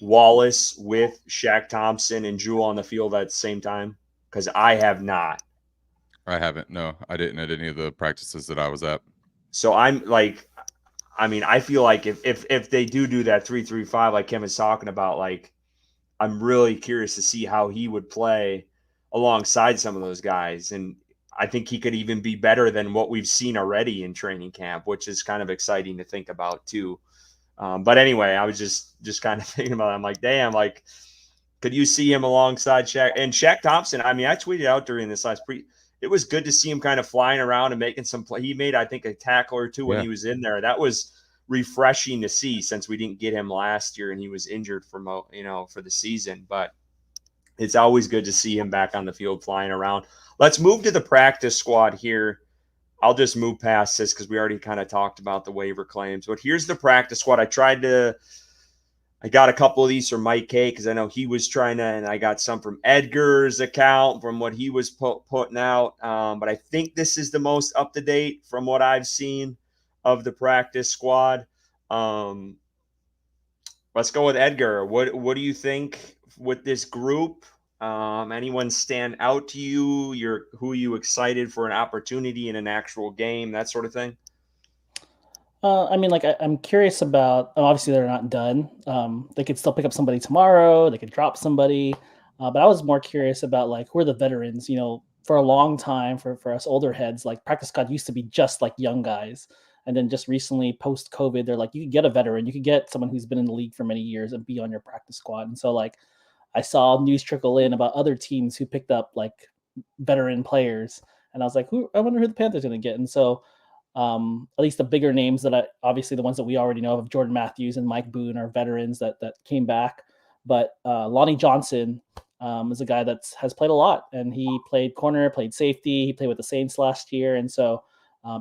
Wallace with Shaq Thompson and Jewell on the field at the same time? Because I have not. I haven't. No, I didn't at any of the practices that I was at. So I'm like, I feel like if they do that 3-3-5 like Kevin's talking about, like, I'm really curious to see how he would play alongside some of those guys. And I think he could even be better than what we've seen already in training camp, which is kind of exciting to think about too. But anyway, I was just kind of thinking about it. I'm like, damn, like, could you see him alongside Shaq? And Shaq Thompson, I tweeted out during this last it was good to see him kind of flying around and making some play. He made, I think, a tackle or two when he was in there. That was refreshing to see, since we didn't get him last year and he was injured for the season. But it's always good to see him back on the field flying around. Let's move to the practice squad here. I'll just move past this because we already kind of talked about the waiver claims. But here's the practice squad. I got a couple of these from Mike K, because I know he was trying to, and I got some from Edgar's account from what he was putting out. But I think this is the most up to date from what I've seen of the practice squad. Let's go with Edgar. What do you think with this group? Anyone stand out to you? Who are you excited for an opportunity in an actual game, that sort of thing? I'm curious about, obviously they're not done. They could still pick up somebody tomorrow. They could drop somebody. But I was more curious about, like, who are the veterans? For a long time, for us older heads, like, practice squad used to be just like young guys. And then just recently, post-COVID, they're like, you could get a veteran. You could get someone who's been in the league for many years and be on your practice squad. And so, like, I saw news trickle in about other teams who picked up, like, veteran players. And I was like, I wonder who the Panthers are going to get. And so at least the bigger names obviously the ones that we already know of, Jordan Matthews and Mike Boone, are veterans that came back. But Lonnie Johnson is a guy that has played a lot, and he played corner, played safety. He played with the Saints last year. And so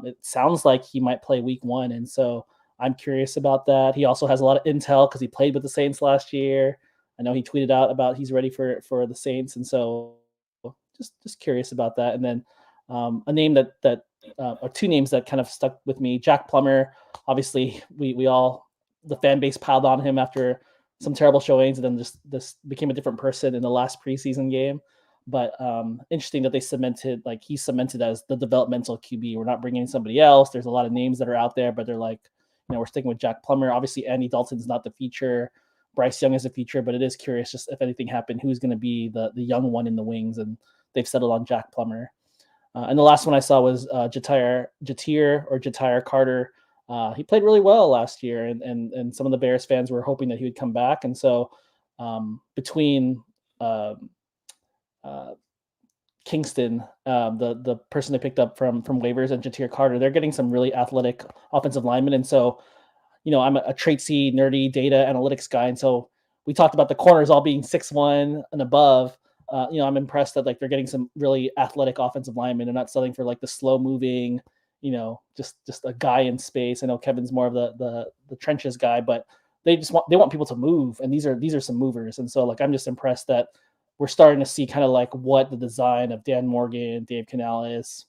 it sounds like he might play week 1. And so I'm curious about that. He also has a lot of intel because he played with the Saints last year. I know he tweeted out about he's ready for the Saints. And so just curious about that. And then a name or two names that kind of stuck with me. Jack Plummer, obviously we all, the fan base piled on him after some terrible showings, and then this became a different person in the last preseason game. But interesting that he's cemented as the developmental QB. We're not bringing in somebody else. There's a lot of names that are out there, but they're like, we're sticking with Jack Plummer. Obviously, Andy Dalton's not the feature. Bryce Young is a feature, but it is curious just if anything happened, who's going to be the young one in the wings, and they've settled on Jack Plummer. And the last one I saw was Ja'Tyre Carter. He played really well last year, and some of the Bears fans were hoping that he would come back. And so between Kingston, the person they picked up from waivers, and Ja'Tyre Carter, they're getting some really athletic offensive linemen. And so, I'm a tratesy, nerdy data analytics guy, and so we talked about the corners all being 6'1" and above. I'm impressed that like they're getting some really athletic offensive linemen and not selling for like the slow moving, just a guy in space. I know Kevin's more of the trenches guy, but they want people to move, and these are some movers. And so like I'm just impressed that we're starting to see kind of like what the design of Dan Morgan, Dave Canales,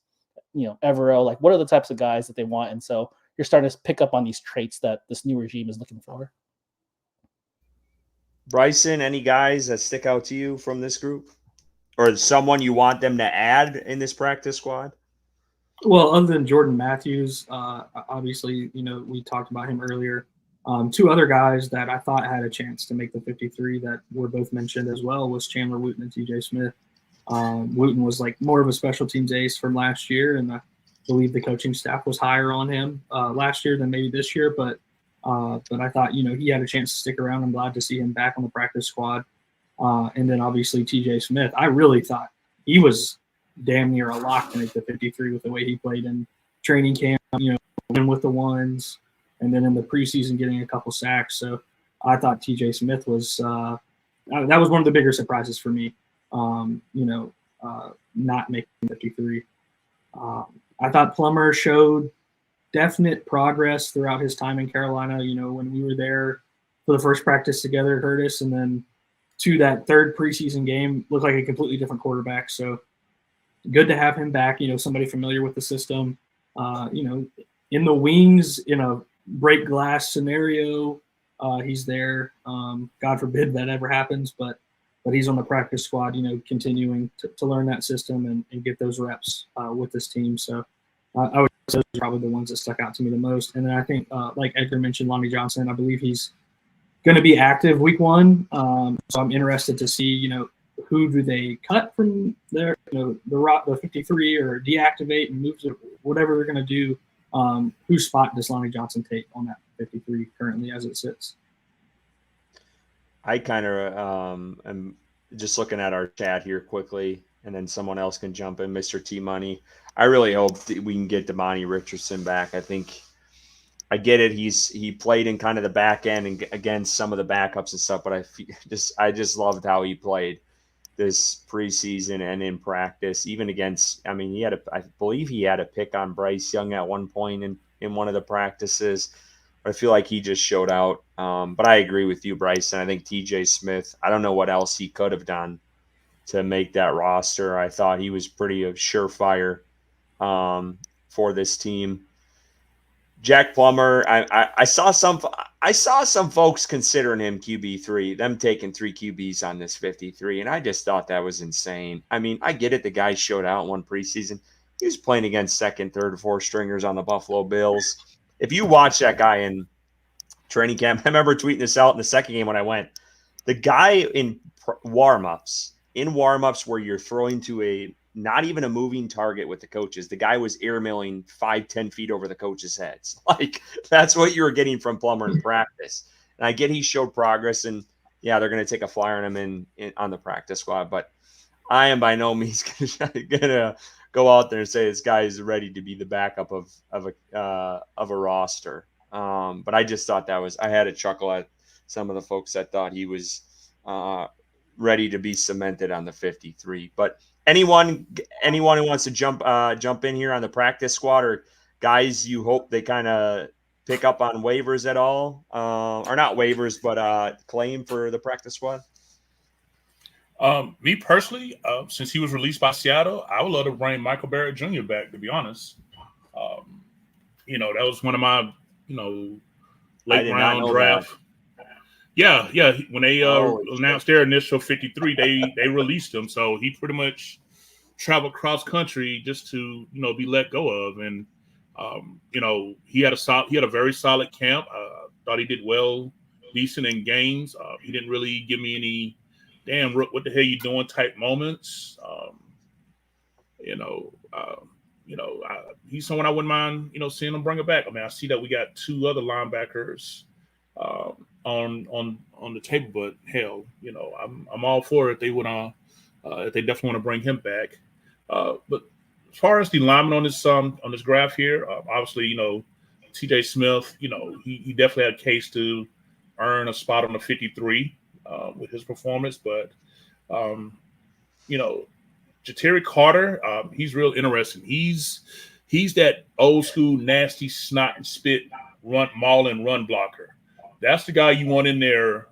Evero, like what are the types of guys that they want. And so you're starting to pick up on these traits that this new regime is looking for. Bryson, any guys that stick out to you from this group, or someone you want them to add in this practice squad? Well, other than Jordan Matthews, obviously, we talked about him earlier. Two other guys that I thought had a chance to make the 53 that were both mentioned as well was Chandler Wooten and TJ Smith. Wooten was like more of a special teams ace from last year, and I believe the coaching staff was higher on him last year than maybe this year. But I thought, he had a chance to stick around. I'm glad to see him back on the practice squad. And then obviously TJ Smith, I really thought he was damn near a lock to make the 53 with the way he played in training camp, with the ones, and then in the preseason getting a couple sacks. So I thought TJ Smith was that was one of the bigger surprises for me, not making 53. I thought Plummer showed definite progress throughout his time in Carolina. When we were there for the first practice together at Curtis, and then to that third preseason game, looked like a completely different quarterback. So good to have him back, somebody familiar with the system, in the wings, in a break glass scenario, he's there. God forbid that ever happens, but he's on the practice squad, continuing to learn that system and get those reps with this team. So I would say those are probably the ones that stuck out to me the most. And then I think, like Edgar mentioned, Lonnie Johnson, I believe he's going to be active week 1. So I'm interested to see, who do they cut from there, the 53 or deactivate and move to whatever they're going to do. Whose spot does Lonnie Johnson take on that 53 currently as it sits? I kind of am just looking at our chat here quickly, and then someone else can jump in. Mr. T Money, I really hope that we can get Damani Richardson back. I think I get it. He played in kind of the back end and against some of the backups and stuff, but I just loved how he played this preseason and in practice, even against. I mean, I believe he had a pick on Bryce Young at one point in one of the practices. I feel like he just showed out. But I agree with you, Bryson. I think TJ Smith, I don't know what else he could have done to make that roster. I thought he was pretty surefire for this team. Jack Plummer, I saw some folks considering him QB3, them taking 3 QBs on this 53, and I just thought that was insane. I mean, I get it. The guy showed out in one preseason. He was playing against second, third, fourth stringers on the Buffalo Bills. If you watch that guy in training camp, I remember tweeting this out in the second game when I went. The guy in warm-ups where you're throwing to not even a moving target with the coaches, the guy was airmailing 5-10 feet over the coaches' heads. Like, that's what you were getting from Plummer in practice. And I get he showed progress, and yeah, they're going to take a flyer on him on the practice squad. But I am by no means going to go out there and say this guy is ready to be the backup of a roster. But I just thought I had a chuckle at some of the folks that thought he was ready to be cemented on the 53. But anyone who wants to jump in here on the practice squad, or guys you hope they kind of pick up on waivers at all, or not waivers, but claim for the practice squad? Me personally, since he was released by Seattle, I would love to bring Michael Barrett Jr. back, to be honest. That was one of my, late round draft. Yeah. When they announced their initial 53, they released him. So he pretty much traveled cross country just to, be let go of. And, he had a very solid camp. Thought he did well, decent in games. He didn't really give me any damn, what the hell you doing type moments. He's someone I wouldn't mind, seeing him bring it back. I mean, I see that we got 2 other linebackers on the table, but hell, I'm all for it. They would if they definitely want to bring him back. But as far as the linemen on this graph here, obviously, TJ Smith, he definitely had a case to earn a spot on the 53 with his performance. But, Ja'Terry Carter, he's real interesting. He's that old school nasty snot and spit maul and run blocker. That's the guy you want in there.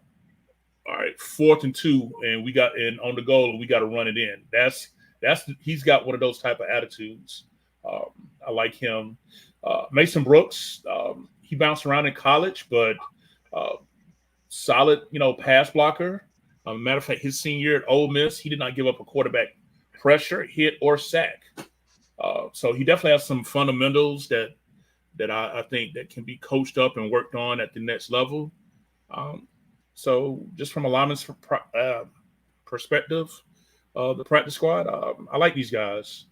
All right, 4th and 2, and on the goal, and we got to run it in. He's got one of those type of attitudes. I like him. Mason Brooks, he bounced around in college, but solid, pass blocker. Matter of fact, his senior year at Ole Miss, he did not give up a quarterback pressure, hit, or sack. So he definitely has some fundamentals that I think that can be coached up and worked on at the next level. So just from a lineman's perspective, the practice squad, I like these guys.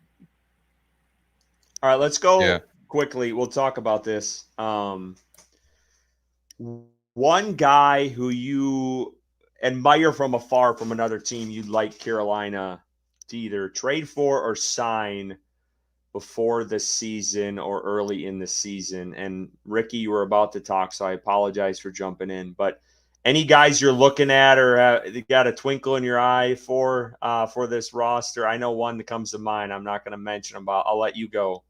All right, let's go quickly. We'll talk about this. One guy who you admire from afar from another team you'd like Carolina to either trade for or sign before the season or early in the season. And Ricky, you were about to talk, so I apologize for jumping in. But any guys you're looking at or got a twinkle in your eye for this roster? I know one that comes to mind. I'm not going to mention them, but I'll let you go.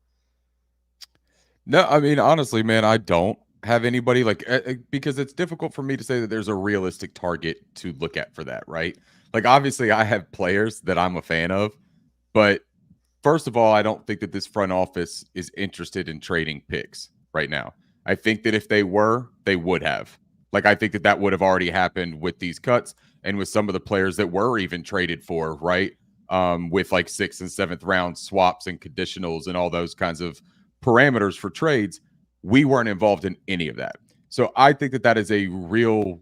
No, I mean, honestly, man, I don't have anybody because it's difficult for me to say that there's a realistic target to look at for that, right? Like, obviously, I have players that I'm a fan of, but first of all, I don't think that this front office is interested in trading picks right now. I think that if they were, they would have. Like, I think that would have already happened with these cuts and with some of the players that were even traded for, right? With like 6th and 7th round swaps and conditionals and all those kinds of parameters for trades. We weren't involved in any of that. So I think that is a real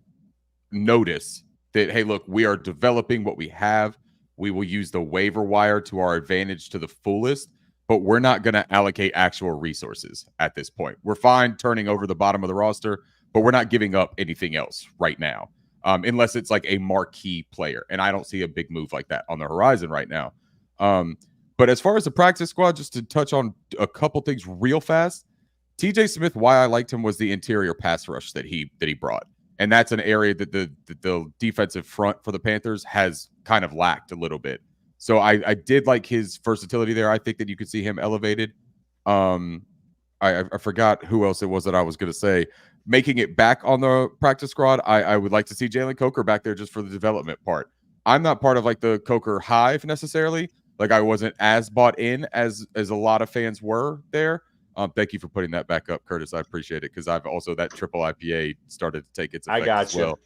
notice that, hey, look, we are developing what we have. We will use the waiver wire to our advantage to the fullest, but we're not going to allocate actual resources at this point. We're fine turning over the bottom of the roster, but we're not giving up anything else right now, unless it's like a marquee player. And I don't see a big move like that on the horizon right now. But as far as the practice squad, just to touch on a couple things real fast, TJ Smith, why I liked him was the interior pass rush that he brought. And that's an area that the defensive front for the Panthers has kind of lacked a little bit. So I did like his versatility there. I think that you could see him elevated. I forgot who else it was that I was going to say. Making it back on the practice squad, I would like to see Jalen Coker back there just for the development part. I'm not part of like the Coker hive necessarily. Like, I wasn't as bought in as a lot of fans were there. Thank you for putting that back up, Curtis. I appreciate it, because I've also that triple IPA started to take its effect as well.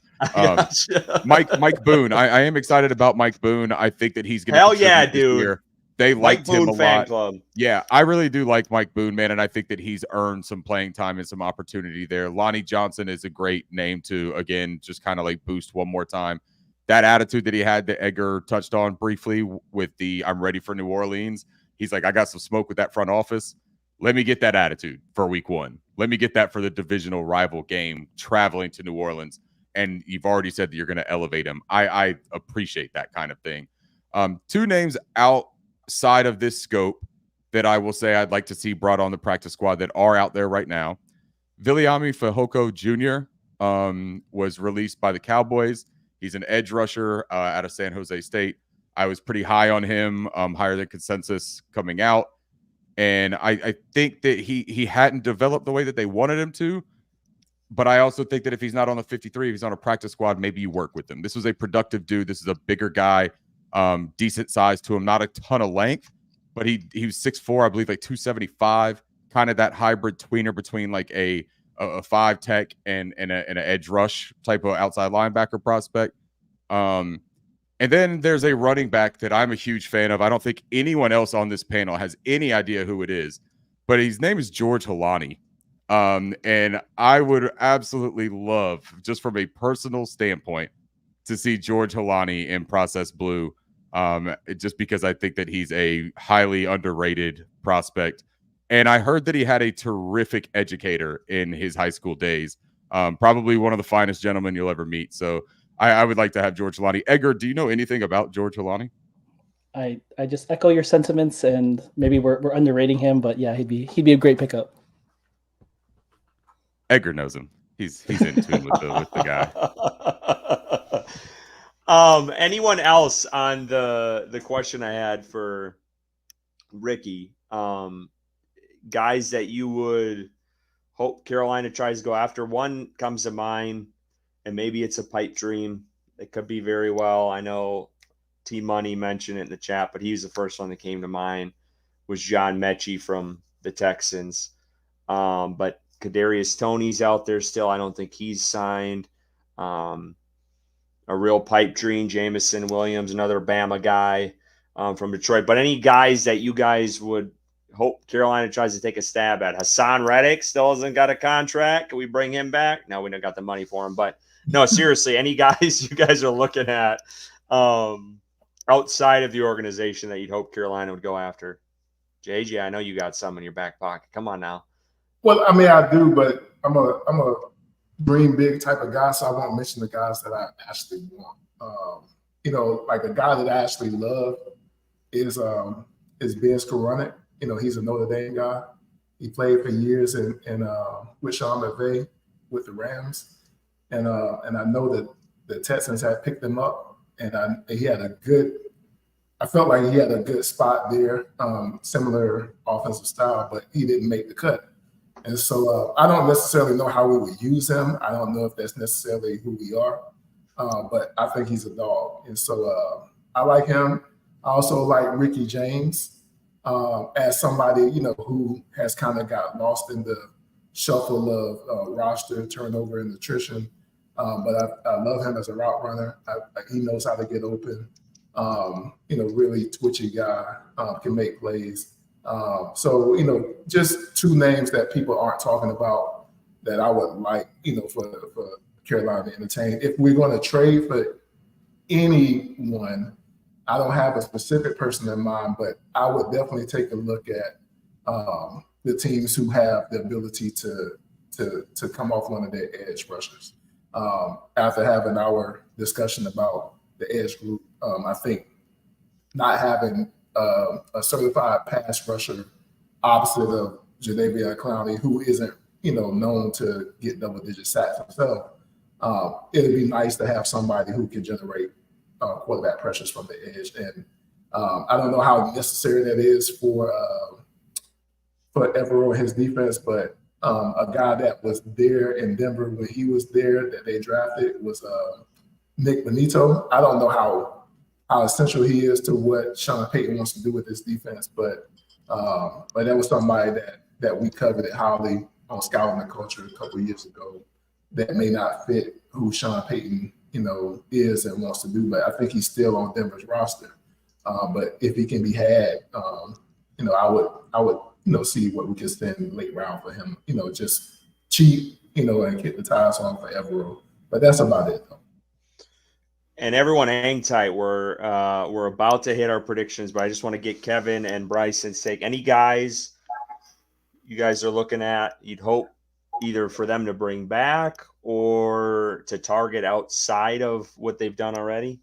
Mike Boone. I am excited about Mike Boone. I think that he's going to. Hell yeah, dude. Year. They liked him a lot. Club. Yeah, I really do like Mike Boone, man, and I think that he's earned some playing time and some opportunity there. Lonnie Johnson is a great name to, again, just kind of like boost one more time. That attitude that he had that Edgar touched on briefly with the I'm ready for New Orleans. He's like, I got some smoke with that front office. Let me get that attitude for week 1. Let me get that for the divisional rival game traveling to New Orleans. And you've already said that you're going to elevate him. I appreciate that kind of thing. 2 names outside of this scope that I will say I'd like to see brought on the practice squad that are out there right now. Viliami Fehoko Jr. Was released by the Cowboys. He's an edge rusher out of San Jose State. I was pretty high on him, higher than consensus coming out. And I think that he hadn't developed the way that they wanted him to. But I also think that if he's not on the 53, if he's on a practice squad, maybe you work with him. This was a productive dude. This is a bigger guy, decent size to him, not a ton of length. But he was 6'4", I believe, like 275, kind of that hybrid tweener between like a 5 tech and an edge rush type of outside linebacker prospect. And then there's a running back that I'm a huge fan of. I don't think anyone else on this panel has any idea who it is, but his name is George Holani. And I would absolutely love, just from a personal standpoint, to see George Holani in Process Blue, just because I think that he's a highly underrated prospect. And I heard that he had a terrific educator in his high school days, probably one of the finest gentlemen you'll ever meet. So I would like to have George Holani. Edgar, do you know anything about George Holani? I just echo your sentiments, and maybe we're underrating him, but yeah, he'd be a great pickup. Edgar knows him. He's in tune with the guy. Anyone else on the question I had for Ricky? Guys that you would hope Carolina tries to go after. One comes to mind, and maybe it's a pipe dream. It could be very well. I know T Money mentioned it in the chat, but he was the first one that came to mind. Was John Mechie from the Texans. But Kadarius Toney's out there still. I don't think he's signed. A real pipe dream, Jamison Williams, another Bama guy from Detroit. But any guys that you guys would hope Carolina tries to take a stab at? Hassan Reddick still hasn't got a contract. Can we bring him back? No, we don't got the money for him. But no, seriously, any guys you guys are looking at outside of the organization that you'd hope Carolina would go after? JJ, I know you got some in your back pocket. Come on now. Well, I mean, I do, but I'm a dream big type of guy, so I won't mention the guys that I actually want. Like a guy that I actually love is Ben Skoranek. He's a Notre Dame guy. He played for years with Sean McVay with the Rams, and I know that the Texans had picked him up, and he had a good. I felt like he had a good spot there, similar offensive style, but he didn't make the cut. And so I don't necessarily know how we would use him. I don't know if that's necessarily who we are, but I think he's a dog. And so I like him. I also like Ricky James as somebody, who has kind of got lost in the shuffle of roster turnover and attrition. But I love him as a route runner. He knows how to get open. Really twitchy guy, can make plays. So just two names that people aren't talking about that I would like, for Carolina to entertain. If we're going to trade for anyone, I don't have a specific person in mind, but I would definitely take a look at the teams who have the ability to come off one of their edge rushers. After having our discussion about the edge group, I think not having a certified pass rusher opposite of Jadeveon Clowney, who isn't, known to get double-digit sacks himself, it'd be nice to have somebody who can generate quarterback pressures from the edge. And I don't know how necessary that is for Everett and his defense, but a guy that was there in Denver when he was there that they drafted was Nick Benito. I don't know how essential he is to what Sean Payton wants to do with his defense, but that was somebody that we coveted highly on Scouting the Culture a couple of years ago that may not fit who Sean Payton, is and wants to do, but I think he's still on Denver's roster. But if he can be had, I would see what we can spend late round for him, just cheap, and get the tires on for Everett. But that's about it, though. And everyone hang tight. We're about to hit our predictions, but I just want to get Kevin and Bryson's take. Any guys you guys are looking at, you'd hope either for them to bring back or to target outside of what they've done already?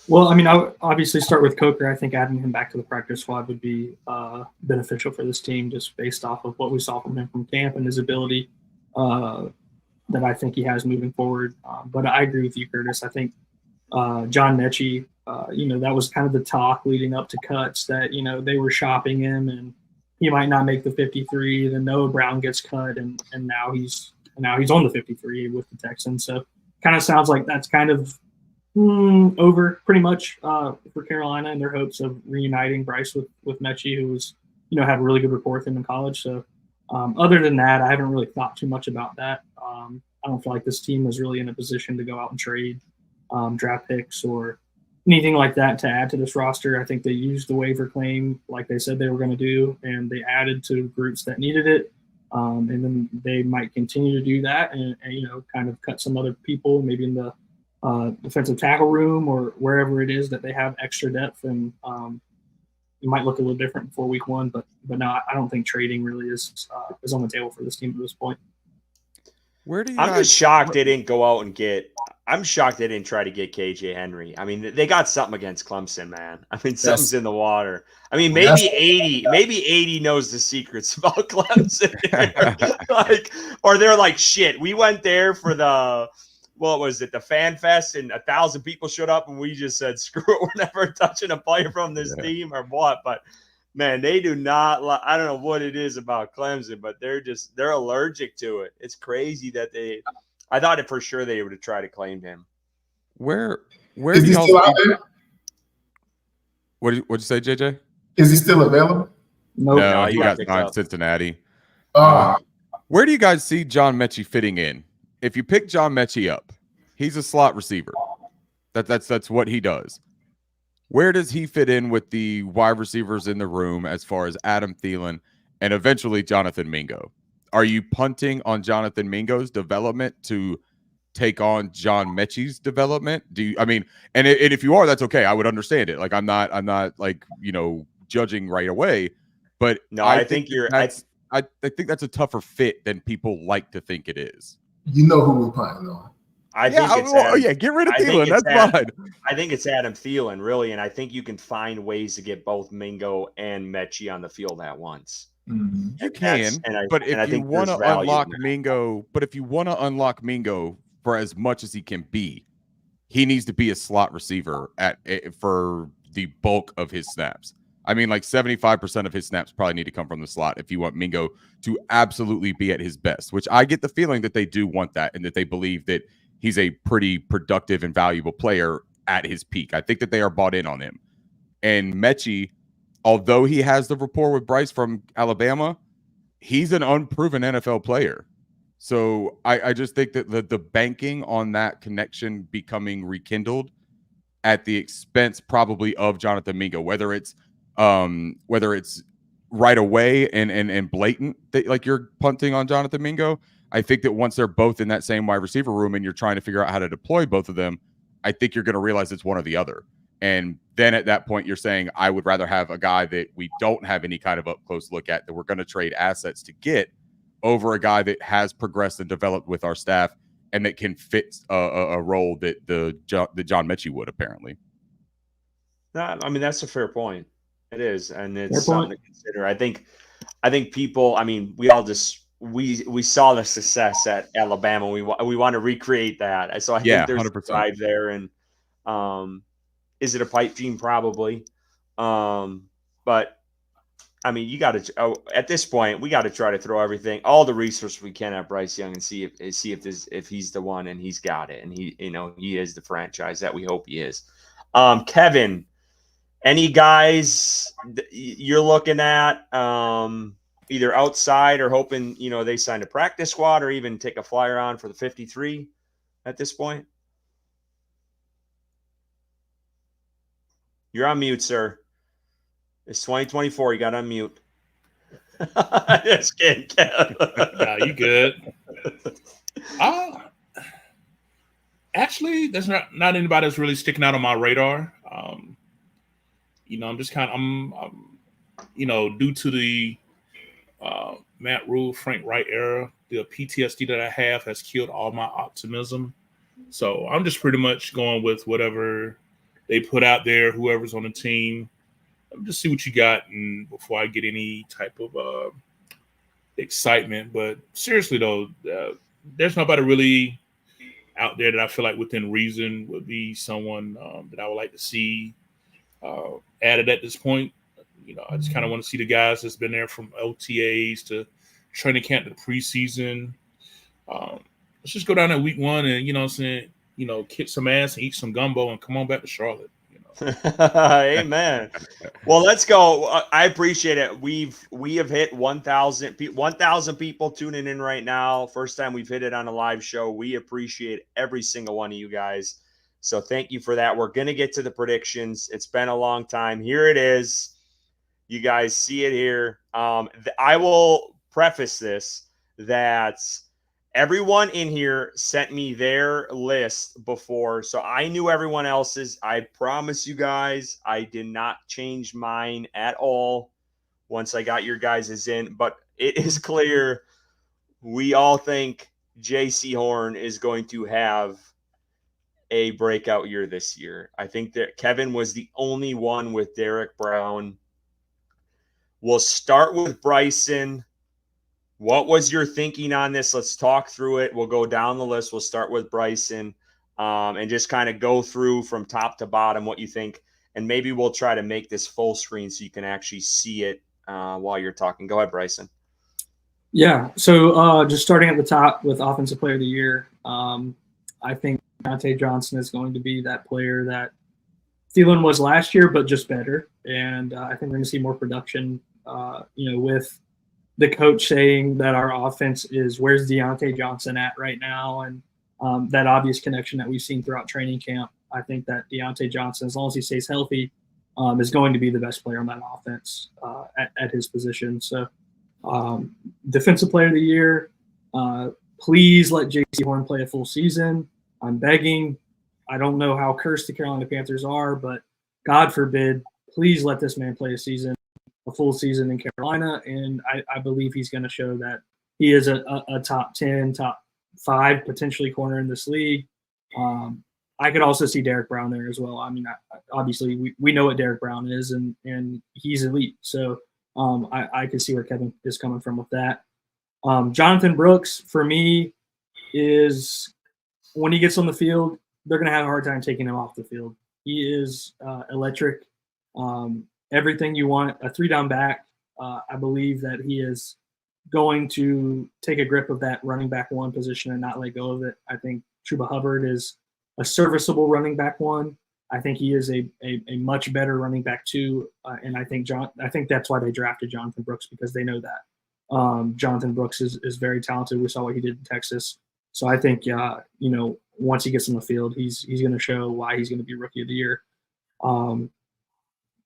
Well, I mean, I would obviously start with Coker. I think adding him back to the practice squad would be beneficial for this team just based off of what we saw from him from camp and his ability that I think he has moving forward. But I agree with you, Curtis. I think John Mechie, that was kind of the talk leading up to cuts that, they were shopping him and he might not make the 53. Then Noah Brown gets cut and now he's on the 53 with the Texans. So kind of sounds like that's kind of over pretty much for Carolina and their hopes of reuniting Bryce with Mechie, who was, had a really good rapport with him in college. So other than that, I haven't really thought too much about that. I don't feel like this team is really in a position to go out and trade draft picks or anything like that to add to this roster. I think they used the waiver claim like they said they were going to do, and they added to groups that needed it. And then they might continue to do that and kind of cut some other people, maybe in the defensive tackle room or wherever it is that they have extra depth. And it might look a little different before week one, but no, I don't think trading really is on the table for this team at this point. Where do you I'm just shocked they didn't go out and get. I'm shocked they didn't try to get KJ Henry. I mean, they got something against Clemson, man. I mean, something's in the water. I mean, maybe 80 knows the secrets about Clemson. Like, or they're like, shit, we went there for the Fan Fest, and 1,000 people showed up, and we just said, screw it, we're never touching a player from this team or what. But man, they do not. I don't know what it is about Clemson, but they're allergic to it. It's crazy that they. I thought it for sure they would have tried to claim him. Where is he still out there? What'd you say, JJ? Is he still available? Nope. No, he got signed to Cincinnati. Where do you guys see John Mechie fitting in? If you pick John Mechie up, he's a slot receiver. That's what he does. Where does he fit in with the wide receivers in the room as far as Adam Thielen and eventually Jonathan Mingo? Are you punting on Jonathan Mingo's development to take on John Mechie's development? And if you are, that's okay. I would understand it. Like I'm not like, judging right away, but no, I think that's a tougher fit than people like to think it is. You know who we're punting on. Get rid of Thielen. That's fine. I think it's Adam Thielen, really, and I think you can find ways to get both Mingo and Mechie on the field at once. You can, but if you want to unlock Mingo, for as much as he can be, he needs to be a slot receiver for the bulk of his snaps. I mean, like 75% of his snaps probably need to come from the slot if you want Mingo to absolutely be at his best, which I get the feeling that they do want that and that they believe that he's a pretty productive and valuable player at his peak. I think that they are bought in on him. And Mechie, although he has the rapport with Bryce from Alabama, he's an unproven NFL player. So I just think that the banking on that connection becoming rekindled at the expense probably of Jonathan Mingo, whether it's right away and blatant that like you're punting on Jonathan Mingo. I think that once they're both in that same wide receiver room and you're trying to figure out how to deploy both of them, I think you're going to realize it's one or the other. And then at that point, you're saying, I would rather have a guy that we don't have any kind of up close look at that we're going to trade assets to get over a guy that has progressed and developed with our staff and that can fit a role that the John Mechie would apparently. I mean, that's a fair point. It is. And it's something to consider. I think people, I mean, we all just, we saw the success at Alabama. We want to recreate that. So I think there's 100%. A drive there. And is it a pipe dream? Probably. But I mean, you got to at this point, we got to try to throw all the resources we can at Bryce Young and see if he's the one and he's got it and he is the franchise that we hope he is. Kevin, any guys you're looking at either outside or hoping they sign a practice squad or even take a flyer on for the 53 at this point? You're on mute, sir. It's 2024. You got to unmute. Just kidding. No, you good. Actually, there's not anybody that's really sticking out on my radar. I'm just due to the Matt Rule, Frank Wright era, the PTSD that I have has killed all my optimism. So I'm just pretty much going with whatever they put out there, whoever's on the team. Just see what you got, and before I get any type of excitement. But seriously, though, there's nobody really out there that I feel like within reason would be someone that I would like to see added at this point. I just kind of want to see the guys that's been there from OTAs to training camp to the preseason. Let's just go down at week one and, kick some ass and eat some gumbo and come on back to Charlotte. Amen. Well, let's go. I appreciate it. We have hit 1,000 people tuning in right now. First time we've hit it on a live show. We appreciate every single one of you guys. So thank you for that. We're going to get to the predictions. It's been a long time. Here it is. You guys see it here. I will preface this that everyone in here sent me their list before, so I knew everyone else's. I promise you guys, I did not change mine at all once I got your guys' in, but it is clear we all think J.C. Horn is going to have a breakout year this year. I think that Kevin was the only one with Derek Brown. We'll start with Bryson. What was your thinking on this? Let's talk through it. We'll go down the list. We'll start with Bryson and just kind of go through from top to bottom what you think. And maybe we'll try to make this full screen so you can actually see it while you're talking. Go ahead, Bryson. Yeah. So just starting at the top with Offensive Player of the Year, I think Diontae Johnson is going to be that player that Thielen was last year, but just better. And I think we're going to see more production, with the coach saying that our offense is where's Diontae Johnson at right now. And that obvious connection that we've seen throughout training camp. I think that Diontae Johnson, as long as he stays healthy, is going to be the best player on that offense at his position. So Defensive Player of the Year, please let J.C. Horn play a full season. I'm begging. I don't know how cursed the Carolina Panthers are, but God forbid, please let this man play a full season in Carolina. And I believe he's going to show that he is a top 10, top 5 potentially corner in this league. I could also see Derek Brown there as well. I mean, obviously we know what Derek Brown is, and he's elite. So I can see where Kevin is coming from with that. Jonathan Brooks, for me, is when he gets on the field, they're going to have a hard time taking him off the field. He is electric. Everything you want, a 3-down back. I believe that he is going to take a grip of that running back 1 position and not let go of it. I think Chuba Hubbard is a serviceable running back 1. I think he is a much better running back 2, and I think that's why they drafted Jonathan Brooks, because they know that Jonathan Brooks is very talented. We saw what he did in Texas, so I think once he gets on the field, he's going to show why he's going to be Rookie of the Year.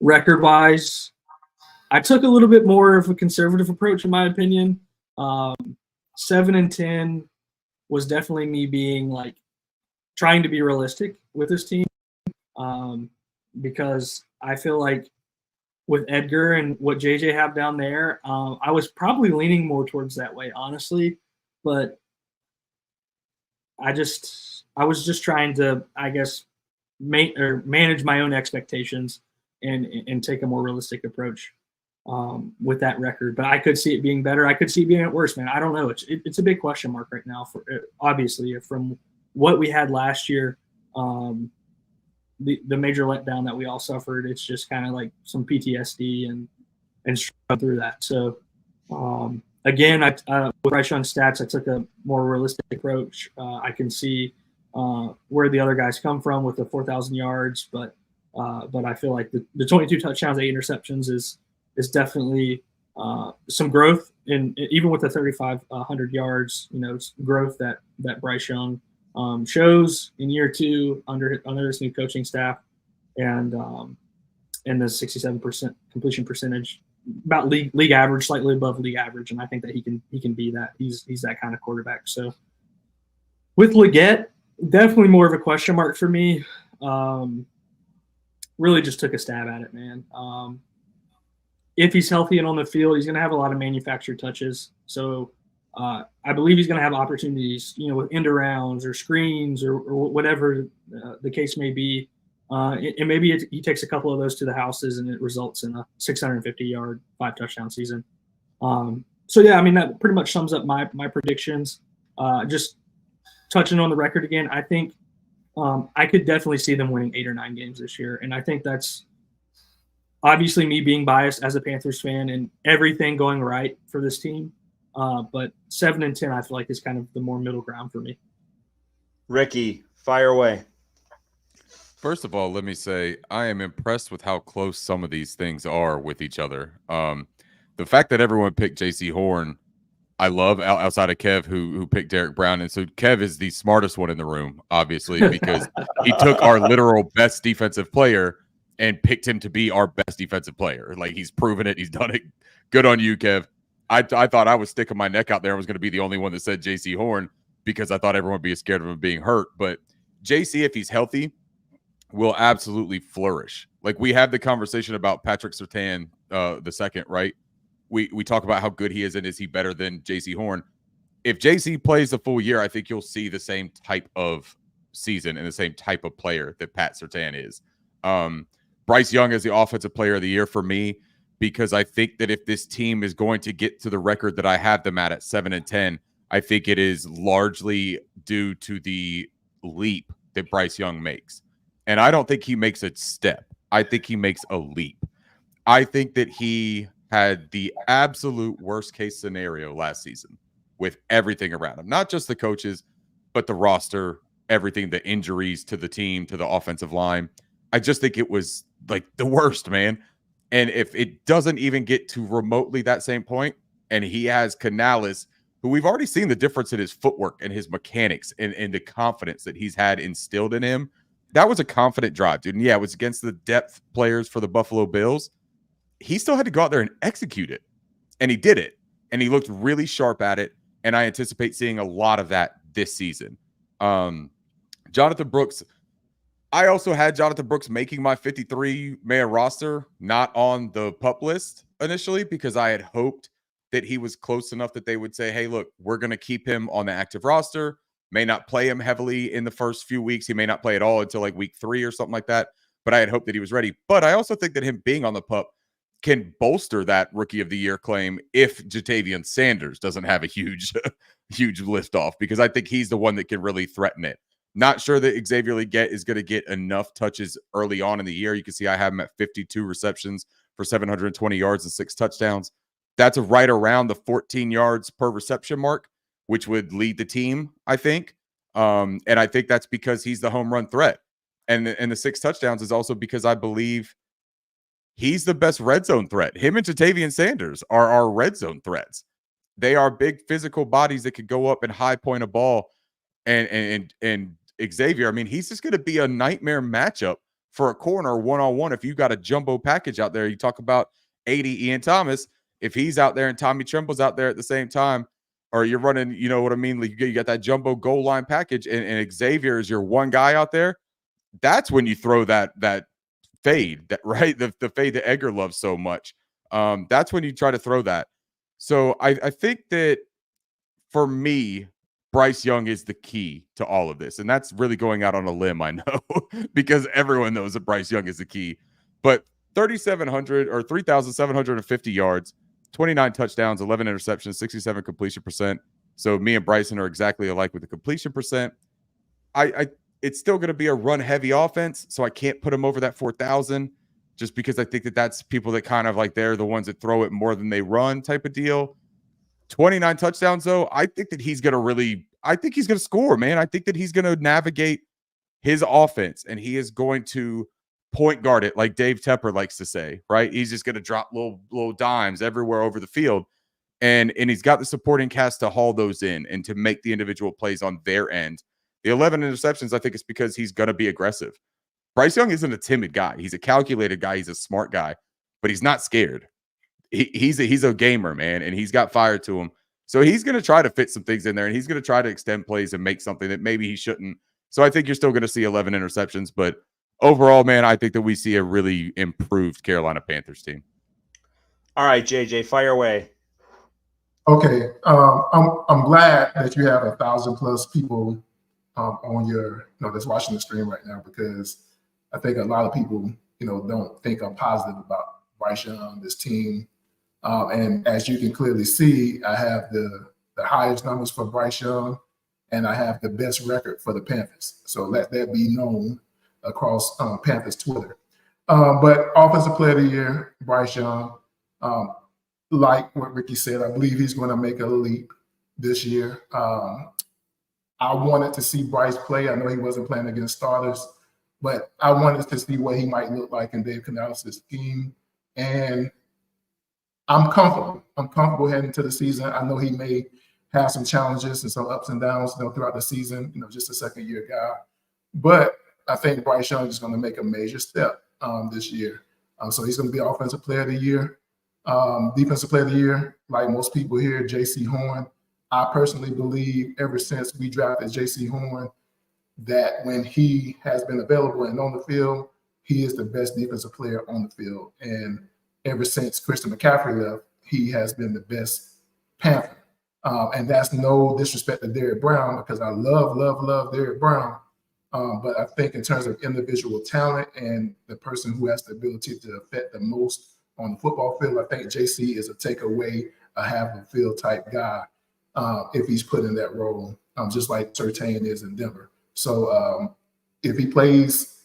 Record wise, I took a little bit more of a conservative approach in my opinion. 7-10 was definitely me being like trying to be realistic with this team. Because I feel like with Edgar and what JJ have down there, I was probably leaning more towards that way, honestly. But I was just trying to, I guess, manage my own expectations and take a more realistic approach with that record. But I could see it being better. I could see it being worse, man. I don't know. It's a big question mark right now. For obviously from what we had last year. The major letdown that we all suffered, it's just kind of like some PTSD and struggle through that. So again, with Bryson stats, I took a more realistic approach. I can see where the other guys come from with the 4,000 yards, but I feel like the 22 touchdowns, 8 interceptions is definitely some growth in, even with the 3,500 yards, growth that Bryce Young shows in year 2 under his new coaching staff, and the 67% completion percentage, about league average, slightly above league average, and I think that he can be that. He's that kind of quarterback. So with Leggett, definitely more of a question mark for me. Really just took a stab at it, man. If he's healthy and on the field, he's going to have a lot of manufactured touches. So I believe he's going to have opportunities, with end arounds or screens or whatever the case may be. And maybe he takes a couple of those to the houses and it results in a 650-yard, 5-touchdown season. So, yeah, I mean, that pretty much sums up my predictions. Just touching on the record again, I think I could definitely see them winning 8 or 9 games this year. And I think that's obviously me being biased as a Panthers fan and everything going right for this team. But 7-10, I feel like, is kind of the more middle ground for me. Ricky, fire away. First of all, let me say I am impressed with how close some of these things are with each other. The fact that everyone picked J.C. Horn, I love, outside of Kev, who picked Derek Brown. And so Kev is the smartest one in the room, obviously, because he took our literal best defensive player and picked him to be our best defensive player. Like, he's proven it. He's done it. Good on you, Kev. I thought I was sticking my neck out there. I was going to be the only one that said J.C. Horn because I thought everyone would be scared of him being hurt. But J.C., if he's healthy, will absolutely flourish. Like, we had the conversation about Patrick Surtain the second, right? We talk about how good he is and is he better than J.C. Horn. If J.C. plays the full year, I think you'll see the same type of season and the same type of player that Pat Surtain is. Bryce Young is the offensive player of the year for me, because I think that if this team is going to get to the record that I have them at 7-10, I think it is largely due to the leap that Bryce Young makes. And I don't think he makes a step. I think he makes a leap. I think that he had the absolute worst case scenario last season with everything around him, not just the coaches, but the roster, everything, the injuries to the team, to the offensive line. I just think it was like the worst, man. And if it doesn't even get to remotely that same point, and he has Canales, who we've already seen the difference in his footwork and his mechanics and the confidence that he's had instilled in him. That was a confident drive, dude. And yeah, it was against the depth players for the Buffalo Bills. He still had to go out there and execute it. And he did it. And he looked really sharp at it. And I anticipate seeing a lot of that this season. Jonathan Brooks, I also had Jonathan Brooks making my 53-man roster, not on the PUP list initially, because I had hoped that he was close enough that they would say, hey, look, we're going to keep him on the active roster, may not play him heavily in the first few weeks. He may not play at all until like week 3 or something like that. But I had hoped that he was ready. But I also think that him being on the PUP can bolster that Rookie of the Year claim if Jatavian Sanders doesn't have a huge lift off, because I think he's the one that can really threaten it. Not sure that Xavier Legette is going to get enough touches early on in the year. You can see I have him at 52 receptions for 720 yards and 6 touchdowns. That's right around the 14 yards per reception mark, which would lead the team, I think. And I think that's because he's the home run threat. And the 6 touchdowns is also because I believe he's the best red zone threat. Him and Jatavian Sanders are our red zone threats. They are big physical bodies that could go up and high point a ball. And Xavier, I mean, he's just going to be a nightmare matchup for a corner one-on-one. If you got a jumbo package out there, you talk about 80 Ian Thomas. If he's out there and Tommy Tremble's out there at the same time, or you're running, you know what I mean? Like you got that jumbo goal line package, and Xavier is your one guy out there. That's when you throw that fade, the fade that Edgar loves so much. That's when you try to throw that. So I think that for me, Bryce Young is the key to all of this. And that's really going out on a limb, I know, because everyone knows that Bryce Young is the key. But 3,700 or 3,750 yards, 29 touchdowns, 11 interceptions, 67 completion percent. So me and Bryson are exactly alike with the completion percent. It's still going to be a run-heavy offense, so I can't put him over that 4,000 just because I think that that's people that kind of like they're the ones that throw it more than they run type of deal. 29 touchdowns, though, I think that he's going to score, man. I think that he's going to navigate his offense, and he is going to point guard it like Dave Tepper likes to say, right? He's just going to drop little dimes everywhere over the field, and he's got the supporting cast to haul those in and to make the individual plays on their end. The 11 interceptions, I think it's because he's going to be aggressive. Bryce Young isn't a timid guy. He's a calculated guy. He's a smart guy, but he's not scared. He's a gamer, man, and he's got fire to him. So he's going to try to fit some things in there, and he's going to try to extend plays and make something that maybe he shouldn't. So I think you're still going to see 11 interceptions. But overall, man, I think that we see a really improved Carolina Panthers team. All right, JJ, fire away. Okay. I'm glad that you have 1,000+ people on your, that's watching the stream right now, because I think a lot of people, don't think I'm positive about Bryce Young, this team. And as you can clearly see, I have the highest numbers for Bryce Young, and I have the best record for the Panthers. So let that be known across Panthers Twitter. But Offensive Player of the Year, Bryce Young, like what Ricky said, I believe he's going to make a leap this year. I wanted to see Bryce play. I know he wasn't playing against starters, but I wanted to see what he might look like in Dave Canales' scheme. And I'm comfortable. I'm comfortable heading into the season. I know he may have some challenges and some ups and downs throughout the season, just a second-year guy. But I think Bryce Young is going to make a major step this year. So he's going to be Offensive Player of the Year. Defensive Player of the Year, like most people here, J.C. Horn. I personally believe ever since we drafted J.C. Horn that when he has been available and on the field, he is the best defensive player on the field. And ever since Christian McCaffrey left, he has been the best Panther. And that's no disrespect to Derrick Brown, because I love Derrick Brown. But I think in terms of individual talent and the person who has the ability to affect the most on the football field, I think JC is a takeaway, a half a field type guy if he's put in that role, just like Surtain is in Denver. So if he plays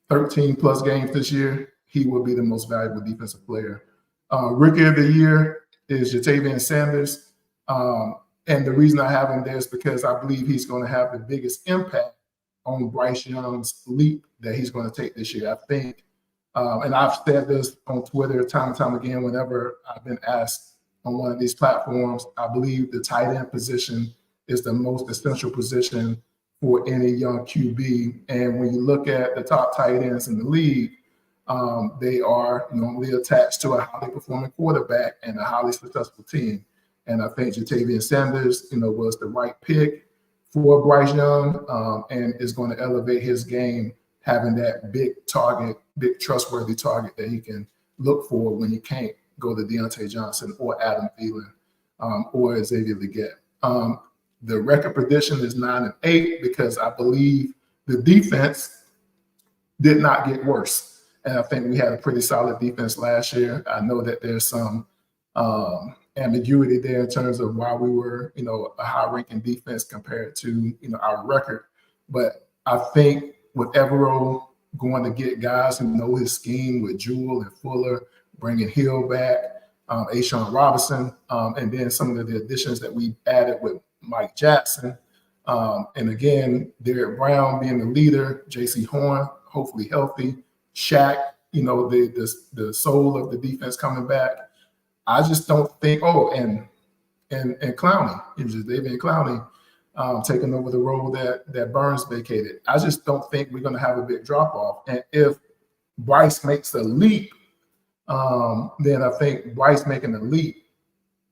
13 plus games this year, he will be the most valuable defensive player. Rookie of the year is Jatavian Sanders. And the reason I have him there is because I believe he's going to have the biggest impact on Bryce Young's leap that he's going to take this year. I think, and I've said this on Twitter time and time again whenever I've been asked on one of these platforms, I believe the tight end position is the most essential position for any young QB. And when you look at the top tight ends in the league, they are normally attached to a highly performing quarterback and a highly successful team. And I think Jatavian Sanders, was the right pick for Bryce Young and is going to elevate his game, having that big target, big trustworthy target that he can look for when he can't go to Deontay Johnson or Adam Thielen or Xavier Legette. The record prediction is 9-8 because I believe the defense did not get worse. And I think we had a pretty solid defense last year. I know that there's some ambiguity there in terms of why we were, a high-ranking defense compared to, our record. But I think with Avery going to get guys who know his scheme with Jewell and Fuller, bringing Hill back, Ashawn Robinson, and then some of the additions that we added with Mike Jackson. And again, Derek Brown being the leader, J.C. Horn, hopefully healthy, Shaq, the soul of the defense coming back. I just don't think, and Clowney, David Clowney taking over the role that Burns vacated. I just don't think we're going to have a big drop-off. And if Bryce makes a leap, then I think Bryce making a leap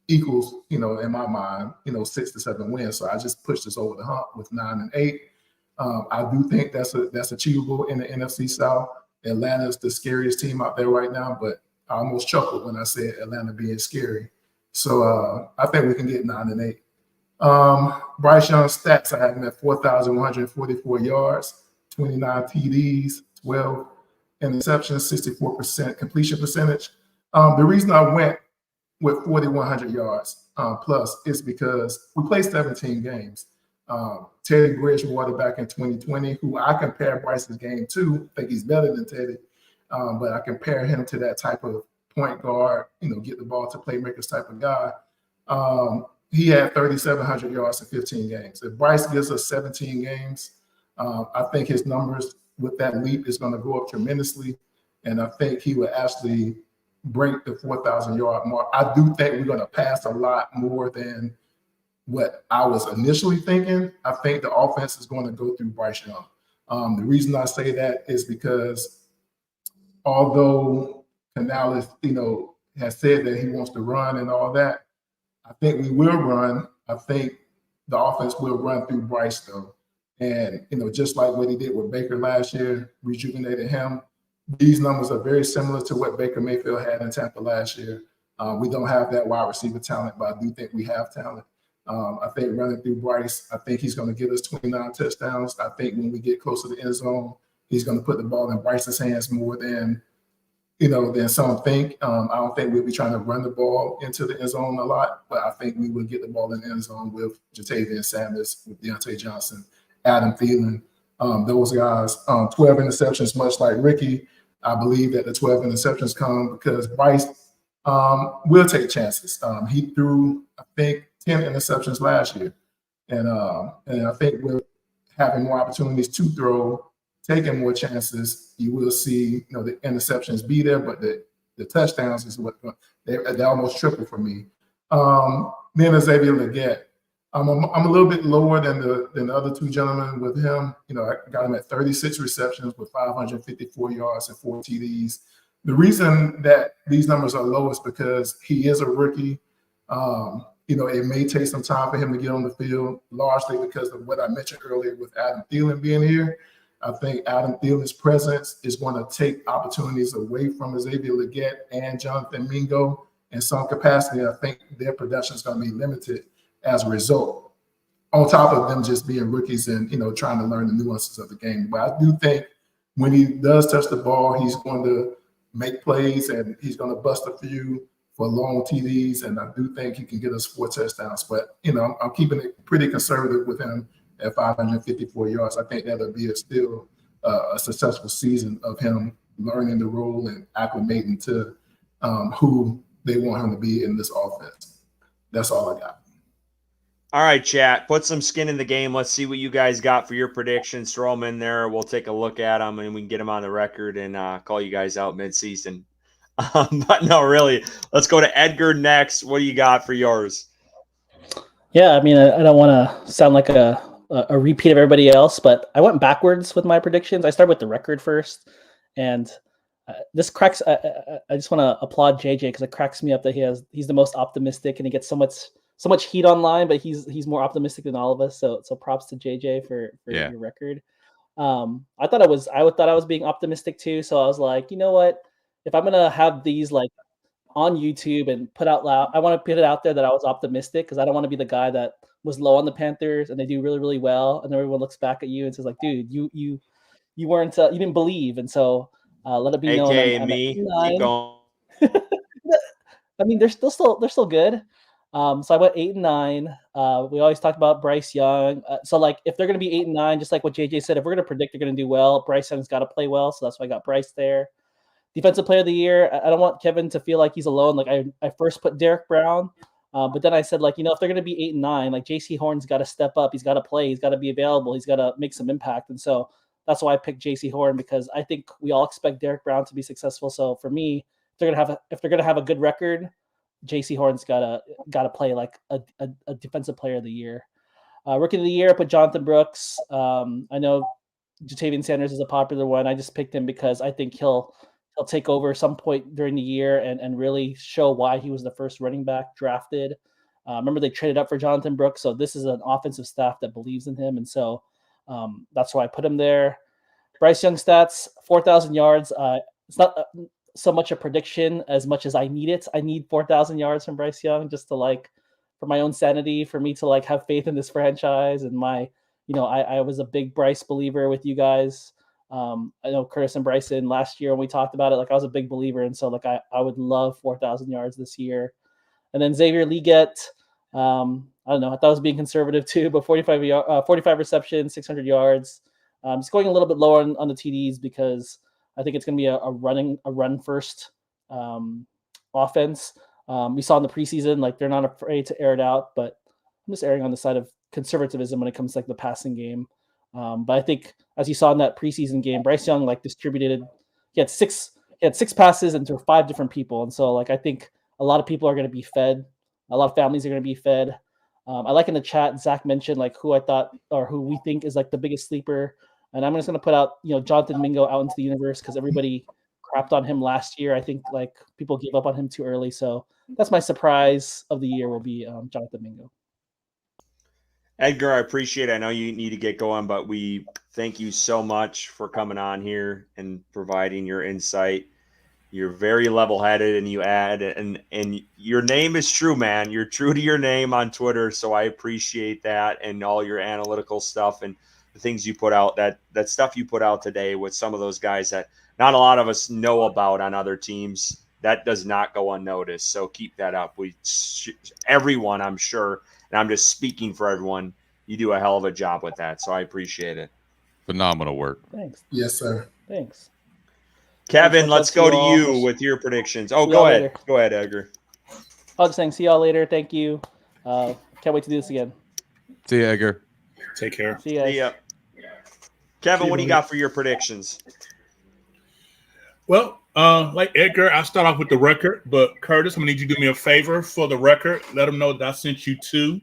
equals, in my mind, 6 to 7 wins. So I just pushed this over the hump with 9-8. I do think that's achievable in the NFC South. Atlanta's the scariest team out there right now, but I almost chuckled when I said Atlanta being scary. So I think we can get 9-8. Bryce Young's stats, I have him at 4,144 yards, 29 TDs, 12 interceptions, 64% completion percentage. The reason I went with 4,100 yards plus is because we played 17 games. Teddy Bridgewater back in 2020, who I compare Bryce's game to, I think he's better than Teddy, but I compare him to that type of point guard, get the ball to playmakers type of guy. He had 3,700 yards in 15 games. If Bryce gives us 17 games, I think his numbers with that leap is going to go up tremendously, and I think he will actually break the 4,000-yard mark. I do think we're going to pass a lot more than what I was initially thinking. I think the offense is going to go through Bryce Young. The reason I say that is because although Canales, has said that he wants to run and all that, I think we will run. I think the offense will run through Bryce, though. And, just like what he did with Baker last year, rejuvenated him, these numbers are very similar to what Baker Mayfield had in Tampa last year. We don't have that wide receiver talent, but I do think we have talent. I think running through Bryce, I think he's going to give us 29 touchdowns. I think when we get close to the end zone, he's going to put the ball in Bryce's hands more than some think. I don't think we'll be trying to run the ball into the end zone a lot, but I think we will get the ball in the end zone with Jatavian Sanders, with Deontay Johnson, Adam Thielen, those guys. 12 interceptions, much like Ricky. I believe that the 12 interceptions come because Bryce will take chances. He threw, I think, 10 interceptions last year. And I think with having more opportunities to throw, taking more chances, you will see, the interceptions be there, but the touchdowns is what they almost triple for me. Then Xavier Legette. I'm a little bit lower than the other two gentlemen with him. I got him at 36 receptions with 554 yards and 4 TDs. The reason that these numbers are low is because he is a rookie. It may take some time for him to get on the field, largely because of what I mentioned earlier with Adam Thielen being here. I think Adam Thielen's presence is going to take opportunities away from Xavier Legette and Jonathan Mingo in some capacity. I think their production is going to be limited as a result. on top of them just being rookies and, trying to learn the nuances of the game. But I do think when he does touch the ball, he's going to make plays and he's going to bust a few for long TDs. And I do think he can get us 4 touchdowns. But, I'm keeping it pretty conservative with him at 554 yards. I think that'll be still a successful season of him learning the role and acclimating to who they want him to be in this offense. That's all I got. All right, chat. Put some skin in the game. Let's see what you guys got for your predictions. Throw them in there. We'll take a look at them, and we can get them on the record and call you guys out mid-season. But no, really. Let's go to Edgar next. What do you got for yours? Yeah, I mean, I don't want to sound like a repeat of everybody else, but I went backwards with my predictions. I started with the record first, and this cracks. I just want to applaud JJ because it cracks me up that he's the most optimistic, and he gets so much heat online, but he's more optimistic than all of us. So props to JJ for your record. I thought I was being optimistic too. So I was like, you know what? If I'm gonna have these like on YouTube and put out loud, I want to put it out there that I was optimistic because I don't want to be the guy that was low on the Panthers and they do really, really well, and then everyone looks back at you and says like, dude, you weren't you didn't believe, and so let it be known. AKA me. Keep going. I mean, they're still good. So I went 8 and 9. We always talk about Bryce Young. So like if they're going to be 8 and 9, just like what JJ said, if we're going to predict they're going to do well, Bryce Young's got to play well. So that's why I got Bryce there. Defensive player of the year. I don't want Kevin to feel like he's alone. Like I first put Derek Brown, but then I said like, if they're going to be 8 and 9, like JC Horn's got to step up. He's got to play. He's got to be available. He's got to make some impact. And so that's why I picked JC Horn, because I think we all expect Derek Brown to be successful. So for me, if they're going to have a good record, JC Horn's gotta play like a defensive player of the year. Rookie of the year, I put Jonathan Brooks. I know Jatavian Sanders is a popular one. I just picked him because I think he'll take over some point during the year and really show why he was the first running back drafted. Remember, they traded up for Jonathan Brooks, so this is an offensive staff that believes in him, and so that's why I put him there. Bryce Young stats, 4,000 yards. It's not so much a prediction as much as I need it. I need 4,000 yards from Bryce Young just to for my own sanity, for me to have faith in this franchise. And I was a big Bryce believer with you guys. I know Curtis and Bryson last year when we talked about it, I was a big believer. And so I would love 4,000 yards this year. And then Xavier Leggett, I don't know, I thought I was being conservative too, but 45 receptions, 600 yards. Just going a little bit lower on the TDs because I think it's going to be a run first offense. We saw in the preseason, they're not afraid to air it out, but I'm just erring on the side of conservatism when it comes to the passing game. But I think as you saw in that preseason game, Bryce Young distributed. He had six passes and threw 5 different people, and so I think a lot of people are going to be fed. A lot of families are going to be fed. I like in the chat, Zach mentioned who I thought or who we think is the biggest sleeper. And I'm just going to put out, Jonathan Mingo out into the universe because everybody crapped on him last year. I think people gave up on him too early. So that's my surprise of the year will be Jonathan Mingo. Edgar, I appreciate it. I know you need to get going, but we thank you so much for coming on here and providing your insight. You're very level-headed, and you add, and your name is true, man. You're true to your name on Twitter, so I appreciate that and all your analytical stuff and the things you put out, that stuff you put out today with some of those guys that not a lot of us know about on other teams. That does not go unnoticed. So keep that up. Everyone, I'm sure, and I'm just speaking for everyone, you do a hell of a job with that. So I appreciate it. Phenomenal work. Thanks. Yes, sir. Thanks. Kevin, let's go to you with your predictions. Oh, go ahead. Go ahead, Edgar. I was just saying, see y'all later. Thank you. Can't wait to do this again. See you, Edgar. Take care. See you guys. See ya. Kevin, what do you got for your predictions? Well, like Edgar, I'll start off with the record, but Curtis, I'm going to need you to do me a favor for the record. Let them know that I sent you 2.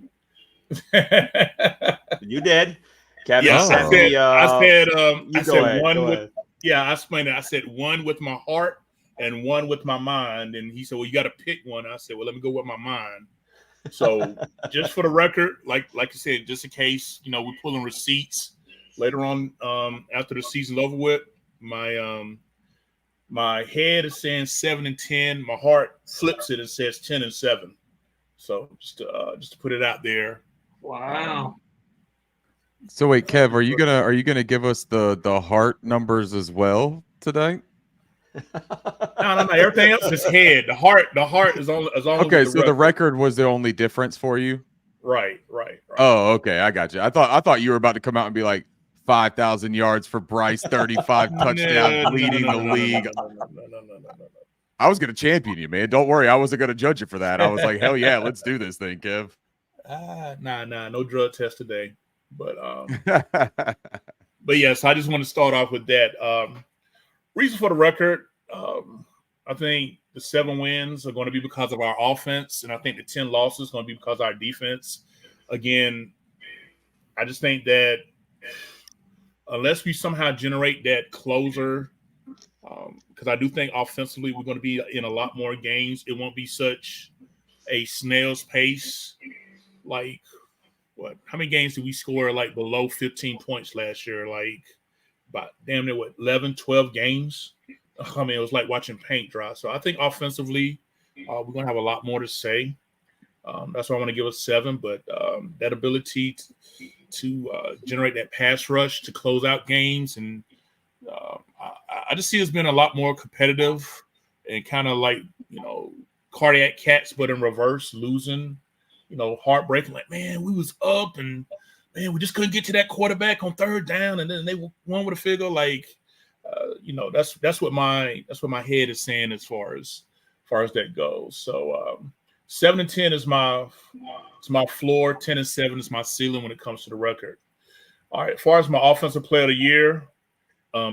You did. Kevin Yes, sent me. I said one go with. ahead. Yeah, I explained it. I said one with my heart and one with my mind, and he said, "Well, you got to pick one." I said, "Well, let me go with my mind." So, just for the record, like you said, just in case we're pulling receipts later on after the season's over with, my head is saying 7 and 10. My heart flips it and says 10 and 7. So just to put it out there. Wow. So wait, Kev, are you gonna give us the heart numbers as well today? No. Everything else is head. The heart is only Okay, with so the record was the only difference for you. Right. Oh, okay, I got you. I thought you were about to come out and be like 5,000 yards for Bryce, 35 touchdowns, leading the league. No. I was gonna champion you, man. Don't worry, I wasn't gonna judge you for that. I was like, hell yeah, let's do this thing, Kev. Nah, no drug test today. But yes, I just want to start off with that. Reason for the record, I think the 7 wins are going to be because of our offense, and I think the 10 losses are going to be because of our defense. Again, I just think that unless we somehow generate that closer, because I do think offensively we're going to be in a lot more games. It won't be such a snail's pace. Like, how many games did we score like below 15 points last year? Like, about damn near 11, 12 games. I mean, it was like watching paint dry. So I think offensively, we're going to have a lot more to say. That's why I want to give us 7. But that ability to generate that pass rush to close out games, and I just see us being a lot more competitive and kind of like, cardiac cats, but in reverse, losing, heartbreaking. Like, man, we was up and man, we just couldn't get to that quarterback on 3rd down, and then they won with a field goal. Like, that's what my head is saying as far as that goes. So 7-10 is my floor. 10-7 is my ceiling when it comes to the record. All right, as far as my offensive player of the year,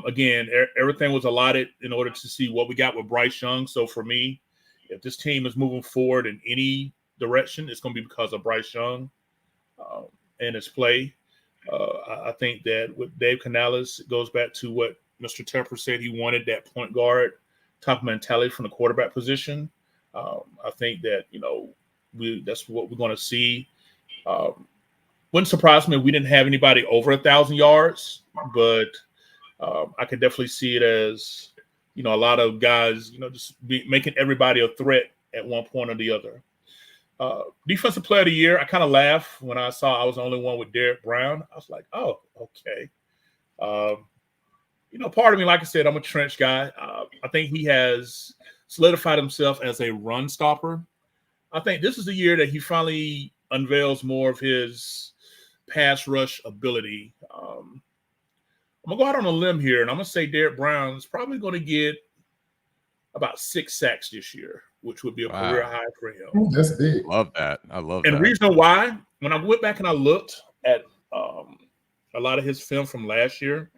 again, everything was allotted in order to see what we got with Bryce Young. So for me, if this team is moving forward in any direction, it's going to be because of Bryce Young and his play. I think that with Dave Canales, it goes back to what Mr. Tepper said. He wanted that point guard type of mentality from the quarterback position. I think that, that's what we're going to see. Wouldn't surprise me if we didn't have anybody over 1,000 yards, but I could definitely see it as, a lot of guys, just making everybody a threat at one point or the other. Defensive player of the year, I kind of laughed when I saw I was the only one with Derek Brown. I was like, oh, okay. Part of me, like I said, I'm a trench guy. I think he has solidified himself as a run stopper. I think this is the year that he finally unveils more of his pass rush ability. I'm going to go out on a limb here, and I'm going to say Derek Brown is probably going to get about 6 sacks this year, which would be a career high for him. Ooh, that's big. Love that. I love and that. And the reason why, when I went back and I looked at a lot of his film from last year,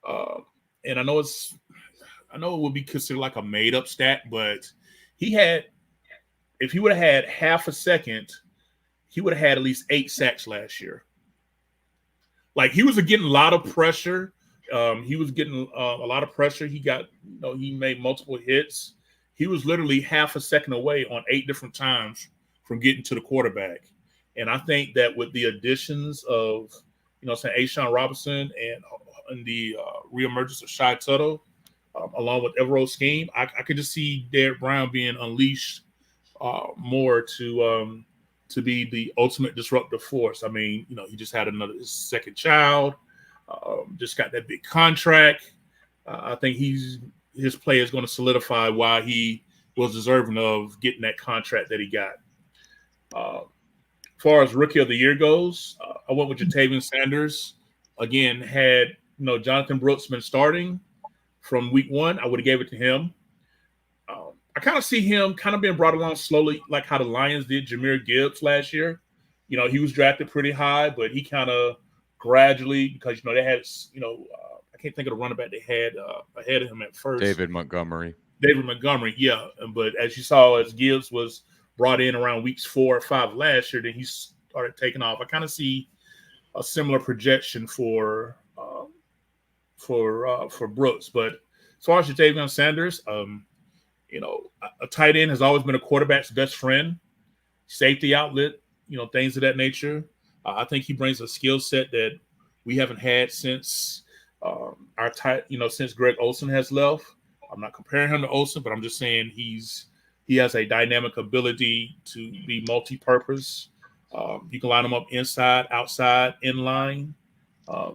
and I know it would be considered like a made-up stat, but if he would have had half a second, he would have had at least 8 sacks last year. Like, he was getting a lot of pressure. He was getting a lot of pressure. He got, he made multiple hits. He was literally half a second away on 8 different times from getting to the quarterback. And I think that with the additions of, A'Shawn Robinson and the reemergence of Shy Tuttle, along with Evero's scheme, I could just see Derek Brown being unleashed more to be the ultimate disruptive force. I mean, he just had his second child, just got that big contract. I think his play is going to solidify why he was deserving of getting that contract that he got. As far as rookie of the year goes, I went with Jatavian Sanders. Again, had Jonathan Brooks been starting from week 1, I would have gave it to him. I kind of see him kind of being brought along slowly, like how the Lions did Jahmyr Gibbs last year. He was drafted pretty high, but he kind of gradually, because, they had, I can't think of the running back they had ahead of him at first. David Montgomery, yeah. But as you saw, as Gibbs was brought in around weeks 4 or 5 last year, then he started taking off. I kind of see a similar projection for Brooks. But as far as Jatavian Sanders, a tight end has always been a quarterback's best friend, safety outlet, things of that nature. I think he brings a skill set that we haven't had since since Greg Olsen has left. I'm not comparing him to Olsen, but I'm just saying he has a dynamic ability to be multi-purpose. You can line him up inside, outside, in line.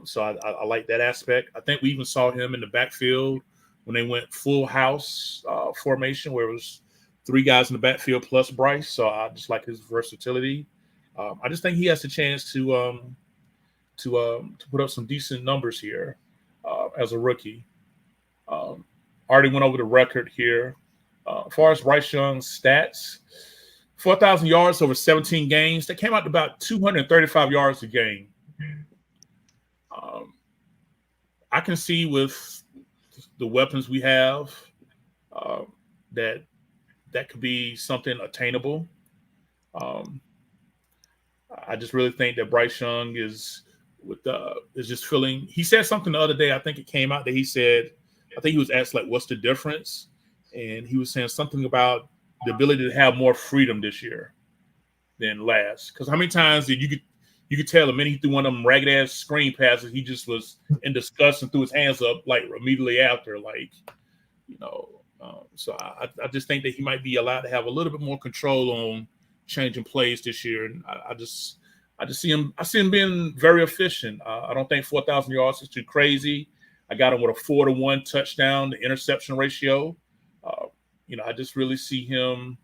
So I like that aspect. I think we even saw him in the backfield when they went full house formation, where it was 3 guys in the backfield plus Bryce. So I just like his versatility. I just think he has the chance to put up some decent numbers here as a rookie. Already went over the record here. As far as Bryce Young's stats, 4,000 yards over 17 games. That came out to about 235 yards a game. I can see with the weapons we have that could be something attainable. I just really think that Bryce Young is just feeling. He said something the other day. I think it came out that he said, I think he was asked, like, what's the difference? And he was saying something about the ability to have more freedom this year than last. Because how many times did you could tell the minute he threw one of them ragged ass screen passes, he just was in disgust and threw his hands up like immediately after, like, you know. So I just think that he might be allowed to have a little bit more control on changing plays this year, and I just see him. I see him being very efficient. I don't think 4,000 yards is too crazy. I got him with a 4-to-1 touchdown to interception ratio. I just really see him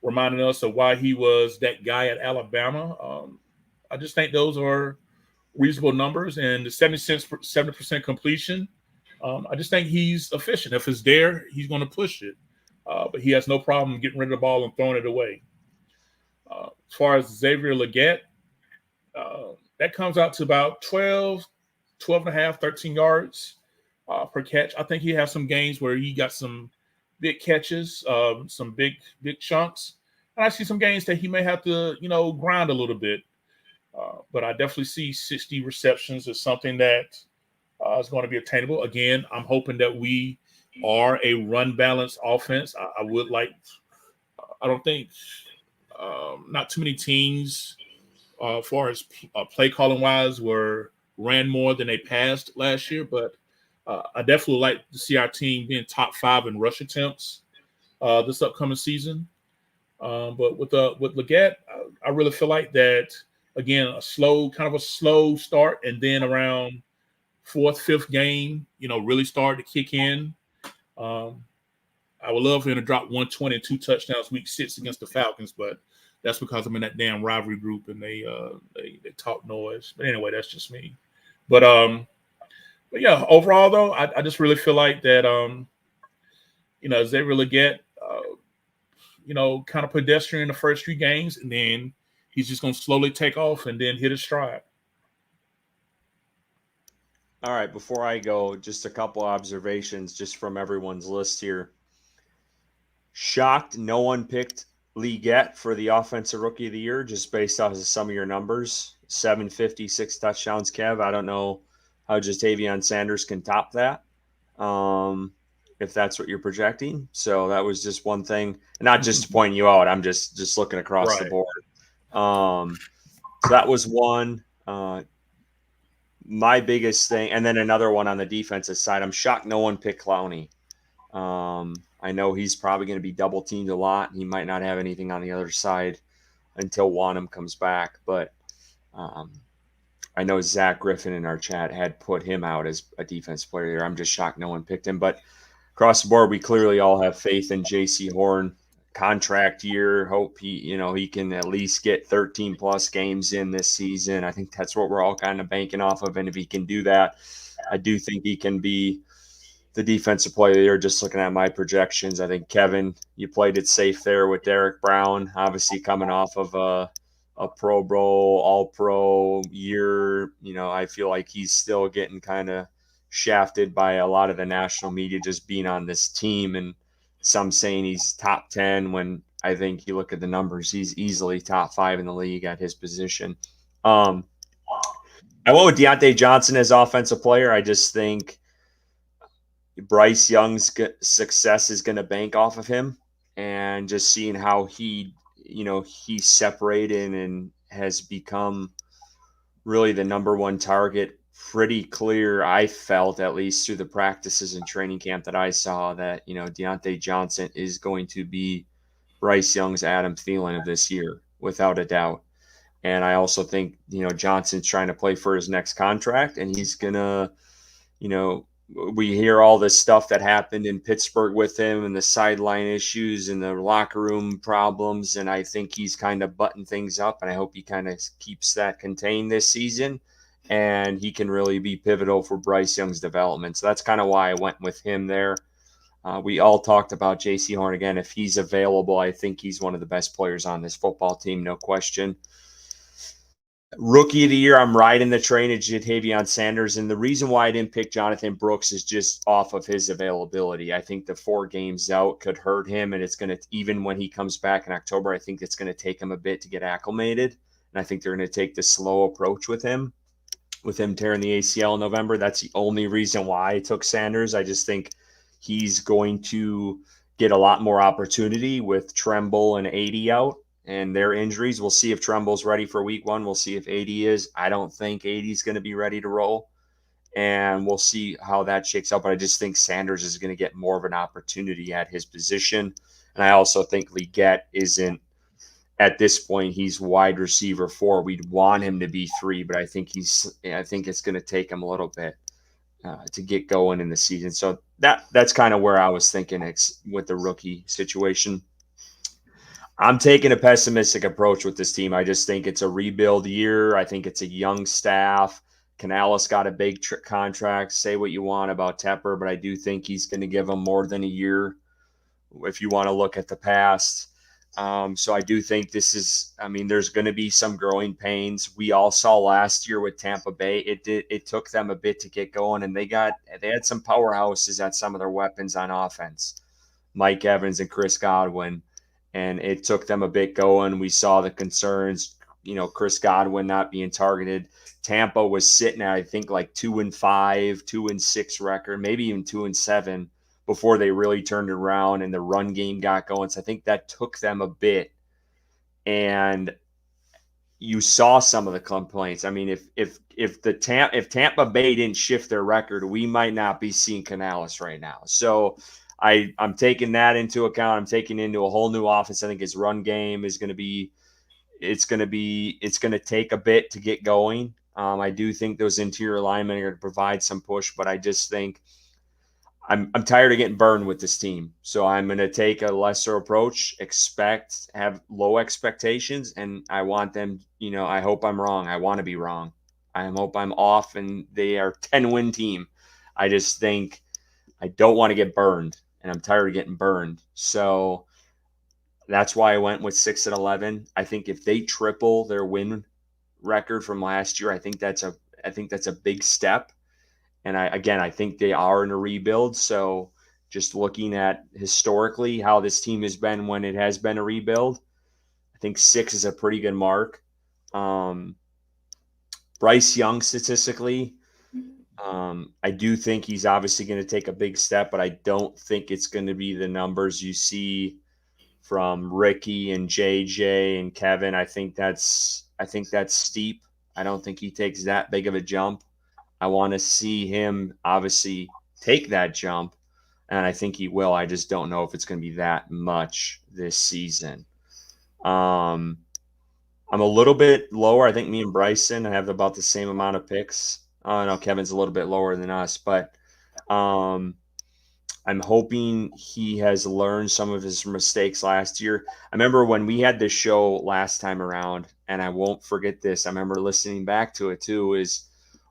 reminding us of why he was that guy at Alabama. I just think those are reasonable numbers, and the 70% completion. I just think he's efficient. If it's there, he's going to push it. But he has no problem getting rid of the ball and throwing it away. As far as Xavier Legette, that comes out to about 12 and a half, 13 yards per catch. I think he has some games where he got some big catches, some big chunks. And I see some games that he may have to, grind a little bit. But I definitely see 60 receptions as something that is going to be attainable. Again, I'm hoping that we are a run-balanced offense. I would like – I don't think not too many teams as far as play calling wise ran more than they passed last year, but I definitely like to see our team being top 5 in rush attempts this upcoming season. But with Legette, I really feel like that, again, a slow start, and then around 4th, 5th game, really start to kick in. I would love for him to drop 120 and 2 touchdowns week 6 against the Falcons, but that's because I'm in that damn rivalry group and they talk noise. But anyway, that's just me. But yeah, overall though, I just really feel like that Xavier Legette, kind of pedestrian the first 3 games, and then he's just going to slowly take off and then hit his stride. All right, before I go, just a couple observations just from everyone's list here. Shocked no one picked Legette for the Offensive Rookie of the Year just based off of some of your numbers. 750, 6 touchdowns, Kev. I don't know how Jatavion Sanders can top that, if that's what you're projecting. So that was just one thing. Not just to point you out. I'm just looking across the board. So that was one. My biggest thing, and then another one on the defensive side, I'm shocked no one picked Clowney. I know he's probably going to be double teamed a lot. He might not have anything on the other side until Wanham comes back. But I know Zach Griffin in our chat had put him out as a defense player there. I'm just shocked no one picked him. But across the board, we clearly all have faith in J.C. Horn. Contract year. Hope he can at least get 13 plus games in this season. I think that's what we're all kind of banking off of. And if he can do that, I do think he can be the defensive player of the year. Just looking at my projections, I think, Kevin, you played it safe there with Derek Brown, obviously coming off of a Pro Bowl, All-Pro year. I feel like he's still getting kind of shafted by a lot of the national media just being on this team, and some saying he's top 10 when I think you look at the numbers, he's easily top 5 in the league at his position. I went with Deontay Johnson as offensive player. I just think Bryce Young's success is going to bank off of him, and just seeing how he's separated and has become really the number one target. Pretty clear, I felt, at least through the practices and training camp that I saw, that Deontay Johnson is going to be Bryce Young's Adam Thielen of this year, without a doubt. And I also think, Johnson's trying to play for his next contract, and he's going to, we hear all this stuff that happened in Pittsburgh with him and the sideline issues and the locker room problems. And I think he's kind of buttoned things up, and I hope he kind of keeps that contained this season, and he can really be pivotal for Bryce Young's development. So that's kind of why I went with him there. We all talked about J.C. Horn again. If he's available, I think he's one of the best players on this football team, no question. Rookie of the year, I'm riding the train at Jatavion Sanders, and the reason why I didn't pick Jonathan Brooks is just off of his availability. I think the 4 games out could hurt him, and it's going to, even when he comes back in October, I think it's going to take him a bit to get acclimated, and I think they're going to take the slow approach with him tearing the ACL in November. That's the only reason why I took Sanders. I just think he's going to get a lot more opportunity with Tremble and 80 out and their injuries. We'll see if Tremble's ready for week 1. We'll see if 80 is. I don't think 80 is going to be ready to roll, and we'll see how that shakes out. But I just think Sanders is going to get more of an opportunity at his position. And I also think Leggett isn't, at this point, he's wide receiver 4. We'd want him to be 3, but I think it's going to take him a little bit to get going in the season. So that's kind of where I was thinking with the rookie situation. I'm taking a pessimistic approach with this team. I just think it's a rebuild year. I think it's a young staff. Canales got a big contract. Say what you want about Tepper, but I do think he's going to give him more than a year if you want to look at the past. So I do think there's going to be some growing pains. We all saw last year with Tampa Bay. It took them a bit to get going, and they had some powerhouses at some of their weapons on offense, Mike Evans and Chris Godwin, and it took them a bit going. We saw the concerns, Chris Godwin not being targeted. Tampa was sitting at, I think, like 2-5, 2-6 record, maybe even 2-7. Before they really turned around and the run game got going. So I think that took them a bit. And you saw some of the complaints. I mean, if Tampa Bay didn't shift their record, we might not be seeing Canales right now. So I'm taking that into account. I'm taking into a whole new offense. I think his run game is going to take a bit to get going. I do think those interior linemen are going to provide some push, but I just think I'm tired of getting burned with this team. So I'm going to take a lesser approach, have low expectations, and I want them, I hope I'm wrong. I want to be wrong. I hope I'm off and they are 10-win team. I just think I don't want to get burned, and I'm tired of getting burned. So that's why I went with 6-11. I think if they triple their win record from last year, I think that's a big step. And I think they are in a rebuild. So just looking at historically how this team has been when it has been a rebuild, I think 6 is a pretty good mark. Bryce Young statistically, I do think he's obviously going to take a big step, but I don't think it's going to be the numbers you see from Ricky and JJ and Kevin. I think that's steep. I don't think he takes that big of a jump. I want to see him obviously take that jump, and I think he will. I just don't know if it's going to be that much this season. I'm a little bit lower. I think me and Bryson have about the same amount of picks. I know Kevin's a little bit lower than us, but I'm hoping he has learned some of his mistakes last year. I remember when we had this show last time around, and I won't forget this. I remember listening back to it too, is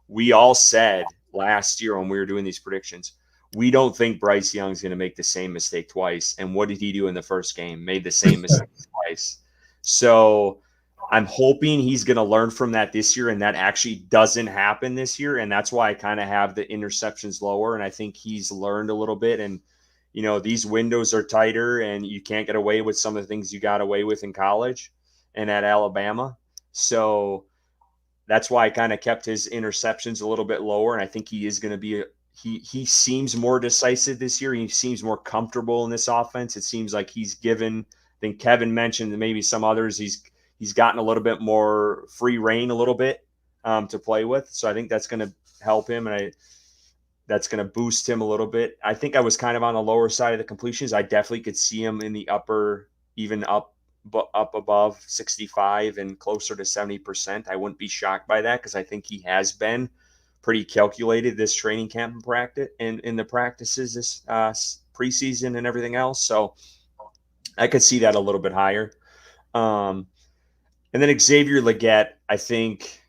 we all said last year when we were doing these predictions, we don't think Bryce Young's going to make the same mistake twice. And what did he do in the first game? Made the same mistake twice. So I'm hoping he's going to learn from that this year, and that actually doesn't happen this year. And that's why I kind of have the interceptions lower. And I think he's learned a little bit. And, these windows are tighter, and you can't get away with some of the things you got away with in college and at Alabama. So that's why I kind of kept his interceptions a little bit lower. And I think he is going to be he seems more decisive this year. He seems more comfortable in this offense. It seems like he's given, I think Kevin mentioned, and maybe some others, he's gotten a little bit more free reign a little bit to play with. So I think that's going to help him, and that's going to boost him a little bit. I think I was kind of on the lower side of the completions. I definitely could see him in the upper, even up up above 65 and closer to 70%. I wouldn't be shocked by that because I think he has been pretty calculated this training camp and practice and in the practices this preseason and everything else. So I could see that a little bit higher. And then Xavier Legette, I think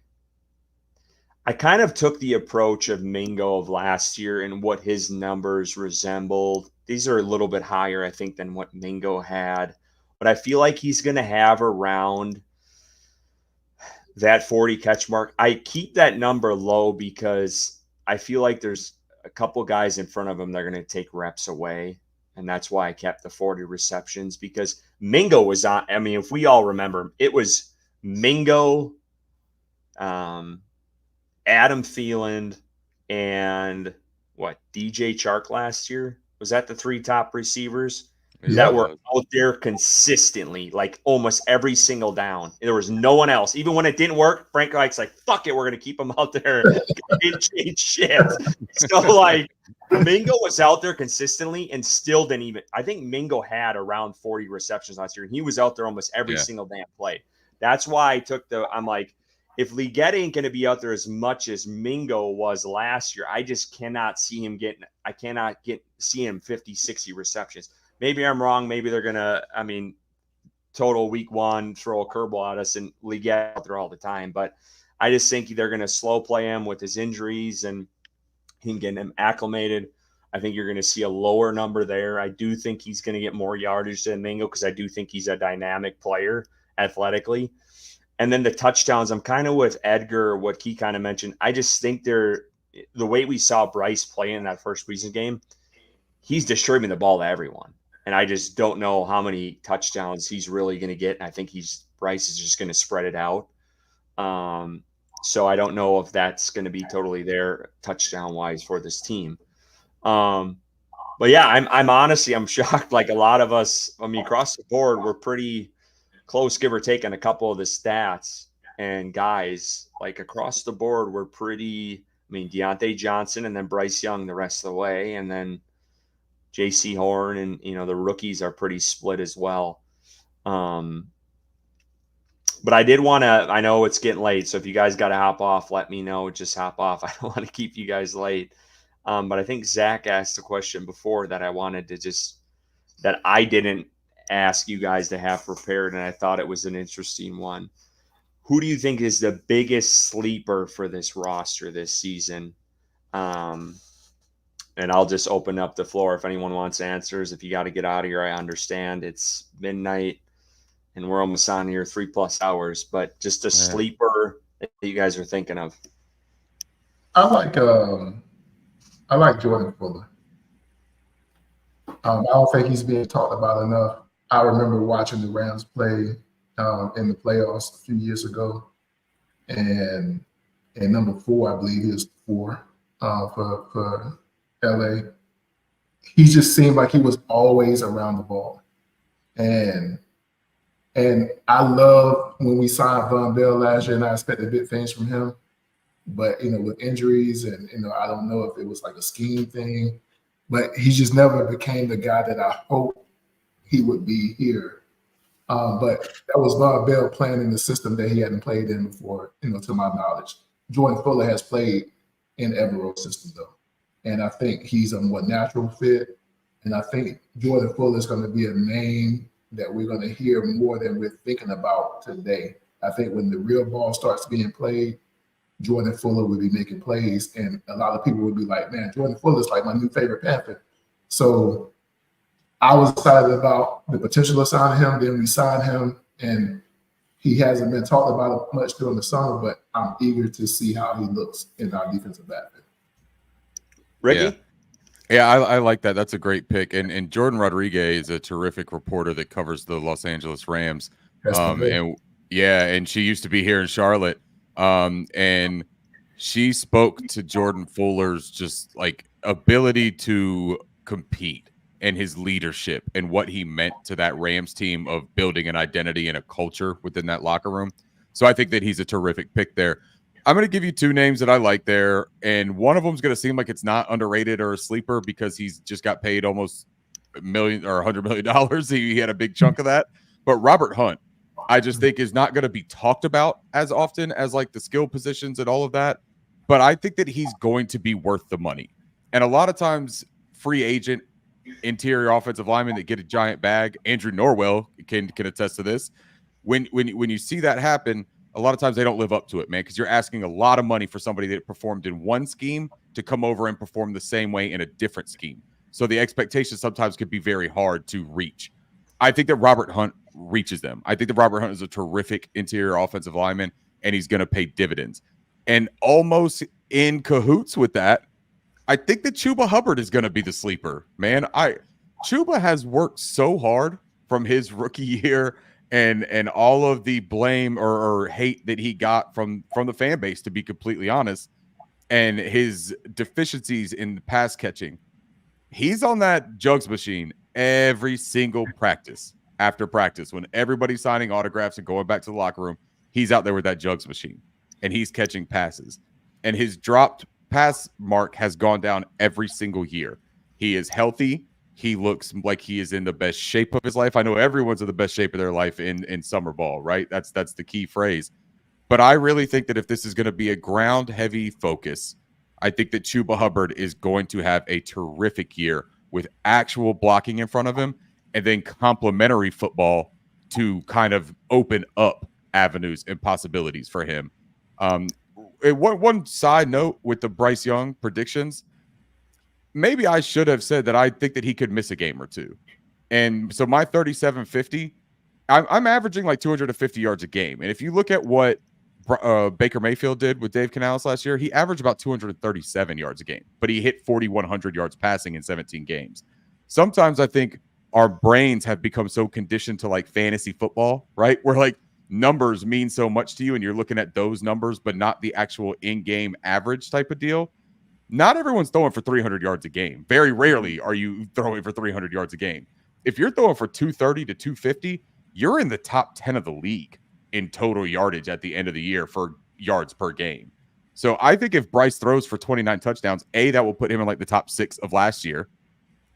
I kind of took the approach of Mingo of last year and what his numbers resembled. These are a little bit higher, I think, than what Mingo had. But I feel like he's going to have around that 40 catch mark. I keep that number low because I feel like there's a couple guys in front of him that are going to take reps away. And that's why I kept the 40 receptions because Mingo was on. I mean, if we all remember, it was Mingo, Adam Thielen, and DJ Chark last year? Was that the 3 top receivers that were out there consistently, like almost every single down? There was no one else. Even when it didn't work, Frank Reich's like, fuck it, we're going to keep them out there. Didn't change shit. So, like, Mingo was out there consistently and still didn't even – I think Mingo had around 40 receptions last year, and he was out there almost every single damn play. That's why I took I'm like, if Legette ain't going to be out there as much as Mingo was last year, I just cannot see him see him 50, 60 receptions. Maybe I'm wrong. Maybe they're going to, total week 1, throw a curveball at us and Legette out there all the time. But I just think they're going to slow play him with his injuries and he can get him acclimated. I think you're going to see a lower number there. I do think he's going to get more yardage than Mingo because I do think he's a dynamic player athletically. And then the touchdowns, I'm kind of with Edgar, what he kind of mentioned. I just think the way we saw Bryce play in that first preseason game, he's distributing the ball to everyone. And I just don't know how many touchdowns he's really going to get. And I think Bryce is just going to spread it out. So I don't know if that's going to be totally there touchdown-wise for this team. But yeah, I'm honestly, I'm shocked. Like a lot of us, across the board, we're pretty close, give or take, on a couple of the stats. And guys, like across the board, we're pretty. Deontay Johnson and then Bryce Young the rest of the way, and then J.C. Horn and the rookies are pretty split as well. But I did want to. I know it's getting late, so if you guys got to hop off, let me know. Just hop off. I don't want to keep you guys late. But I think Zach asked a question before that I wanted to that I didn't ask you guys to have prepared, and I thought it was an interesting one. Who do you think is the biggest sleeper for this roster this season? And I'll just open up the floor if anyone wants answers. If you got to get out of here, I understand. It's midnight, and we're almost on here 3+ hours. But just a sleeper that you guys are thinking of. I like Jordan Fuller. I don't think he's being talked about enough. I remember watching the Rams play in the playoffs a few years ago, and number 4, I believe he was 4 for LA. He just seemed like he was always around the ball, and I love when we signed Von Bell last year, and I expected big things from him. But with injuries, and I don't know if it was like a scheme thing, but he just never became the guy that I hoped he would be here. But that was Von Bell playing in the system that he hadn't played in before, to my knowledge. Jordan Fuller has played in Evero's system, though. And I think he's a more natural fit. And I think Jordan Fuller is going to be a name that we're going to hear more than we're thinking about today. I think when the real ball starts being played, Jordan Fuller will be making plays. And a lot of people will be like, man, Jordan Fuller is like my new favorite Panther. So I was excited about the potential of signing him. Then we signed him, and he hasn't been talked about much during the summer, but I'm eager to see how he looks in our defensive backfield. Ricky? Yeah, I like that. That's a great pick. And Jordan Rodriguez is a terrific reporter that covers the Los Angeles Rams. And she used to be here in Charlotte. And she spoke to Jordan Fuller's just like ability to compete and his leadership and what he meant to that Rams team of building an identity and a culture within that locker room. So I think that he's a terrific pick there. I'm going to give you 2 names that I like there, and one of them is going to seem like it's not underrated or a sleeper because he's just got paid almost $1 million or $100 million. He had a big chunk of that. But Robert Hunt, I just think is not going to be talked about as often as like the skill positions and all of that. But I think that he's going to be worth the money. And a lot of times free agent interior offensive linemen that get a giant bag, Andrew Norwell can attest to this. When you see that happen, a lot of times they don't live up to it, man, because you're asking a lot of money for somebody that performed in one scheme to come over and perform the same way in a different scheme. So the expectations sometimes could be very hard to reach. I think that Robert Hunt reaches them. I think that Robert Hunt is a terrific interior offensive lineman, and he's going to pay dividends. And almost in cahoots with that, I think that Chuba Hubbard is going to be the sleeper, man. Chuba has worked so hard from his rookie year and all of the blame or hate that he got from the fan base, to be completely honest, and his deficiencies in the pass catching. He's on that jugs machine every single practice after practice. When everybody's signing autographs and going back to the locker room, he's out there with that jugs machine, and he's catching passes. And his dropped pass mark has gone down every single year. He is healthy. He looks like he is in the best shape of his life. I know everyone's in the best shape of their life in summer ball, right? That's the key phrase. But I really think that if this is going to be a ground-heavy focus, I think that Chuba Hubbard is going to have a terrific year with actual blocking in front of him and then complementary football to kind of open up avenues and possibilities for him. One side note with the Bryce Young predictions, maybe I should have said that I think that he could miss a game or two. And so my 37-50, I'm averaging like 250 yards a game. And if you look at what Baker Mayfield did with Dave Canales last year, he averaged about 237 yards a game, but he hit 4,100 yards passing in 17 games. Sometimes I think our brains have become so conditioned to like fantasy football, right? Where like numbers mean so much to you and you're looking at those numbers, but not the actual in-game average type of deal. Not everyone's throwing for 300 yards a game. Very rarely are you throwing for 300 yards a game. If you're throwing for 230 to 250, you're in the top 10 of the league in total yardage at the end of the year for yards per game. So I think if Bryce throws for 29 touchdowns, that will put him in like the top 6 of last year,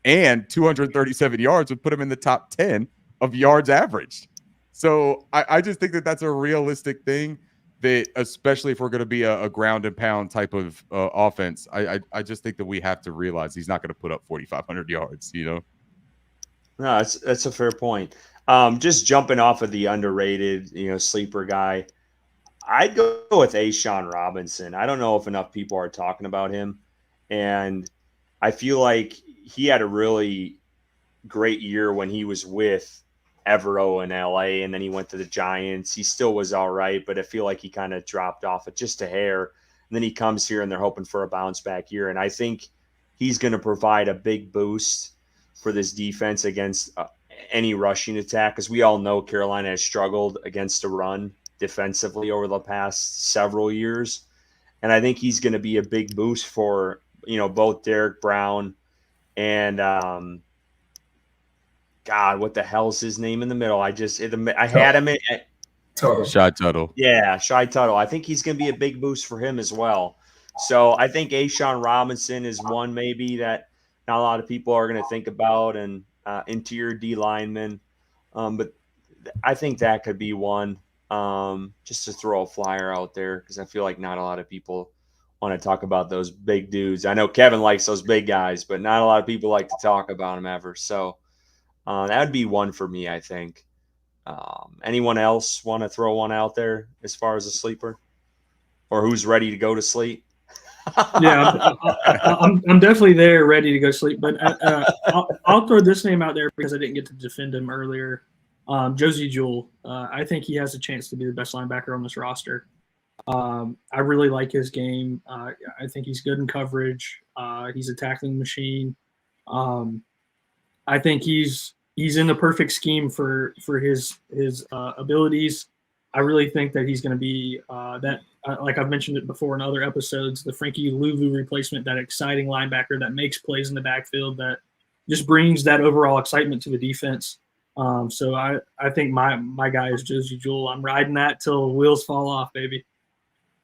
and 237 yards would put him in the top 10 of yards averaged. So I just think that that's a realistic thing, that especially if we're going to be a ground and pound type of offense, I just think that we have to realize he's not going to put up 4,500 yards, you know? No, that's a fair point. Just jumping off of the underrated, sleeper guy, I'd go with A'Shawn Robinson. I don't know if enough people are talking about him, and I feel like he had a really great year when he was with Evero in LA, and then he went to the Giants. He still was all right, but I feel like he kind of dropped off at just a hair. And then he comes here and they're hoping for a bounce back year. And I think he's going to provide a big boost for this defense against any rushing attack, because we all know Carolina has struggled against the run defensively over the past several years. And I think he's going to be a big boost for, both Derek Brown and God, what the hell's his name in the middle? I had him at Shy Tuttle. Yeah, Shy Tuttle. I think he's going to be a big boost for him as well. So I think A'Shawn Robinson is one maybe that not a lot of people are going to think about, and interior D lineman. But I think that could be one, just to throw a flyer out there, because I feel like not a lot of people want to talk about those big dudes. I know Kevin likes those big guys, but not a lot of people like to talk about them ever. So that would be one for me, I think. Anyone else want to throw one out there as far as a sleeper, or who's ready to go to sleep? Yeah, I'm definitely there, ready to go sleep. But I'll throw this name out there because I didn't get to defend him earlier. Josie Jewell. I think he has a chance to be the best linebacker on this roster. I really like his game. I think he's good in coverage. He's a tackling machine. I think he's in the perfect scheme for his abilities. I really think that he's going to be that, like I've mentioned it before in other episodes, the Frankie Louvu replacement, that exciting linebacker that makes plays in the backfield, that just brings that overall excitement to the defense. So I think my guy is Josie Jewell. I'm riding that till wheels fall off, baby.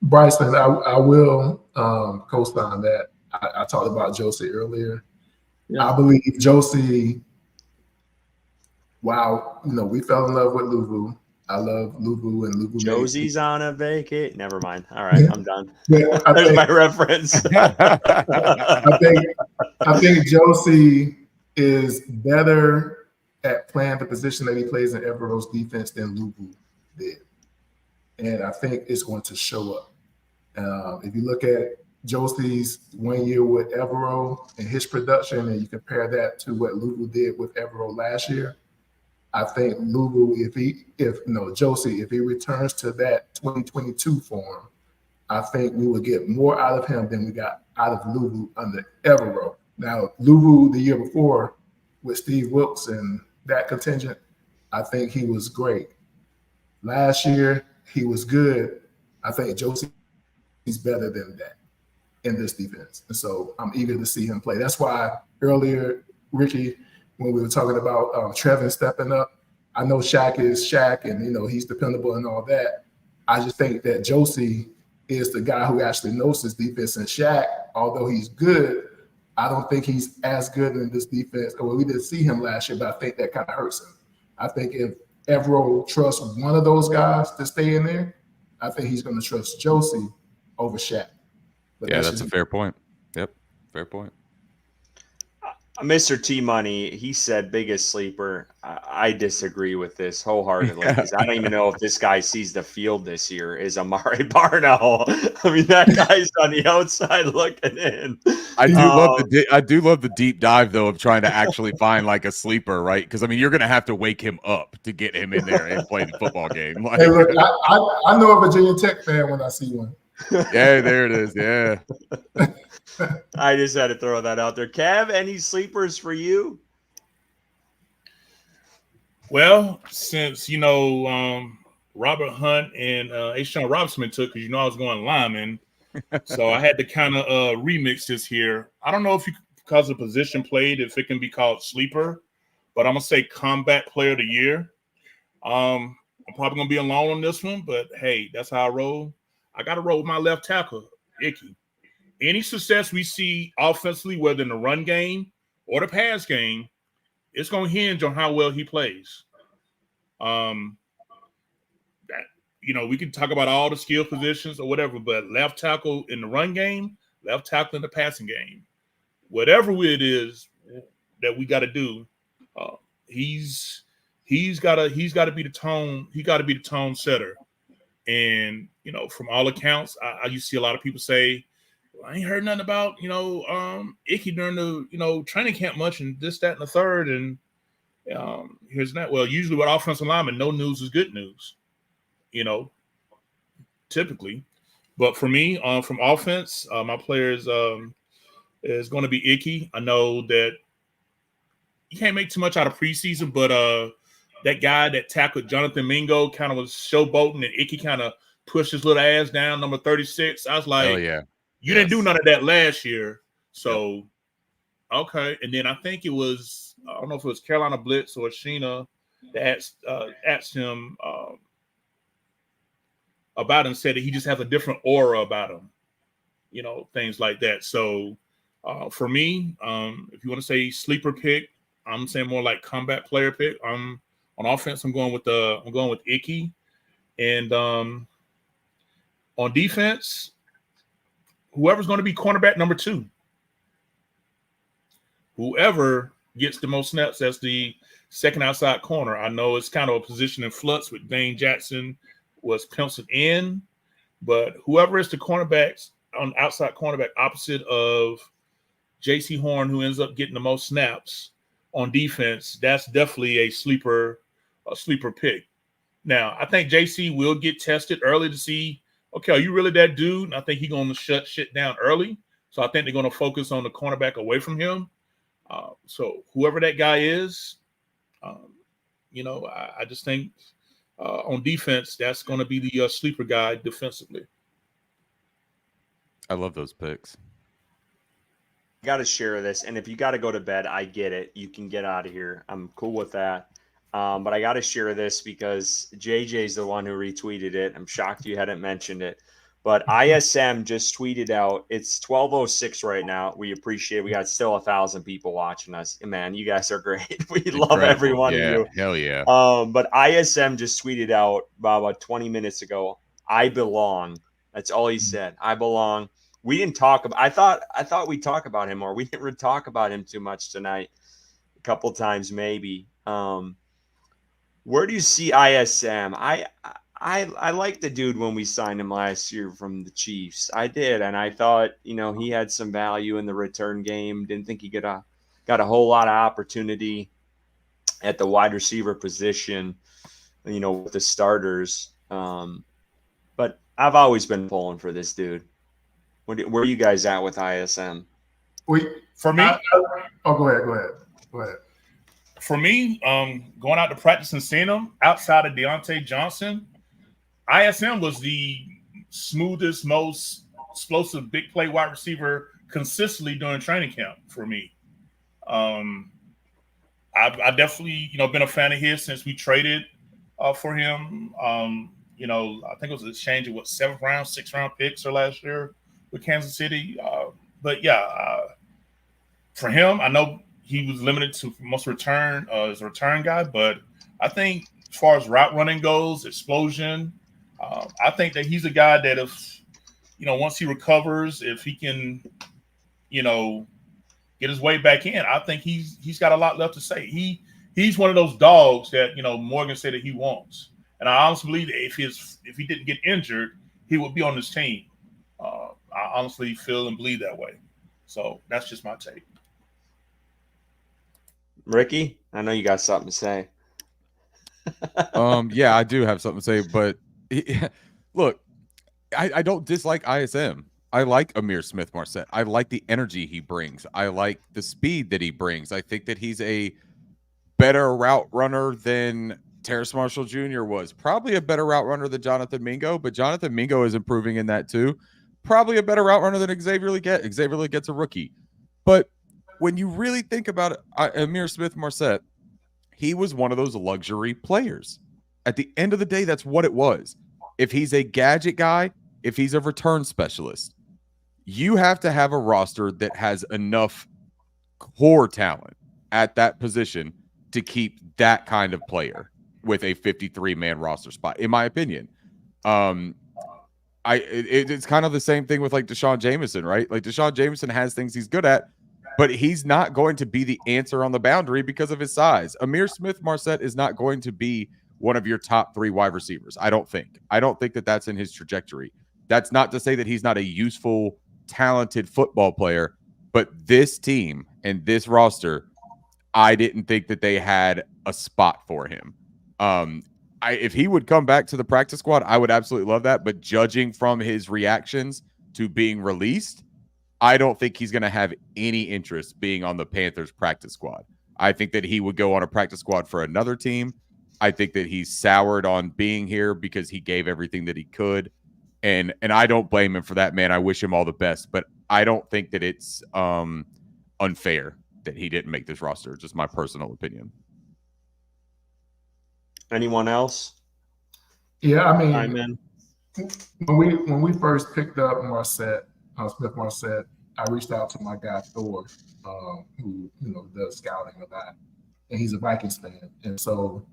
Bryson, I will co-sign that. I talked about Josie earlier. Yeah. I believe Josie wow, we fell in love with Luvu. I love Luvu and Luvu. Josie's on a vacate. Never mind. All right, I'm done. Yeah, There's my reference. I think Josie is better at playing the position that he plays in Evero's defense than Luvu did. And I think it's going to show up. If you look at Josie's 1 year with Evero and his production, and you compare that to what Luvu did with Evero last year, I think Luvu, Josie, if he returns to that 2022 form, I think we would get more out of him than we got out of Luvu under Evero. Now, Luvu the year before with Steve Wilkes and that contingent, I think he was great. Last year, he was good. I think Josie's better than that in this defense. And so I'm eager to see him play. That's why earlier, Ricky, when we were talking about Trevin stepping up, I know Shaq is Shaq and, he's dependable and all that. I just think that Josie is the guy who actually knows his defense. And Shaq, although he's good, I don't think he's as good in this defense. Well, we didn't see him last year, but I think that kind of hurts him. I think if Evero trusts one of those guys to stay in there, I think he's going to trust Josie over Shaq. But yeah, that's a fair point. Yep, fair point. Mr. T Money, he said biggest sleeper. I disagree with this wholeheartedly because I don't even know if this guy sees the field this year is Amari Barnell. I mean, that guy's on the outside looking in. I do love the deep dive though of trying to actually find like a sleeper, right? Because I mean, you're gonna have to wake him up to get him in there and play the football game. Like, hey, look, I know a Virginia Tech fan when I see one. Yeah, there it is. Yeah. I just had to throw that out there. Kev, any sleepers for you? Well, since Robert Hunt and Sean Robinson took, because I was going lineman, so I had to kind of remix this here. I don't know if because of position played, if it can be called sleeper, but I'm gonna say combat player of the year. I'm probably gonna be alone on this one, but hey, that's how I roll. I got to roll with my left tackle, Icky. Any success we see offensively, whether in the run game or the pass game, it's going to hinge on how well he plays. We can talk about all the skill positions or whatever, but left tackle in the run game, left tackle in the passing game, whatever it is that we got to do, he's got to be the tone. He got to be the tone setter. And from all accounts, I used to see a lot of people say, I ain't heard nothing about, Icky during the, training camp much and this, that, and the third. And here's that. Well, usually with offensive linemen, no news is good news, typically. But for me, from offense, my player is going to be Icky. I know that you can't make too much out of preseason, but that guy that tackled Jonathan Mingo kind of was showboating and Icky kind of pushed his little ass down, number 36. I was like, oh, yeah. You didn't do none of that last year. So, okay. And then I think it was, I don't know if it was Carolina Blitz or Sheena that asked him about him, said that he just has a different aura about him, things like that. So, for me, if you want to say sleeper pick, I'm saying more like combat player pick. On offense, I'm going with Icky. And on defense, whoever's going to be cornerback number 2. Whoever gets the most snaps as the second outside corner. I know it's kind of a position in flux with Dane Jackson was penciled in, but whoever is the cornerbacks on outside cornerback opposite of J.C. Horn, who ends up getting the most snaps on defense, that's definitely a sleeper pick. Now, I think J.C. will get tested early to see, okay, are you really that dude? And I think he's going to shut shit down early. So I think they're going to focus on the cornerback away from him. So whoever that guy is, I just think on defense, that's going to be the sleeper guy defensively. I love those picks. I got to share this. And if you got to go to bed, I get it. You can get out of here. I'm cool with that. But I got to share this because JJ's the one who retweeted it. I'm shocked you hadn't mentioned it. But ISM just tweeted out, it's 12:06 right now. We appreciate it. We got still 1,000 people watching us. Man, you guys are great. We love every one of you. Hell yeah. But ISM just tweeted out about 20 minutes ago, I belong. That's all he said. I belong. We didn't talk about, I thought we'd talk about him more. We didn't really talk about him too much tonight. A couple times maybe. Where do you see ISM? I liked the dude when we signed him last year from the Chiefs. I did, and I thought, he had some value in the return game. Didn't think he got a whole lot of opportunity at the wide receiver position, with the starters. But I've always been pulling for this dude. Where are you guys at with ISM? For me, go ahead. For me, going out to practice and seeing him outside of Deontay Johnson, ISM was the smoothest, most explosive big play wide receiver consistently during training camp for me. I definitely, been a fan of his since we traded for him. I think it was an exchange of 7th round, 6th round picks or last year with Kansas City. For him, I know he was limited to most return as a return guy, but I think as far as route running goes, explosion, I think that he's a guy that if, once he recovers, if he can, get his way back in, I think he's got a lot left to say. He's one of those dogs that, Morgan said that he wants. And I honestly believe that if he didn't get injured, he would be on this team. I honestly feel and believe that way. So that's just my take. Ricky, I know you got something to say. Yeah, I do have something to say, but look, I don't dislike ISM. I like Amir Smith-Marset. I like the energy he brings. I like the speed that he brings. I think that he's a better route runner than Terrace Marshall Jr. was. Probably a better route runner than Jonathan Mingo, but Jonathan Mingo is improving in that too. Probably a better route runner than Xavier Legette. Xavier Legette's a rookie. But when you really think about it, Amir Smith-Marset, he was one of those luxury players. At the end of the day, that's what it was. If he's a gadget guy, if he's a return specialist, you have to have a roster that has enough core talent at that position to keep that kind of player with a 53-man roster spot, in my opinion. It's kind of the same thing with like Deshaun Jameson, right? Like Deshaun Jameson has things he's good at, but he's not going to be the answer on the boundary because of his size. Amir Smith-Marset is not going to be one of your top 3 wide receivers. I don't think that that's in his trajectory. That's not to say that he's not a useful, talented football player, but this team and this roster, I didn't think that they had a spot for him. If he would come back to the practice squad, I would absolutely love that. But judging from his reactions to being released, I don't think he's going to have any interest being on the Panthers practice squad. I think that he would go on a practice squad for another team. I think that he's soured on being here because he gave everything that he could. And I don't blame him for that, man. I wish him all the best, but I don't think that it's unfair that he didn't make this roster. Just my personal opinion. Anyone else? Yeah, I mean, Amen. when we first picked up Smith-Marset, I reached out to my guy Thor, who does scouting a lot, and he's a Vikings fan, and so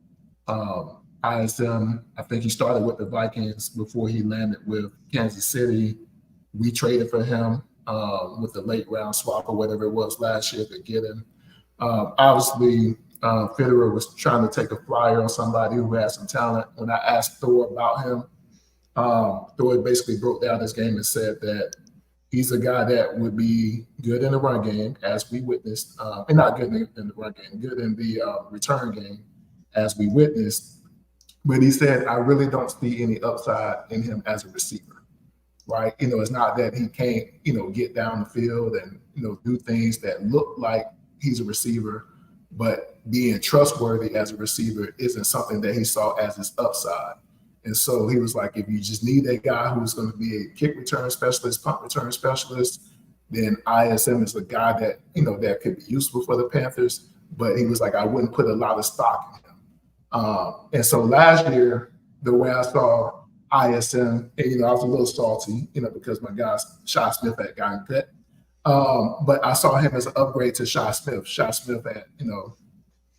ISM, I think he started with the Vikings before he landed with Kansas City. We traded for him with the late round swap or whatever it was last year to get him. Obviously, Federer was trying to take a flyer on somebody who had some talent. When I asked Thor about him, Thor basically broke down his game and said that he's a guy that would be good in the run game, as we witnessed, and not good in the run game, good in the return game, as we witnessed. But he said, I really don't see any upside in him as a receiver, right? It's not that he can't, get down the field and, do things that look like he's a receiver, but being trustworthy as a receiver isn't something that he saw as his upside. And so he was like, if you just need a guy who's going to be a kick return specialist, punt return specialist, then ISM is a guy that, that could be useful for the Panthers. But he was like, I wouldn't put a lot of stock in him. And so last year, the way I saw ISM, and I was a little salty, because my guy Shy Smith had gotten cut. But I saw him as an upgrade to Shy Smith. Shy Smith had,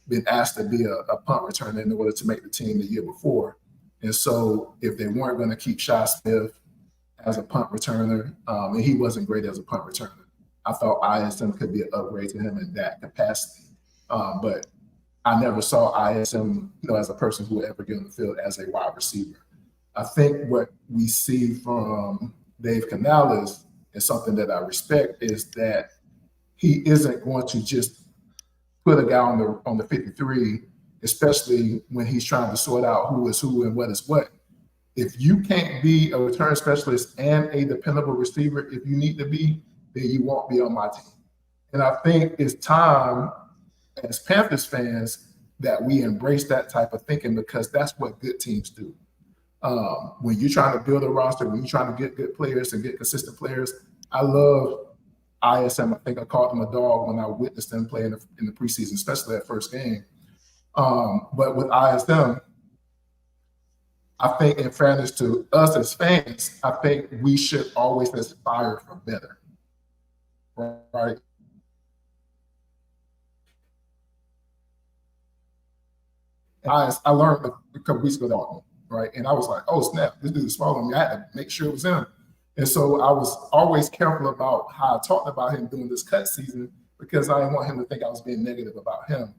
been asked to be a punt returner in order to make the team the year before. And so if they weren't going to keep Shy Smith as a punt returner, and he wasn't great as a punt returner, I thought ISM could be an upgrade to him in that capacity. But I never saw ISM, as a person who would ever get on the field as a wide receiver. I think what we see from Dave Canales is something that I respect, is that he isn't going to just put a guy on the 53, especially when he's trying to sort out who is who and what is what. If you can't be a return specialist and a dependable receiver, if you need to be, then you won't be on my team. And I think it's time as Panthers fans that we embrace that type of thinking, because that's what good teams do. When you're trying to build a roster, when you're trying to get good players and get consistent players, I love ISM. I think I called him a dog when I witnessed him play in the preseason, especially that first game. But with ISM, I think, in fairness to us as fans, I think we should always aspire for better. Right? I learned a couple weeks ago, right? And I was like, oh, snap, this dude is following me. I had to make sure it was him. And so I was always careful about how I talked about him during this cut season, because I didn't want him to think I was being negative about him.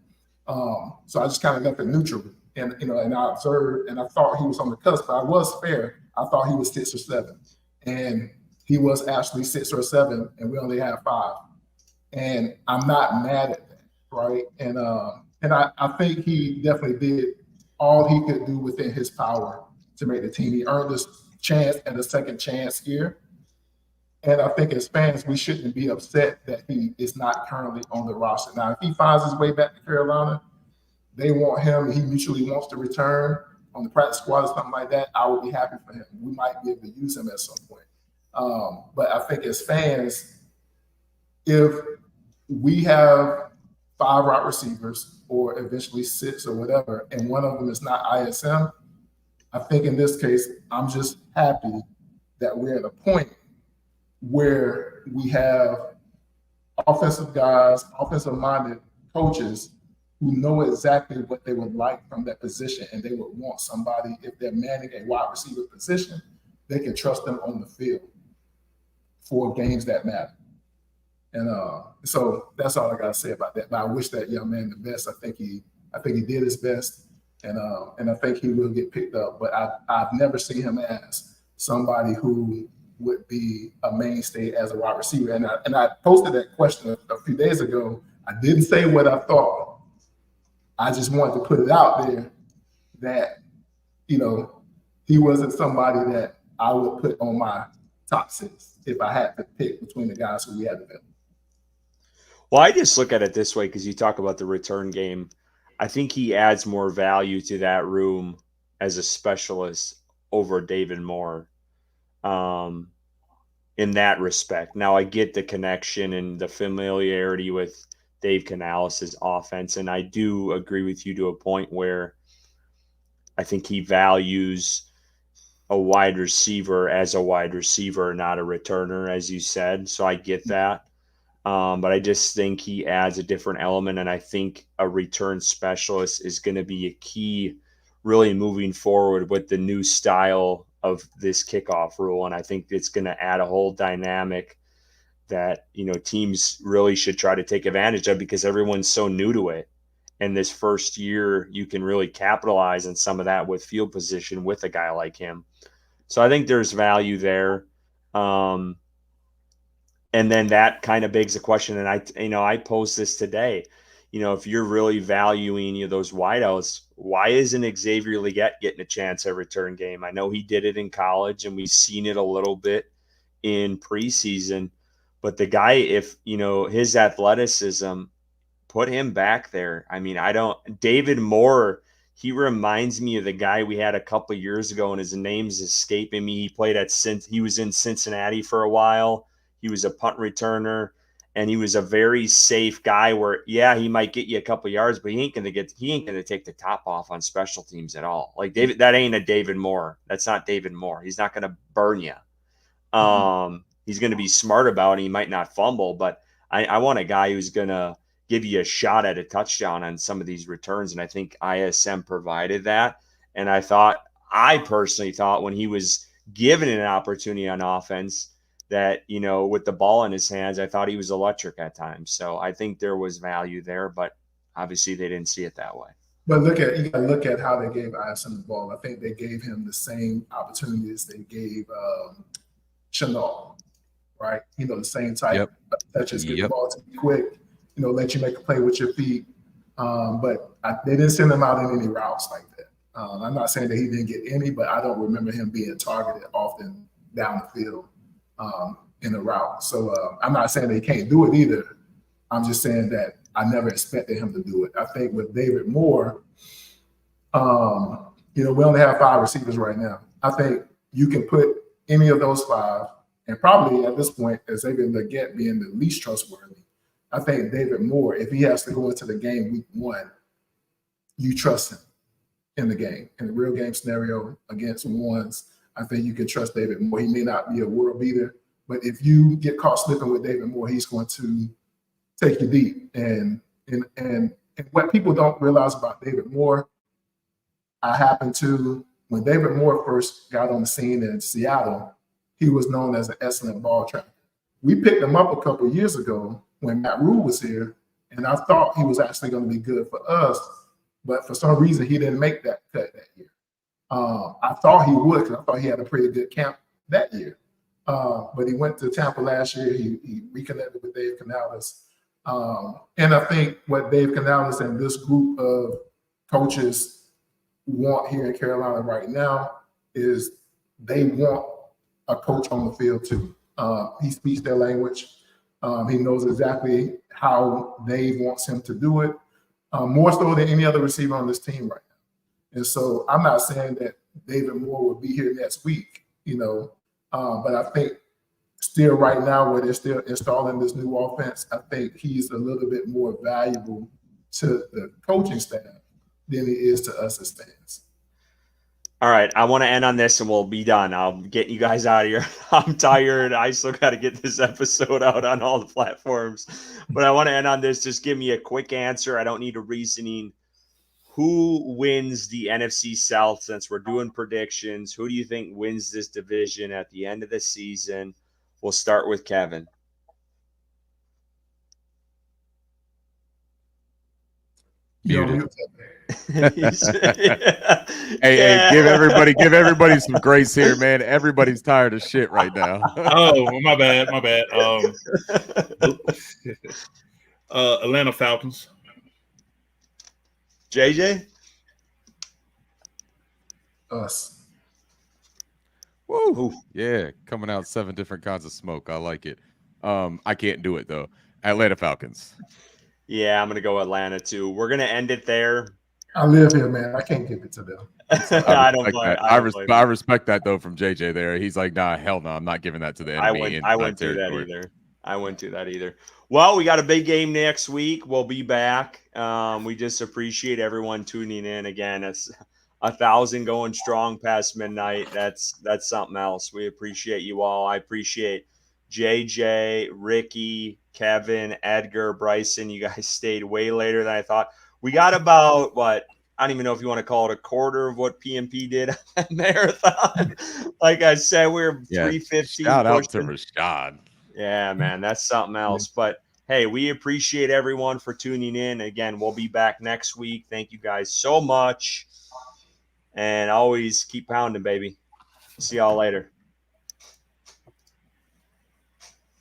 So I just kind of left it neutral. And, and I observed, and I thought he was on the cusp, but I was fair. I thought he was 6 or 7. And he was actually 6 or 7, and we only had 5. And I'm not mad at that, right? And I think he definitely did all he could do within his power to make the team. He earned this chance at a second chance here. And I think as fans, we shouldn't be upset that he is not currently on the roster. Now, if he finds his way back to Carolina, they want him, he mutually wants to return on the practice squad or something like that, I would be happy for him. We might be able to use him at some point. But I think as fans, if we have 5 wide receivers, or eventually 6 or whatever, and one of them is not ISM, I think in this case, I'm just happy that we're at a point where we have offensive guys, offensive-minded coaches who know exactly what they would like from that position, and they would want somebody, if they're manning a wide receiver position, they can trust them on the field for games that matter. And so that's all I got to say about that. But I wish that young man the best. I think he did his best, and I think he will get picked up. But I've never seen him as somebody who would be a mainstay as a wide receiver. And I posted that question a few days ago. I didn't say what I thought. I just wanted to put it out there that, he wasn't somebody that I would put on my top 6 if I had to pick between the guys who we had available. Well, I just look at it this way, because you talk about the return game. I think he adds more value to that room as a specialist over David Moore in that respect. Now, I get the connection and the familiarity with Dave Canales' offense, and I do agree with you to a point where I think he values a wide receiver as a wide receiver, not a returner, as you said. So I get that. But I just think he adds a different element, and I think a return specialist is going to be a key really moving forward with the new style of this kickoff rule. And I think it's going to add a whole dynamic that, teams really should try to take advantage of, because everyone's so new to it. And this first year, you can really capitalize on some of that with field position with a guy like him. So I think there's value there. And then that kind of begs the question, and I posed this today. If you're really valuing those wideouts, why isn't Xavier Legette getting a chance at return game? I know he did it in college, and we've seen it a little bit in preseason. But the guy, if his athleticism, put him back there. I mean, David Moore, he reminds me of the guy we had a couple of years ago, and his name's escaping me. He was in Cincinnati for a while. He was a punt returner, and he was a very safe guy where, yeah, he might get you a couple yards, but he ain't going to take the top off on special teams at all. Like David, that ain't a David Moore. That's not David Moore. He's not going to burn you. He's going to be smart about it. He might not fumble, but I want a guy who's going to give you a shot at a touchdown on some of these returns. And I think ISM provided that. And I personally thought when he was given an opportunity on offense that, you know, with the ball in his hands, I thought he was electric at times. So I think there was value there, but obviously they didn't see it that way. But you got to look at how they gave ISM the ball. I think they gave him the same opportunities they gave Chanel, right? You know, the same type of touches, get the ball to be quick, you know, let you make a play with your feet. But they didn't send him out in any routes like that. I'm not saying that he didn't get any, but I don't remember him being targeted often down the field in a route. So I'm not saying that he can't do it either. I'm just saying that I never expected him to do it. I think with David Moore, you know, we only have 5 receivers right now. I think you can put any of those 5, and probably at this point, Xavier Legette being the least trustworthy. I think David Moore, if he has to go into the game week 1, you trust him in the game. In the real game scenario against ones, I think you can trust David Moore. He may not be a world beater, but if you get caught slipping with David Moore, he's going to take you deep. And what people don't realize about David Moore, when David Moore first got on the scene in Seattle, he was known as an excellent ball tracker. We picked him up a couple of years ago when Matt Rule was here, and I thought he was actually going to be good for us, but for some reason he didn't make that cut that year. I thought he would, because I thought he had a pretty good camp that year. But he went to Tampa last year. He reconnected with Dave Canales. And I think what Dave Canales and this group of coaches want here in Carolina right now is they want a coach on the field too. He speaks their language. He knows exactly how Dave wants him to do it, more so than any other receiver on this team right now. And so I'm not saying that David Moore will be here next week, you know, but I think still right now where they're still installing this new offense, I think he's a little bit more valuable to the coaching staff than he is to us as fans. All right, I want to end on this and we'll be done. I'll get you guys out of here. I'm tired. I still got to get this episode out on all the platforms. But I want to end on this. Just give me a quick answer. I don't need a reasoning. Who wins the NFC South since we're doing predictions? Who do you think wins this division at the end of the season? We'll start with Kevin. Muted. Hey, give everybody some grace here, man. Everybody's tired of shit right now. Oh, my bad. Atlanta Falcons. JJ? Us. Woo. Yeah, coming out 7 different kinds of smoke. I like it. I can't do it though. Atlanta Falcons. Yeah, I'm gonna go Atlanta too. We're gonna end it there. I live here, man. I can't give it to them. I respect that though from JJ there. He's like, nah, hell no, I'm not giving that to the enemy. I wouldn't do that either. I wouldn't do that either. Well, we got a big game next week. We'll be back. We just appreciate everyone tuning in. Again, it's 1,000 going strong past midnight. That's something else. We appreciate you all. I appreciate JJ, Ricky, Kevin, Edgar, Bryson. You guys stayed way later than I thought. We got about what? I don't even know if you want to call it a quarter of what PMP did on marathon. Like I said, we're 3:15. Shout out to Rashad. Yeah, man, that's something else. But hey, we appreciate everyone for tuning in. Again, we'll be back next week. Thank you guys so much. And always keep pounding, baby. See y'all later.